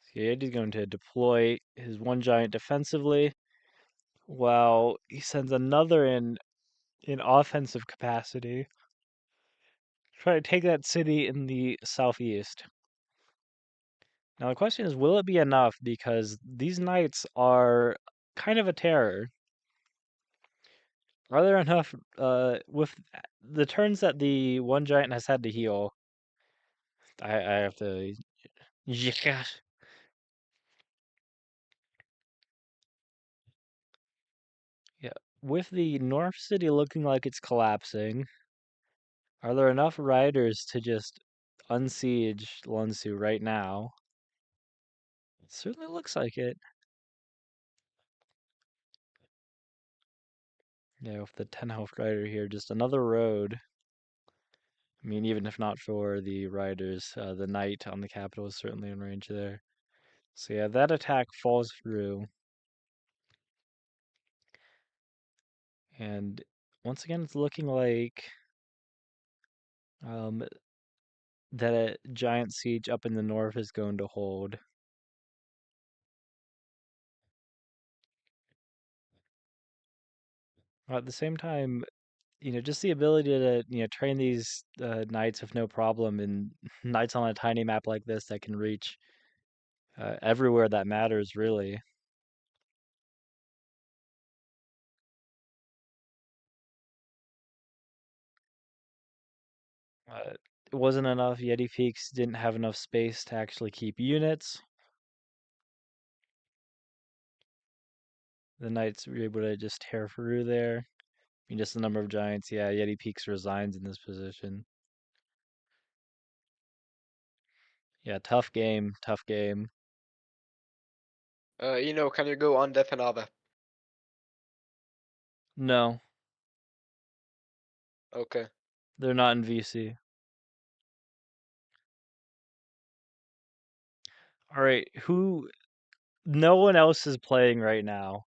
So Yeti's going to deploy his one giant defensively, while he sends another in offensive capacity. Try to take that city in the southeast. Now the question is, will it be enough? Because these knights are kind of a terror. Are there enough with the turns that the one giant has had to heal? I have to. Yeah. Yeah. With the North City looking like it's collapsing, are there enough riders to just unsiege Lunsu right now? It certainly looks like it. Yeah, with the 10 health rider here, just another road. I mean, even if not for the riders, the knight on the capital is certainly in range there. So yeah, that attack falls through. And once again, it's looking like that a giant siege up in the north is going to hold. At the same time, just the ability to, train these knights with no problem, and knights on a tiny map like this that can reach everywhere that matters, really. It wasn't enough. Yeti Peaks didn't have enough space to actually keep units. The knights were able to just tear through there. I mean, just the number of giants. Yeah, Yeti Peaks resigns in this position. Yeah, tough game, tough game. Can you go on Death and Ava? No, Okay. they're not in VC. All right, no one else is playing right now.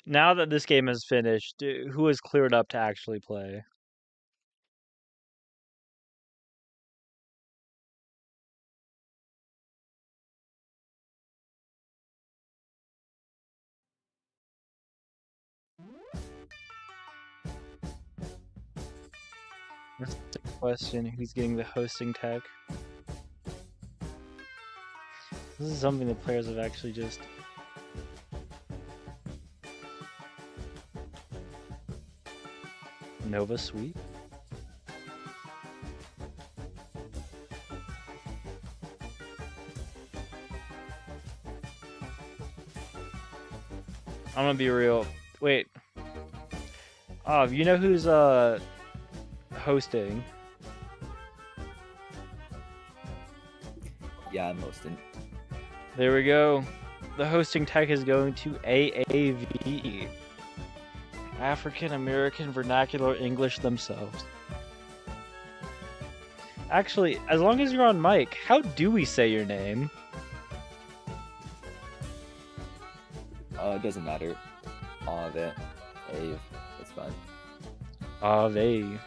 Now that this game is finished, who is cleared up to actually play? That's the question. Who's getting the hosting tech? This is something the players have actually just... Nova sweep. I'm gonna be real. Wait. You know who's hosting? Yeah, I'm hosting. There we go. The hosting tech is going to AAVE. African American Vernacular English themselves. Actually, as long as you're on mic, how do we say your name? It doesn't matter. Ave. Ave. It's fine. Ave.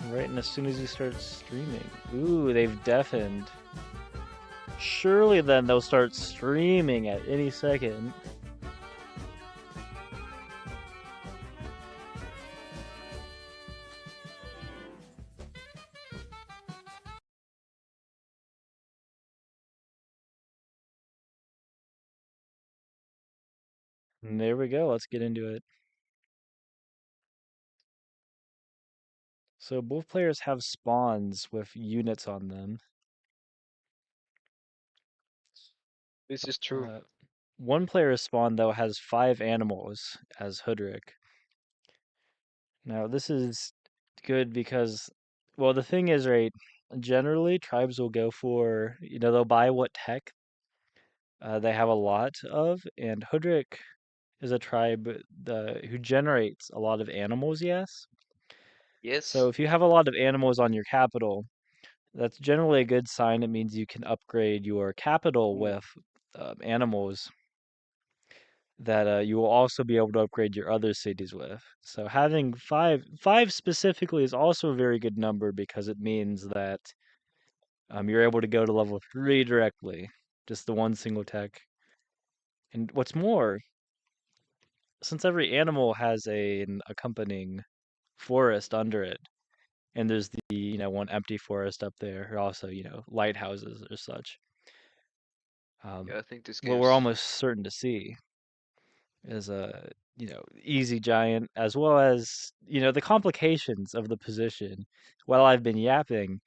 Right, and as soon as you start streaming. Ooh, they've deafened. Surely then they'll start streaming at any second. And there we go, let's get into it. So both players have spawns with units on them. This is true. One player's spawn, though, has 5 animals as Hoodrick. Now, this is good because, well, the thing is, right, generally, tribes will go for, they'll buy what tech they have a lot of, and Hoodrick is a tribe who generates a lot of animals, yes? Yes. So if you have a lot of animals on your capital, that's generally a good sign. It means you can upgrade your capital with animals that you will also be able to upgrade your other cities with. So having five specifically is also a very good number because it means that you're able to go to level 3 directly, just the one single tech. And what's more, since every animal has an accompanying forest under it, and there's the one empty forest up there, or also lighthouses or such. Yeah, I think this What gives. we're almost certain to see is a easy giant, as well as the complications of the position. While I've been yapping,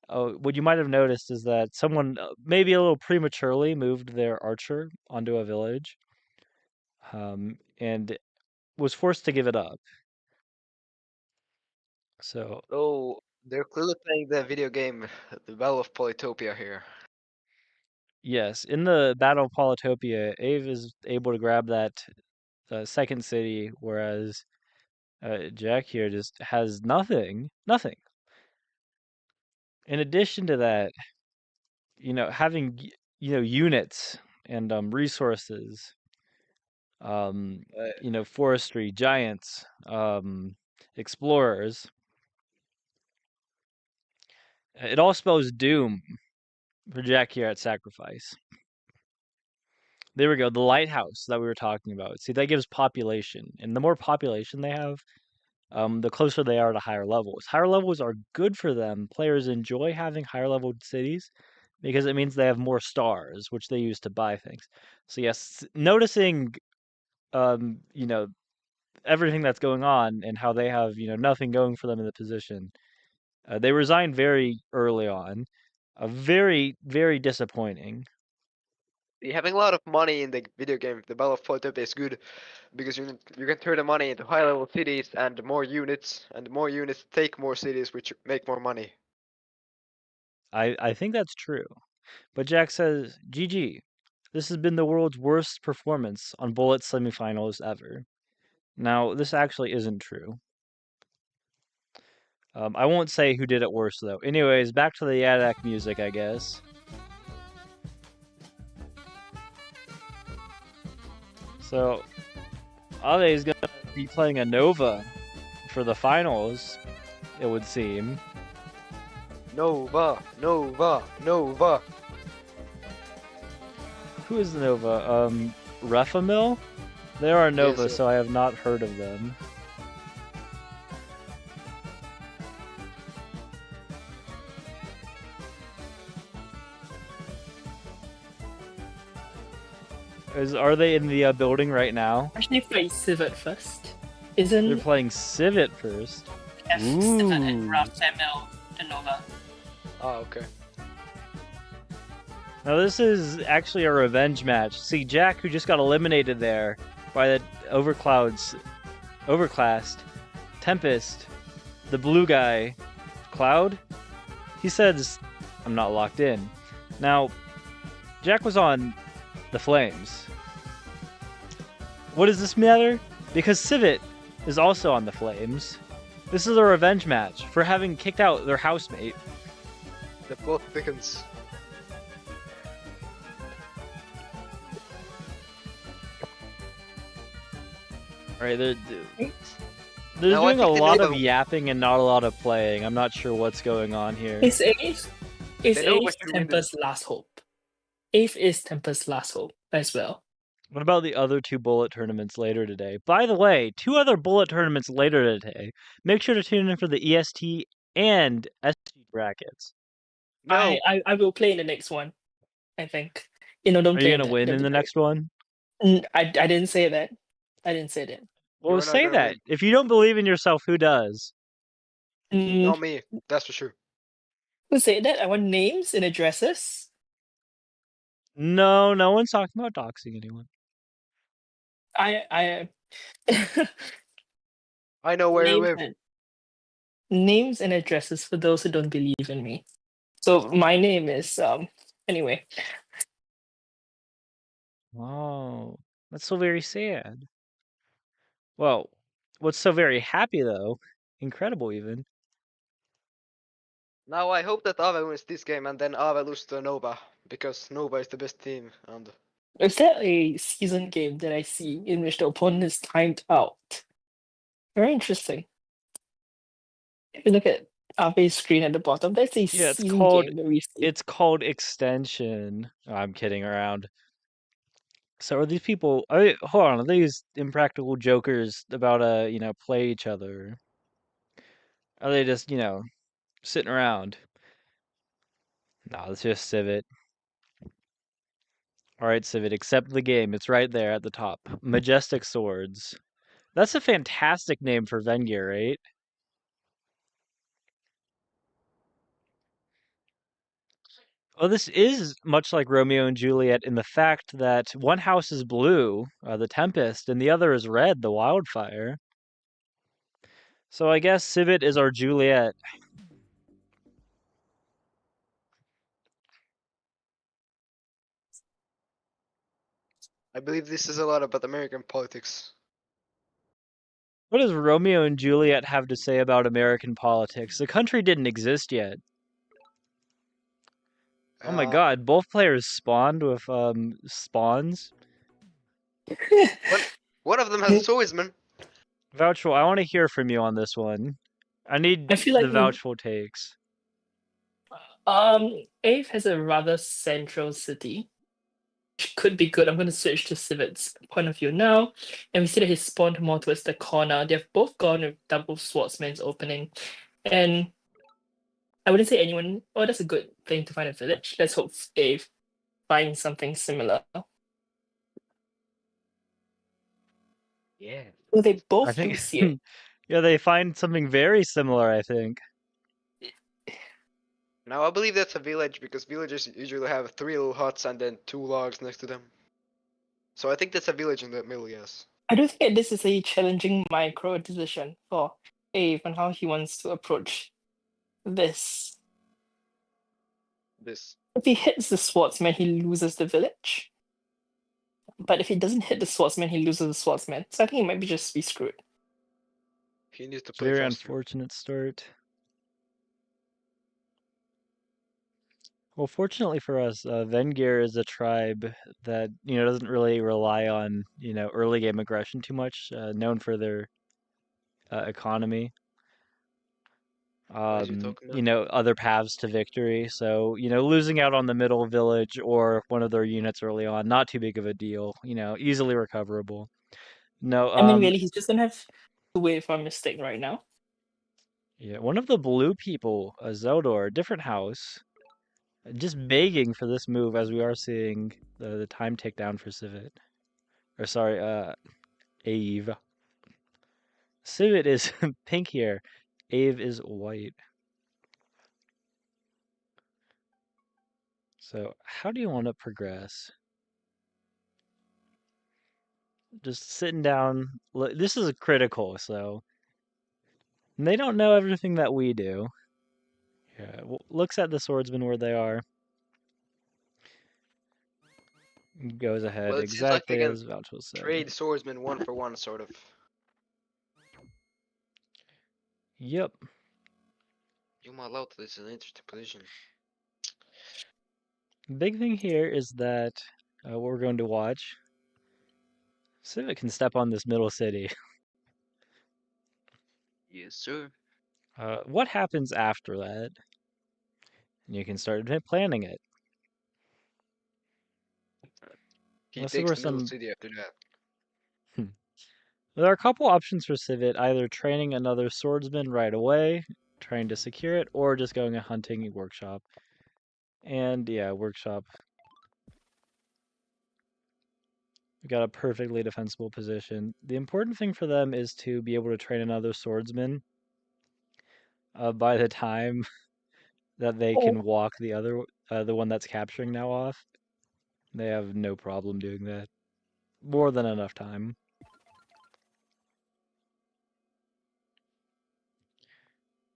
what you might have noticed is that someone maybe a little prematurely moved their archer onto a village, and was forced to give it up. So Oh, they're clearly playing the video game, the Battle of Polytopia here. yes, in the Battle of Polytopia, Ave is able to grab that second city, whereas Jack here just has nothing. Nothing. In addition to that, having units and resources, forestry, giants, explorers, it all spells doom for Jack here at Sacrifice. There we go, the lighthouse that we were talking about. See, that gives population, and the more population they have, the closer they are to higher levels. Higher levels are good for them. Players enjoy having higher level cities because it means they have more stars, which they use to buy things. So yes, noticing, everything that's going on and how they have, nothing going for them in the position, they resigned very early on. Very, very disappointing. Having a lot of money in the video game, the Battle of Polytopia is good because you can turn the money into high level cities and more units take more cities, which make more money. I think that's true. But Jack says, GG, this has been the world's worst performance on Bullet semifinals ever. Now, this actually isn't true. I won't say who did it worse, though. Anyways, back to the Yadak music, I guess. So, Ave is going to be playing a Nova for the finals, it would seem. Nova, Nova, Nova. Who is the Nova? Refamil? They are Nova, Yes, so I have not heard of them. Are they in the building right now? Actually, play Civet first. They're Isn't playing Civet first. F Civet and Ooh. Ralph ML the Nova? Oh, okay. Now this is actually a revenge match. See, Jack, who just got eliminated there by the overclassed Tempest, the blue guy, Cloud, he says, I'm not locked in. Now, Jack was on the Flames. What does this matter? Because Civet is also on the Flames. This is a revenge match for having kicked out their housemate. The plot thickens. Alright, they're Now, I doing a think they lot know of the- yapping and not a lot of playing. I'm not sure what's going on here. Is Ave They know what you Tempest's last hope? Ave is Tempest's last hope as well. What about the other two bullet tournaments later today? By the way, 2 other bullet tournaments later today. Make sure to tune in for the EST and SG brackets. No. I will play in the next one, I think. Don't Are play you gonna win in the next one? I didn't say that. I didn't say that. Well, You're not say gonna that. win. If you don't believe in yourself, who does? Not me. That's for sure. Who said that? I want names and addresses. No, no one's talking about doxing anyone. I I know where you live. Names and addresses for those who don't believe in me. So my name is anyway. Oh, that's so very sad. Well, what's so very happy though, incredible even, Now I hope that Ave wins this game and then Ave loses to Nova, because Nova is the best team and Is that a season game that I see in which the opponent is timed out? Very interesting. If you look at Ave's screen at the bottom, that's a Yeah, it's season called- game that we see. it's called extension. Oh, I'm kidding around. So are these people? Hold on, are these impractical jokers about play each other? Are they just sitting around? No, it's just Civet. All right, Civet, accept the game. It's right there at the top. Majestic Swords. That's a fantastic name for Vengear, right? Well, this is much like Romeo and Juliet in the fact that one house is blue, the Tempest, and the other is red, the Wildfire. So I guess Civet is our Juliet. I believe this is a lot about American politics. What does Romeo and Juliet have to say about American politics? The country didn't exist yet. Oh my god, both players spawned with spawns. One of them has swordsman. Vouchful, I want to hear from you on this one. I need I feel like the Vouchful takes. Ave has a rather central city, which could be good. I'm going to switch to Civet's point of view now, and we see that he's spawned more towards the corner. They've both gone with double swordsman's opening, and I wouldn't say anyone. Oh, that's a good thing to find a village. Let's hope Ave finds something similar. Yeah. Well, they I both think do see it. yeah, they find something very similar, I think. Now I believe that's a village because villages usually have 3 little huts and then 2 logs next to them. So I think that's a village in the middle, yes. I do think that this is a challenging micro decision for Ave on how he wants to approach this. This. If he hits the swordsman, he loses the village. But if he doesn't hit the swordsman, he loses the swordsman. So I think he might just be screwed. He needs to play Very faster. unfortunate start. Well, fortunately for us, Vengear is a tribe that doesn't really rely on early game aggression too much. Known for their economy. What are you talking about? Other paths to victory. So losing out on the middle village or one of their units early on, not too big of a deal. Easily recoverable. No, I mean, really, he's just gonna have to wait for a mistake right now. yeah, one of the blue people, Zeldor, different house, just begging for this move as we are seeing the time tick down for Civet. Or sorry, Ave. Civet is pink here. Ave is white. So how do you want to progress? Just sitting down. This is critical, so they don't know everything that we do. Yeah, looks at the swordsmen where they are. Goes ahead Well, it seems like they exactly can as Vouchel said. trade swordsmen 1-for-1, sort of. Yep. Jumalauta, this is an interesting position. Big thing here is that what we're going to watch. Civet can step on this middle city. Yes, sir. What happens after that? And you can start planning it. He Let's see takes where the middle some. city after that. There are a couple options for Civet, either training another swordsman right away, trying to secure it, or just going a hunting workshop. And yeah, workshop. We got a perfectly defensible position. The important thing for them is to be able to train another swordsman by the time that they can walk the other, the one that's capturing now off. They have no problem doing that. More than enough time.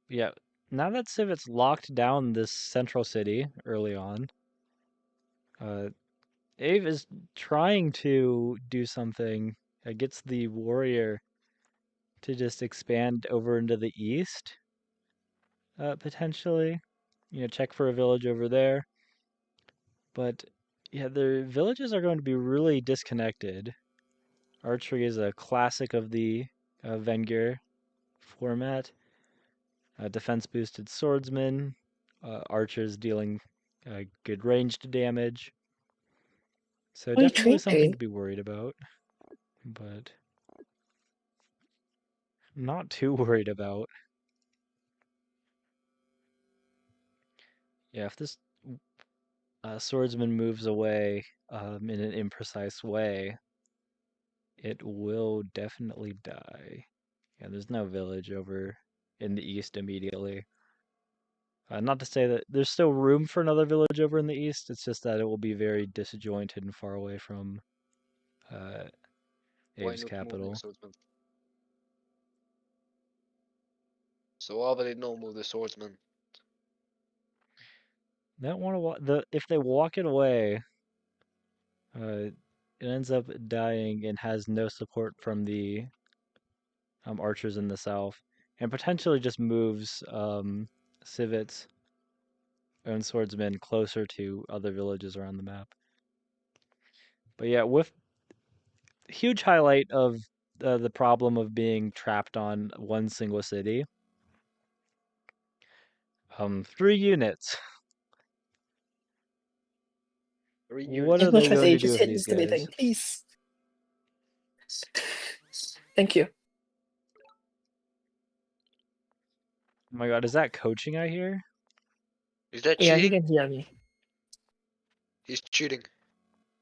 Yeah, now that Civet's locked down this central city early on, Ave is trying to do something that gets the warrior to just expand over into the east, potentially. You know, check for a village over there. But yeah, their villages are going to be really disconnected. Archery is a classic of the Wenger format. Defense boosted swordsman, archers dealing good ranged damage. So What are you definitely something training? to be worried about, but not too worried about. Yeah, if this swordsman moves away in an imprecise way, it will definitely die. Yeah, there's no village over in the east immediately. Not to say that there's still room for another village over in the east, it's just that it will be very disjointed and far away from Why Ave's not moving capital. swordsman? So why would they not move the swordsman? They don't want to if they walk it away, it ends up dying and has no support from the archers in the south, and potentially just moves Civet's own swordsmen closer to other villages around the map. But yeah, with huge highlight of the problem of being trapped on one single city. 3 units. 3 What units. are they going to do Just with hit these instantly guys? thing, please. Thank you. Oh my god, is that coaching I hear? Is that Yeah, he cheating? can hear me. He's cheating.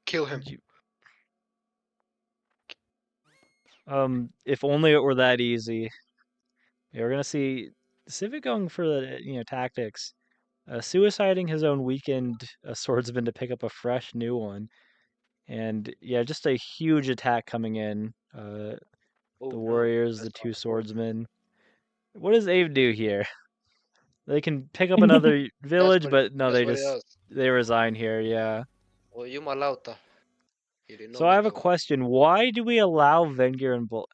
Kill him. If only it were that easy. Yeah, we're gonna see Civic going for the tactics, suiciding his own weakened swordsman to pick up a fresh new one, and yeah, just a huge attack coming in. Oh The no, warriors, the that's 2 not good. swordsmen. What does Ave do here? They can pick up another village, but no, That's what he does. they resign here. Yeah. Oh, Jumalauta. He did So not I let have a go. question. Why do we allow Wenger and who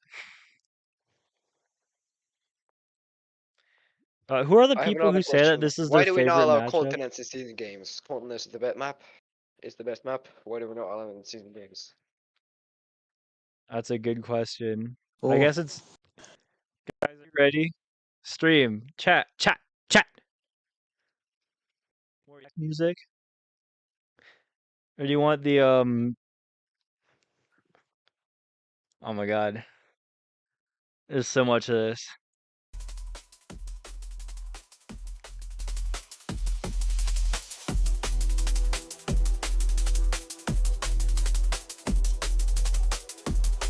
are the I have people another who say that question. this is Why their do we not favorite allow matchup? continents in season games? Continents is the best map. It's the best map. Why do we not allow it in season games? That's a good question. I Oh, guess it's guys are you ready? Stream, chat. More music, or do you want the Oh my god, there's so much of this.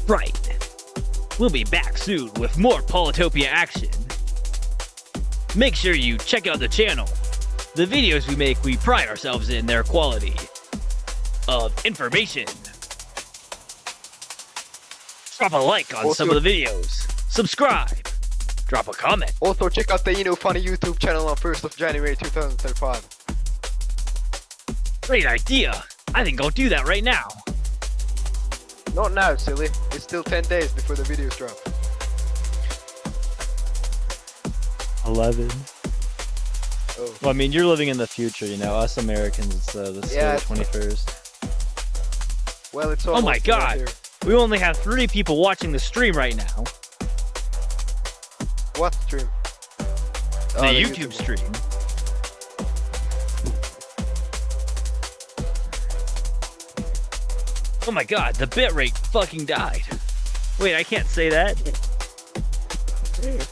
Right. We'll be back soon with more Polytopia action. Make sure you check out the channel. The videos we make, we pride ourselves in their quality of information. Drop a like on some of the videos. Subscribe. Drop a comment. Also, check out the Funny YouTube channel on 1st of January 2035. Great idea. I think I'll do that right now. Not now, silly. It's still 10 days before the videos drop. 11. Oh. Well, I mean, you're living in the future, you know. Us Americans, it's still the 21st. Well, it's Oh almost my god! here. We only have 3 people watching the stream right now. What stream? The YouTube stream. Oh my god, the bitrate fucking died. Wait, I can't say that.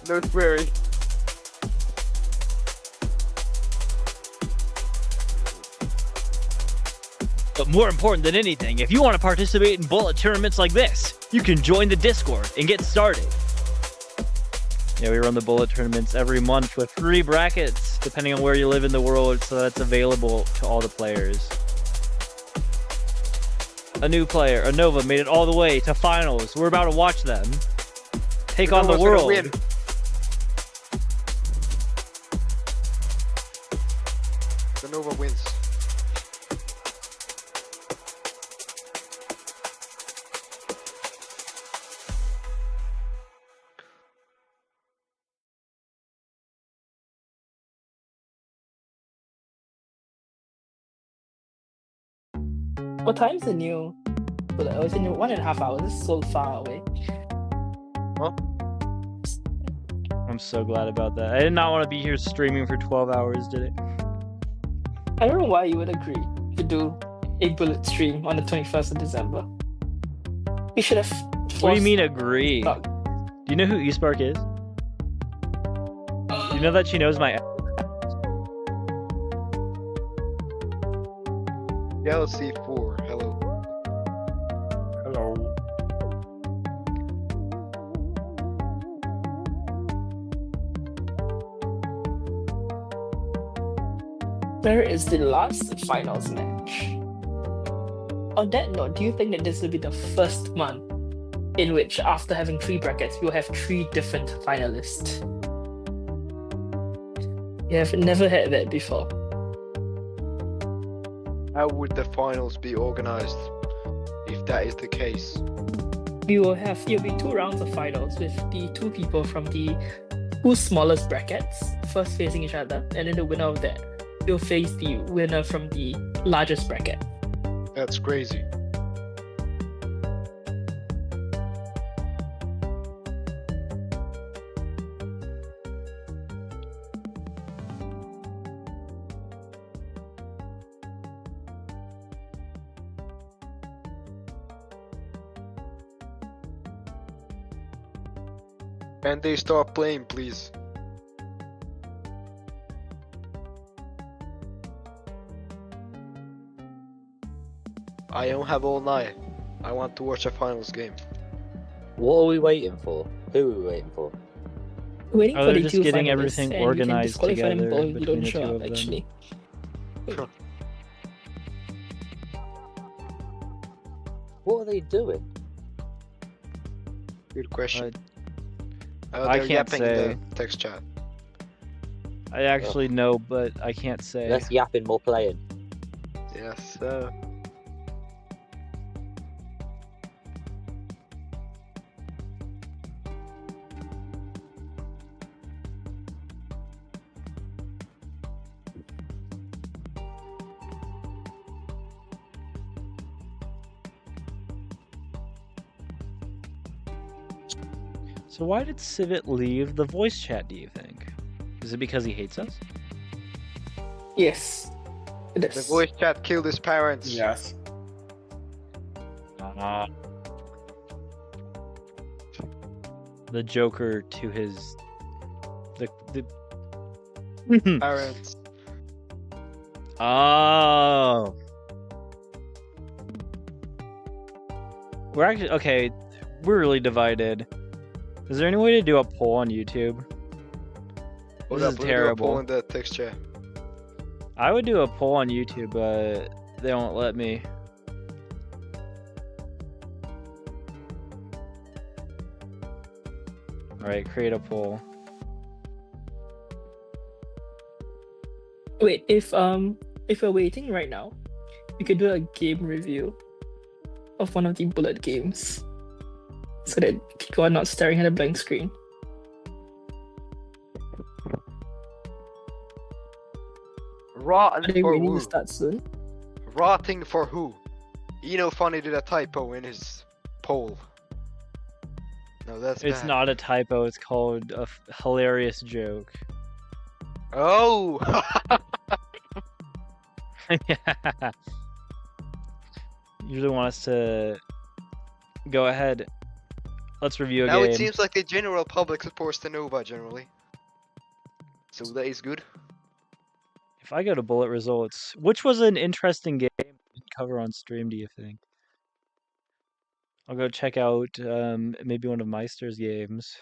No swearing. But more important than anything, if you want to participate in bullet tournaments like this, you can join the Discord and get started. Yeah, we run the bullet tournaments every month with 3 brackets, depending on where you live in the world, so that's available to all the players. A new player, a Nova, made it all the way to finals. We're about to watch them take on the world. Win. The Nova wins. What time's the new? Well, it was in 1.5 hours. This is so far away. I'm so glad about that. I did not want to be here streaming for 12 hours, did it? I don't know why you would agree to do a bullet stream on the 21st of December. We should have. What do you mean agree? Do you know who eSpark is? Do you know that she knows my... Galaxy 4, hello. Hello. Where is the last finals match? On that note, do you think that this will be the first month in which, after having 3 brackets, we'll have 3 different finalists? We have never had that before. How would the finals be organized if that is the case? It'll be 2 rounds of finals with the 2 people from the 2 smallest brackets first facing each other, and then the winner of that will face the winner from the largest bracket. That's crazy. Can they stop playing, please? I don't have all night. I want to watch a finals game. What are we waiting for? Who are we waiting for? Waiting Oh, for they're the just 2 getting finalists, everything and organized you can disqualify them together if you between don't the show 2 up, of them. actually. What are they doing? Good question. I They're can't yapping say. in the text chat. I actually know, but I can't say. Less yapping, more playing. Yes, So why did Civet leave the voice chat, do you think? Is it because he hates us? Yes. It the is. voice chat killed his parents. Yes. The Joker to his... The... Parents. Oh. We're actually... Okay. We're really divided. Is there any way to do a poll on YouTube? Hold This up, is let me do a poll terrible. in the text chat. I would do a poll on YouTube, but they won't let me. Alright, create a poll. Wait, if you're waiting right now, we could do a game review of one of the bullet games, so that people are not staring at a blank screen. Rotten Are they for ready to who? start soon? Rotting for who? Funny did a typo in his poll. No, that's It's bad. not a typo, it's called a hilarious joke. Oh! Yeah. You really want us to go ahead. Let's review a Now game. it seems like the general public supports the Nova generally. So that is good. If I go to bullet results, which was an interesting game to cover on stream, do you think? I'll go check out maybe one of Meister's games.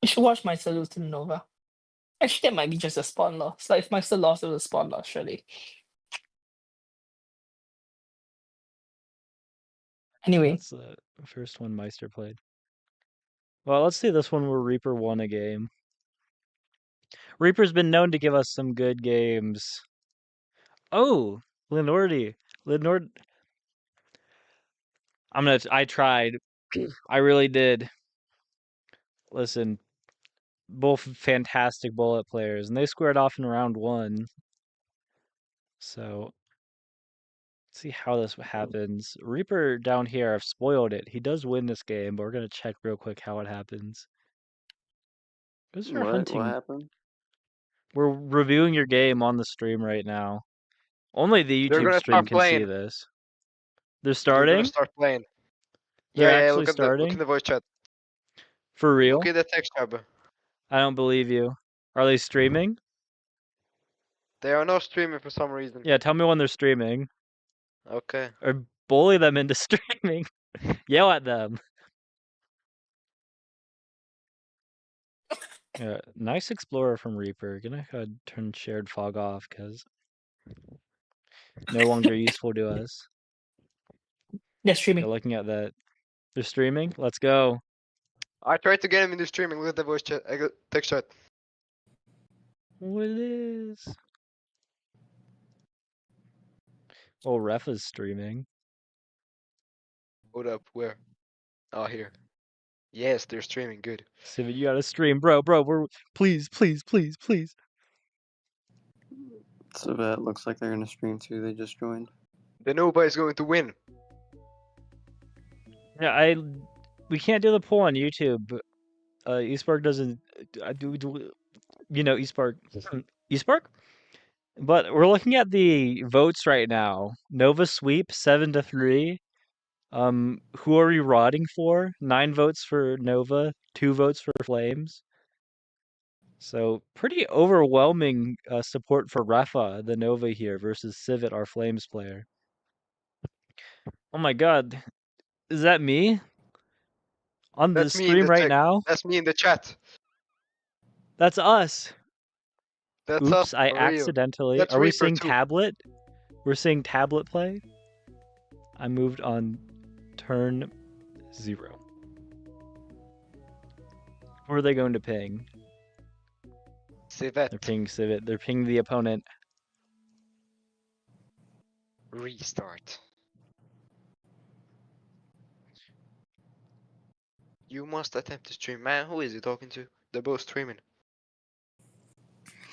You should watch Meister lose to Nova. Actually, that might be just a spawn loss. Like if Meister lost, it was a spawn loss, surely. Anyway, That's the first one Meister played. Well, let's see this one where Reaper won a game. Reaper's been known to give us some good games. Oh, Lenordi. Lenord. I tried. I really did. Listen, both fantastic bullet players, and they squared off in round 1. So, let's see how this happens. Reaper down here, I've spoiled it. He does win this game, but we're going to check real quick how it happens. Those are What hunting. happened? We're reviewing your game on the stream right now. Only the They're YouTube gonna stream start can see playing. this. They're They're starting? gonna start playing. They're Yeah, actually look in starting? the voice chat. For real? Look at the text tab. I don't believe you. Are they streaming? They are not streaming for some reason. Yeah, tell me when they're streaming. Okay. Or bully them into streaming. Yell at them. Yeah, nice explorer from Reaper. Gonna go ahead and turn shared fog off because no longer useful to us. they're Yeah, streaming. looking at that. They're streaming? Let's go. I tried to get him into streaming. Look at the voice chat. Text chat. What it is? Oh, Ref is streaming. Hold up, where? Oh, here. Yes, they're streaming. Good. Civet, you gotta stream, bro. We're please. So that looks like they're gonna stream too. They just joined. The Nova is going to win. Yeah, we can't do the poll on YouTube. eSpark doesn't. eSpark. eSpark. But we're looking at the votes right now. Nova sweep 7-3. Who are we rotting for? 9 votes for Nova, 2 votes for Flames. So pretty overwhelming support for Rafa, the Nova here, versus Civet, our Flames player. Oh my god, is that me? On the That's me in stream the right text. now? That's me in the chat. That's us. That's us Oops, I for real. accidentally. That's Are we Reaper seeing too. tablet? We're seeing tablet play? I moved on turn 0. Who are they going to ping? Civet. They're pinging Civet. They're pinging the opponent. Restart. You must attempt to stream. Man, who is he talking to? They're both streaming.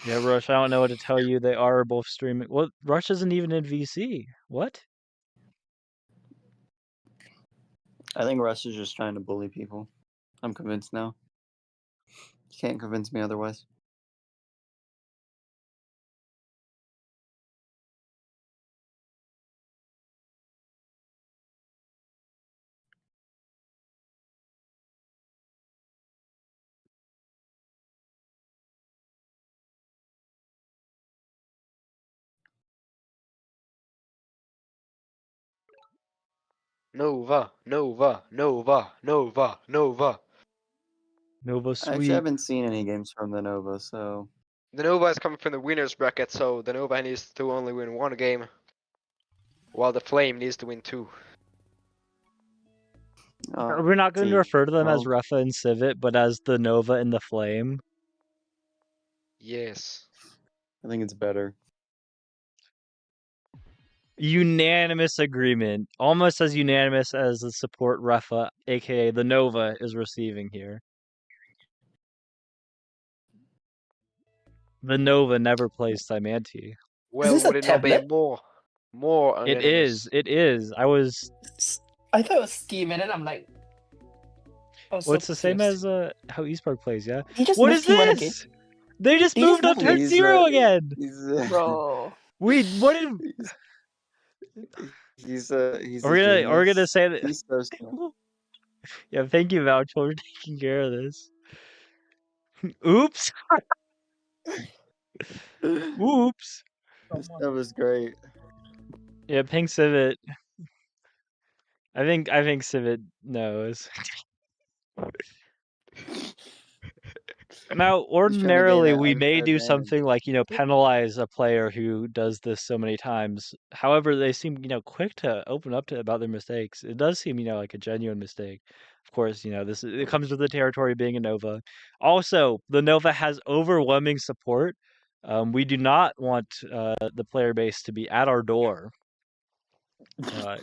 Yeah, Rush, I don't know what to tell you. They are both streaming. Well, Rush isn't even in VC. What? I think Russ is just trying to bully people. I'm convinced now. You can't convince me otherwise. Nova, Nova, Nova, Nova, Nova. Nova I actually sweep. haven't seen any games from the Nova, so The Nova is coming from the winners bracket, so the Nova needs to only win 1 game, while the Flame needs to win 2. We're not going to see, refer to them as well, Refa and Civet, but as the Nova and the Flame. Yes. I think it's better. Unanimous agreement. Almost as unanimous as the support Refa, aka the Nova, is receiving here. The Nova never plays Simanti. Well, this a would it not be tablet? more It unanimous? is. It is. I was. I thought it was Steam, and then I'm like, I was Well, so it's the same confused. as how eSpark plays, yeah? He just What moved is T1 again. this? They just They just moved up moved turn again. 0 again! Bro. What did... He's Are a we gonna genius. say that... He's so smart. Yeah, thank you, Vouch, for taking care of this. Oops! Oops! That was great. Yeah, Pink Civet. I think Civet knows. Now, He's trying to gain ordinarily, that we may unfair do advantage. something like, penalize a player who does this so many times. However, they seem, quick to open up to about their mistakes. It does seem, like a genuine mistake. Of course, it comes with the territory being a Nova. Also, the Nova has overwhelming support. We do not want the player base to be at our door.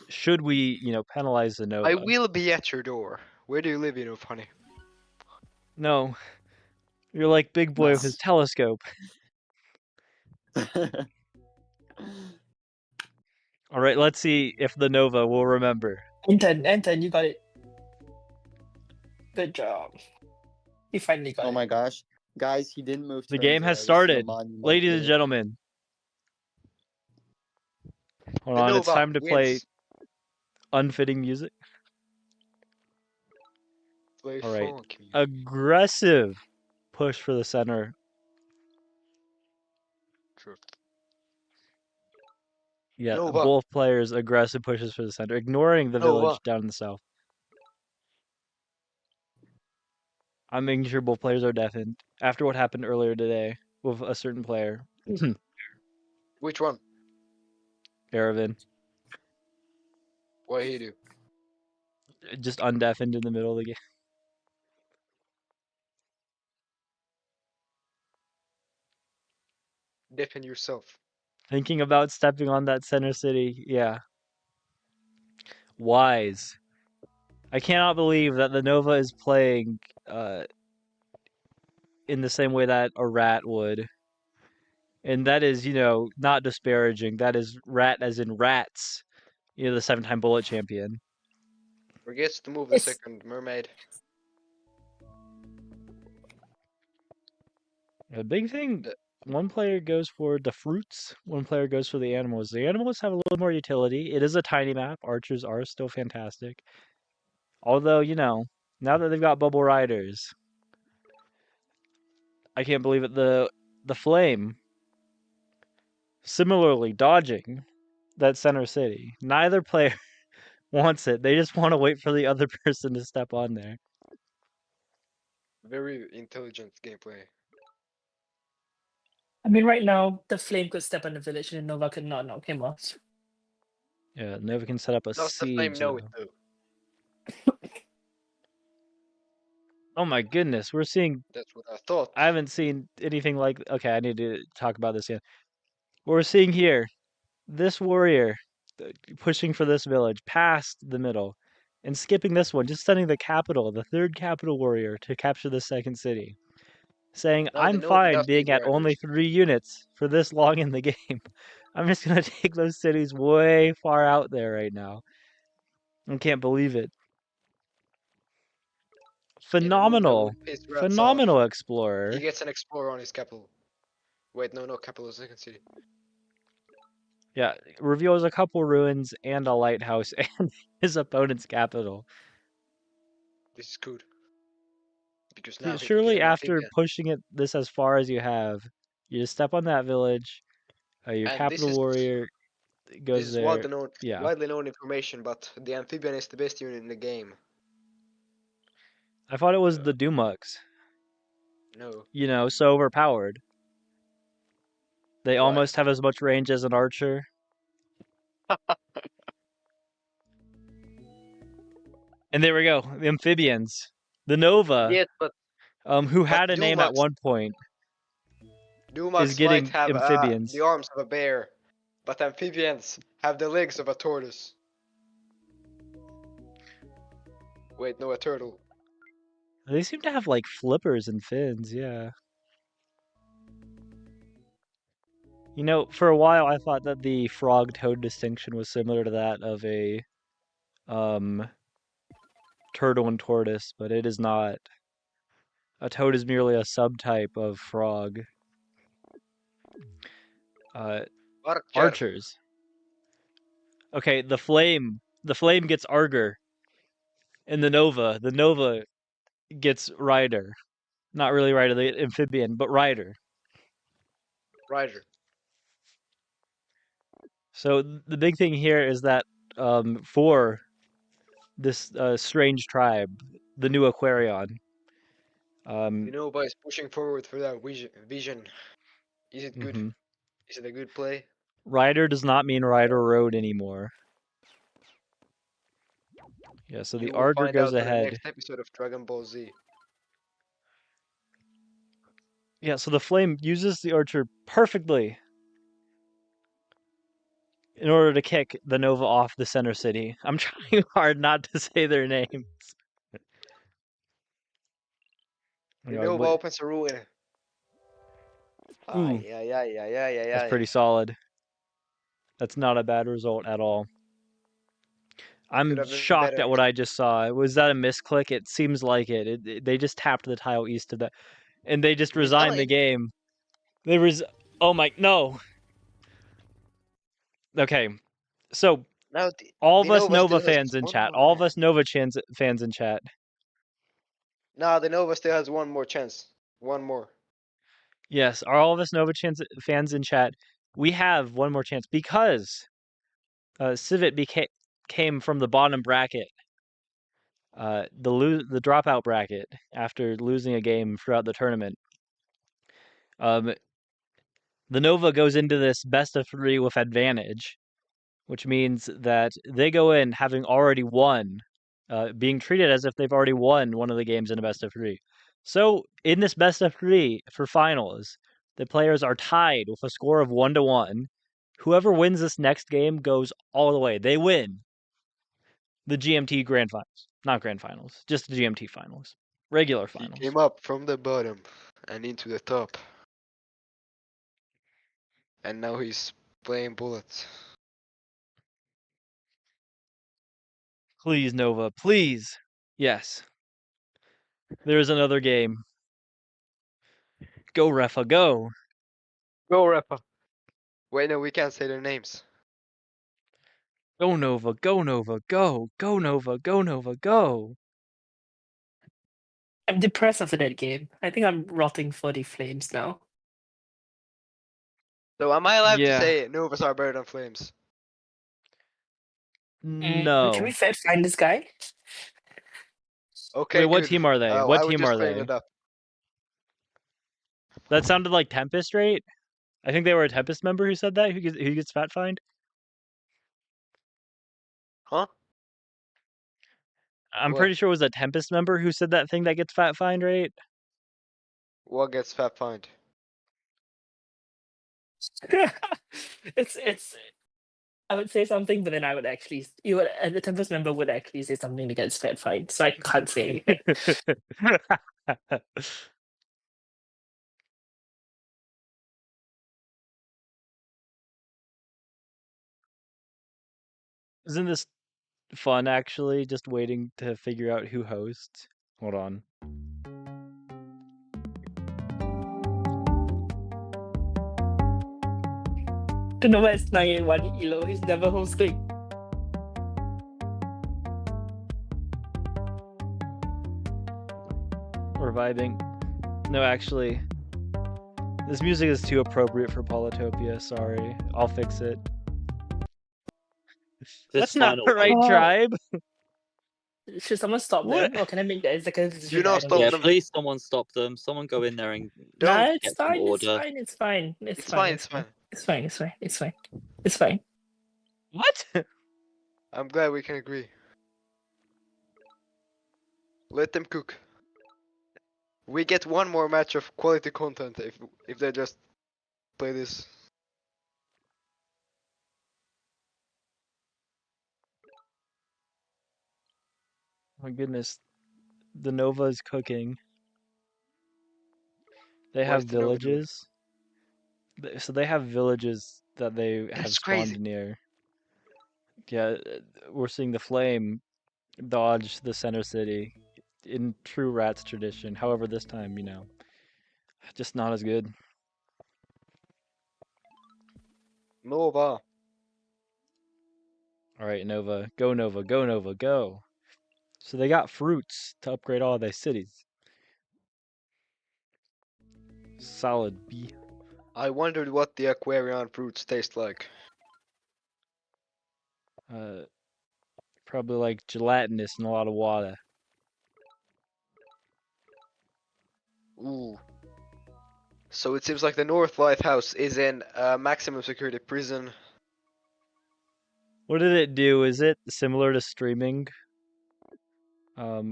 Should we, penalize the Nova? I will be at your door. Where do you live, funny? No. You're like Big Boy with his telescope. All right, let's see if the Nova will remember. Anton, you got it. Good job. You finally got it. Oh my gosh. Guys, he didn't move. The turn game 0. has This is a started. monument Ladies and here. gentlemen. Hold The on, it's Nova time to play wins. unfitting music. Play All right. funk music. Aggressive push for the center. True. Yeah, Nova. both players aggressive pushes for the center, ignoring the Nova. village down in the south. I'm making sure both players are deafened after what happened earlier today with a certain player. Which one? Aravan. What he do? Just undeafened in the middle of the game. Defend yourself. Thinking about stepping on that center city, yeah. Wise. I cannot believe that the Nova is playing in the same way that a rat would. And that is, not disparaging. That is rat as in rats. The 7-time bullet champion. Forgets to move the second mermaid. The big thing, one player goes for the fruits, one player goes for the animals. The animals have a little more utility. It is a tiny map. Archers are still fantastic. Although, now that they've got bubble riders, I can't believe it. The flame, similarly dodging that center city. Neither player wants it. They just want to wait for the other person to step on there. Very intelligent gameplay. I mean, right now, the Flame could step on the village and Nova could not knock him off. Yeah, Nova can set up a Does the Flame siege. know it though? Oh my goodness, we're seeing... That's what I thought. I haven't seen anything like... Okay, I need to talk about this yet. What we're seeing here, this warrior pushing for this village past the middle and skipping this one, just sending the capital, the third capital warrior, to capture the second city. Saying, Now the I'm Nova fine does being need at only riders. 3 units for this long in the game. I'm just going to take those cities way far out there right now. I can't believe it. Phenomenal. Phenomenal explorer. He gets an explorer on his capital. Wait, no, capital is second city. Yeah, reveals a couple ruins and a lighthouse and his opponent's capital. This is good. Because now Surely after pushing this as far as you have, you just step on that village, your and capital warrior It goes This is there. Yeah. widely known information, but the amphibian is the best unit in the game. I thought it was the Dumux. No. You know, so overpowered. They Why? almost have as much range as an archer. And there we go, the amphibians. The Nova, Yes, but who had a name at Dumux- one point, is Dumux getting might have amphibians. the arms of a bear, but amphibians have the legs of a tortoise. Wait, no, a turtle. They seem to have like flippers and fins, yeah. You know, for a while I thought that the frog-toad distinction was similar to that of a turtle and tortoise, but it is not. A toad is merely a subtype of frog. Archers. Okay, the flame gets Arger. And the Nova gets Rider. Not really Rider, the amphibian, but Rider. Rider. So the big thing here is that for this strange tribe, the new Aquarion. Nova is pushing forward for that vision. Is it good? Mhm. Is it a good play? Rider does not mean Rider Road anymore. Yeah, so the You will Arger find goes out in the ahead. next episode of Dragon Ball Z. Yeah, so the flame uses the archer perfectly in order to kick the Nova off the center city. I'm trying hard not to say their names. The Nova opens a ruin. Ooh. That's pretty solid. That's not a bad result at all. I'm Could have been shocked better. at what I just saw. Was that a misclick? It seems like it. They just tapped the tile east of that, and they just resigned the game. Oh my, no. Okay, so Now all of us Nova Nova still has fans in one chat. more All of man. us Nova fans in chat. Now the Nova still has one more chance. One more. Yes, are all of us Nova fans in chat? We have one more chance because Civet came from the bottom bracket, the dropout bracket after losing a game throughout the tournament. The Nova goes into this best of 3 with advantage, which means that they go in having already won, being treated as if they've already won one of the games in a best of 3. So in this best of 3 for finals, the players are tied with a score of 1-1. Whoever wins this next game goes all the way. They win the GMT Grand Finals. Not Grand Finals, just the GMT Finals. Regular finals. He came up from the bottom and into the top. And now he's playing bullets. Please, Nova, please. Yes. There is another game. Go, Refa, go. Go, Refa. Wait, no, we can't say their names. Go, Nova, go, Nova, go. Go, Nova, go, Nova, go. I'm depressed after that game. I think I'm rotting for the Flames now. So am I allowed Yeah. to say Novas are better than Flames? No. Can we find this guy? Okay, Wait, what good. team are they? I What was team just are clearing they? it up. That sounded like Tempest, right? I think they were a Tempest member who said that. Who gets fat fined? Huh? I'm What? pretty sure it was a Tempest member who said that thing that gets fat fined, right? What gets fat fined? it's. I would say something, but then I would actually, the Tempest member would actually say something that gets fed fine, so I can't say anything. Isn't this fun, actually? Just waiting to figure out who hosts. Hold on. The Nova is 981 Elo, he's never hosting. We're vibing. No, actually, this music is too appropriate for Polytopia. Sorry. I'll fix it. That's This not final the right Oh. tribe. Should someone stop What? them? Or can I make the executive decision? You know, that I don't stop Yeah, give? them. please someone stop them. Someone go in there and Don't. Nah, get it's some fine, it's order. fine, it's fine. It's It's fine, fine, it's it's fine. fine. It's fine, it's fine, it's fine. It's fine. What? I'm glad we can agree. Let them cook. We get one more match of quality content if they just play this. My goodness. The Nova is cooking. They What have is the Nova doing? villages. So they have villages that they have That's spawned crazy. near. Yeah, we're seeing the flame dodge the center city in true Rats tradition. However, this time, just not as good. Nova. All right, Nova, go Nova, go Nova, go. So they got fruits to upgrade all their cities. Solid B. I wondered what the Aquarian fruits taste like. Probably like gelatinous and a lot of water. Ooh. So it seems like the North Lighthouse is in maximum security prison. What did it do? Is it similar to streaming?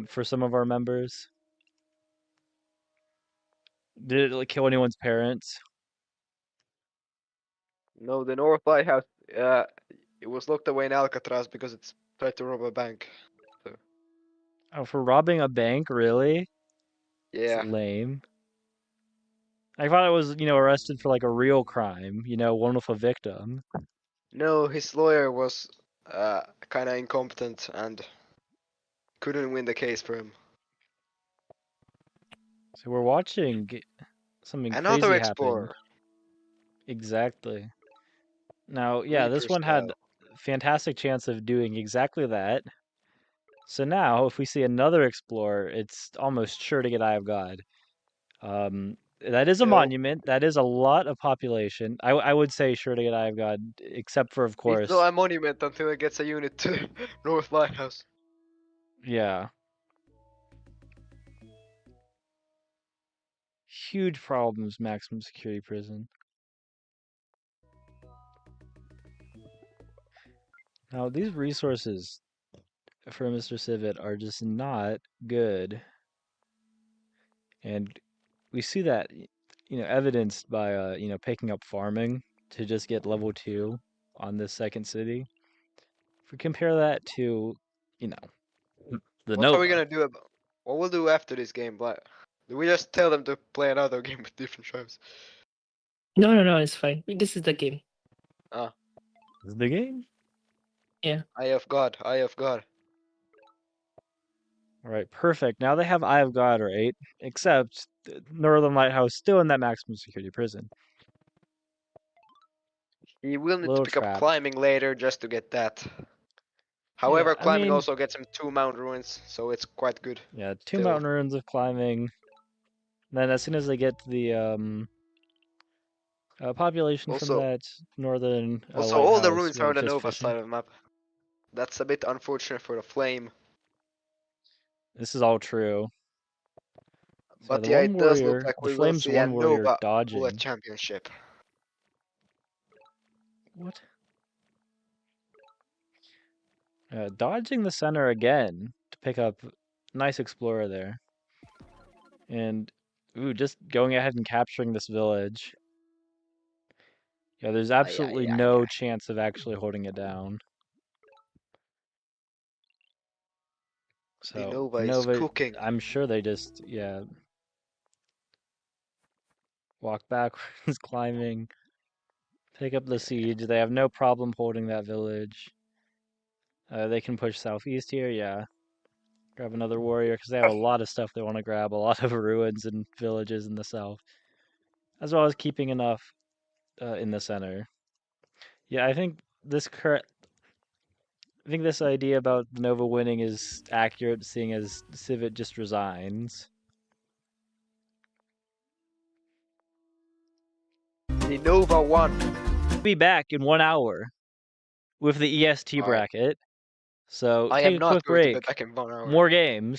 For some of our members, did it like kill anyone's parents? No, the North Lighthouse, it was locked away in Alcatraz because it's tried to rob a bank. Oh, for robbing a bank, really? It's Yeah. lame. I thought it was, arrested for like a real crime, one with a victim. No, his lawyer was kind of incompetent and couldn't win the case for him. So we're watching something Another crazy happen. explorer. Exactly. Now, yeah, this Reaper one had style. fantastic chance of doing exactly that. So now, if we see another explorer, it's almost sure to get Eye of God. That is a No. monument. That is a lot of population. I would say sure to get Eye of God, except for, of course, It's not a monument until it gets a unit to North Lighthouse. yeah. Huge problems, maximum security prison. Now, these resources for Mr. Civet are just not good. And we see that, evidenced by, picking up farming to just get level 2 on this second city. If we compare that to, the What are we Nova. gonna do about? What we'll do after this game? Like, do we just tell them to play another game with different tribes? No, it's fine. This is the game. Ah, This is the game. Eye of God, Eye of God. All right, perfect. Now they have Eye of God, right? Except Northern Lighthouse still in that maximum security prison. He will need to Little pick up trapped. climbing later just to get that. However, I climbing mean- also gets him 2 Mount Ruins, so it's quite good. Yeah, 2 Still. mountain ruins of climbing. Then as soon as they get to the population from Also- that northern Also, all the lighthouse ruins where are on it's the just Nova fishing. side of the map. That's a bit unfortunate for the Flame, This is all true. So but the yeah, one it does look warrior, like the we will Flame's see a one warrior Nova dodging. Bullet Championship. What? Dodging the center again to pick up nice explorer there. And just going ahead and capturing this village. Yeah, there's absolutely no chance of actually holding it down. So The Nova is cooking. I'm sure they just walk backwards, climbing, pick up the siege. They have no problem holding that village. They can push southeast here, yeah. Grab another warrior because they have a lot of stuff they want to grab, a lot of ruins and villages in the south, as well as keeping enough in the center. Yeah, I think this idea about the Nova winning is accurate, seeing as Civet just resigns. The Nova won. Be back in 1 hour. with the EST All right. bracket. So I take am a not quick going to bet break. back in 1 hour. More games.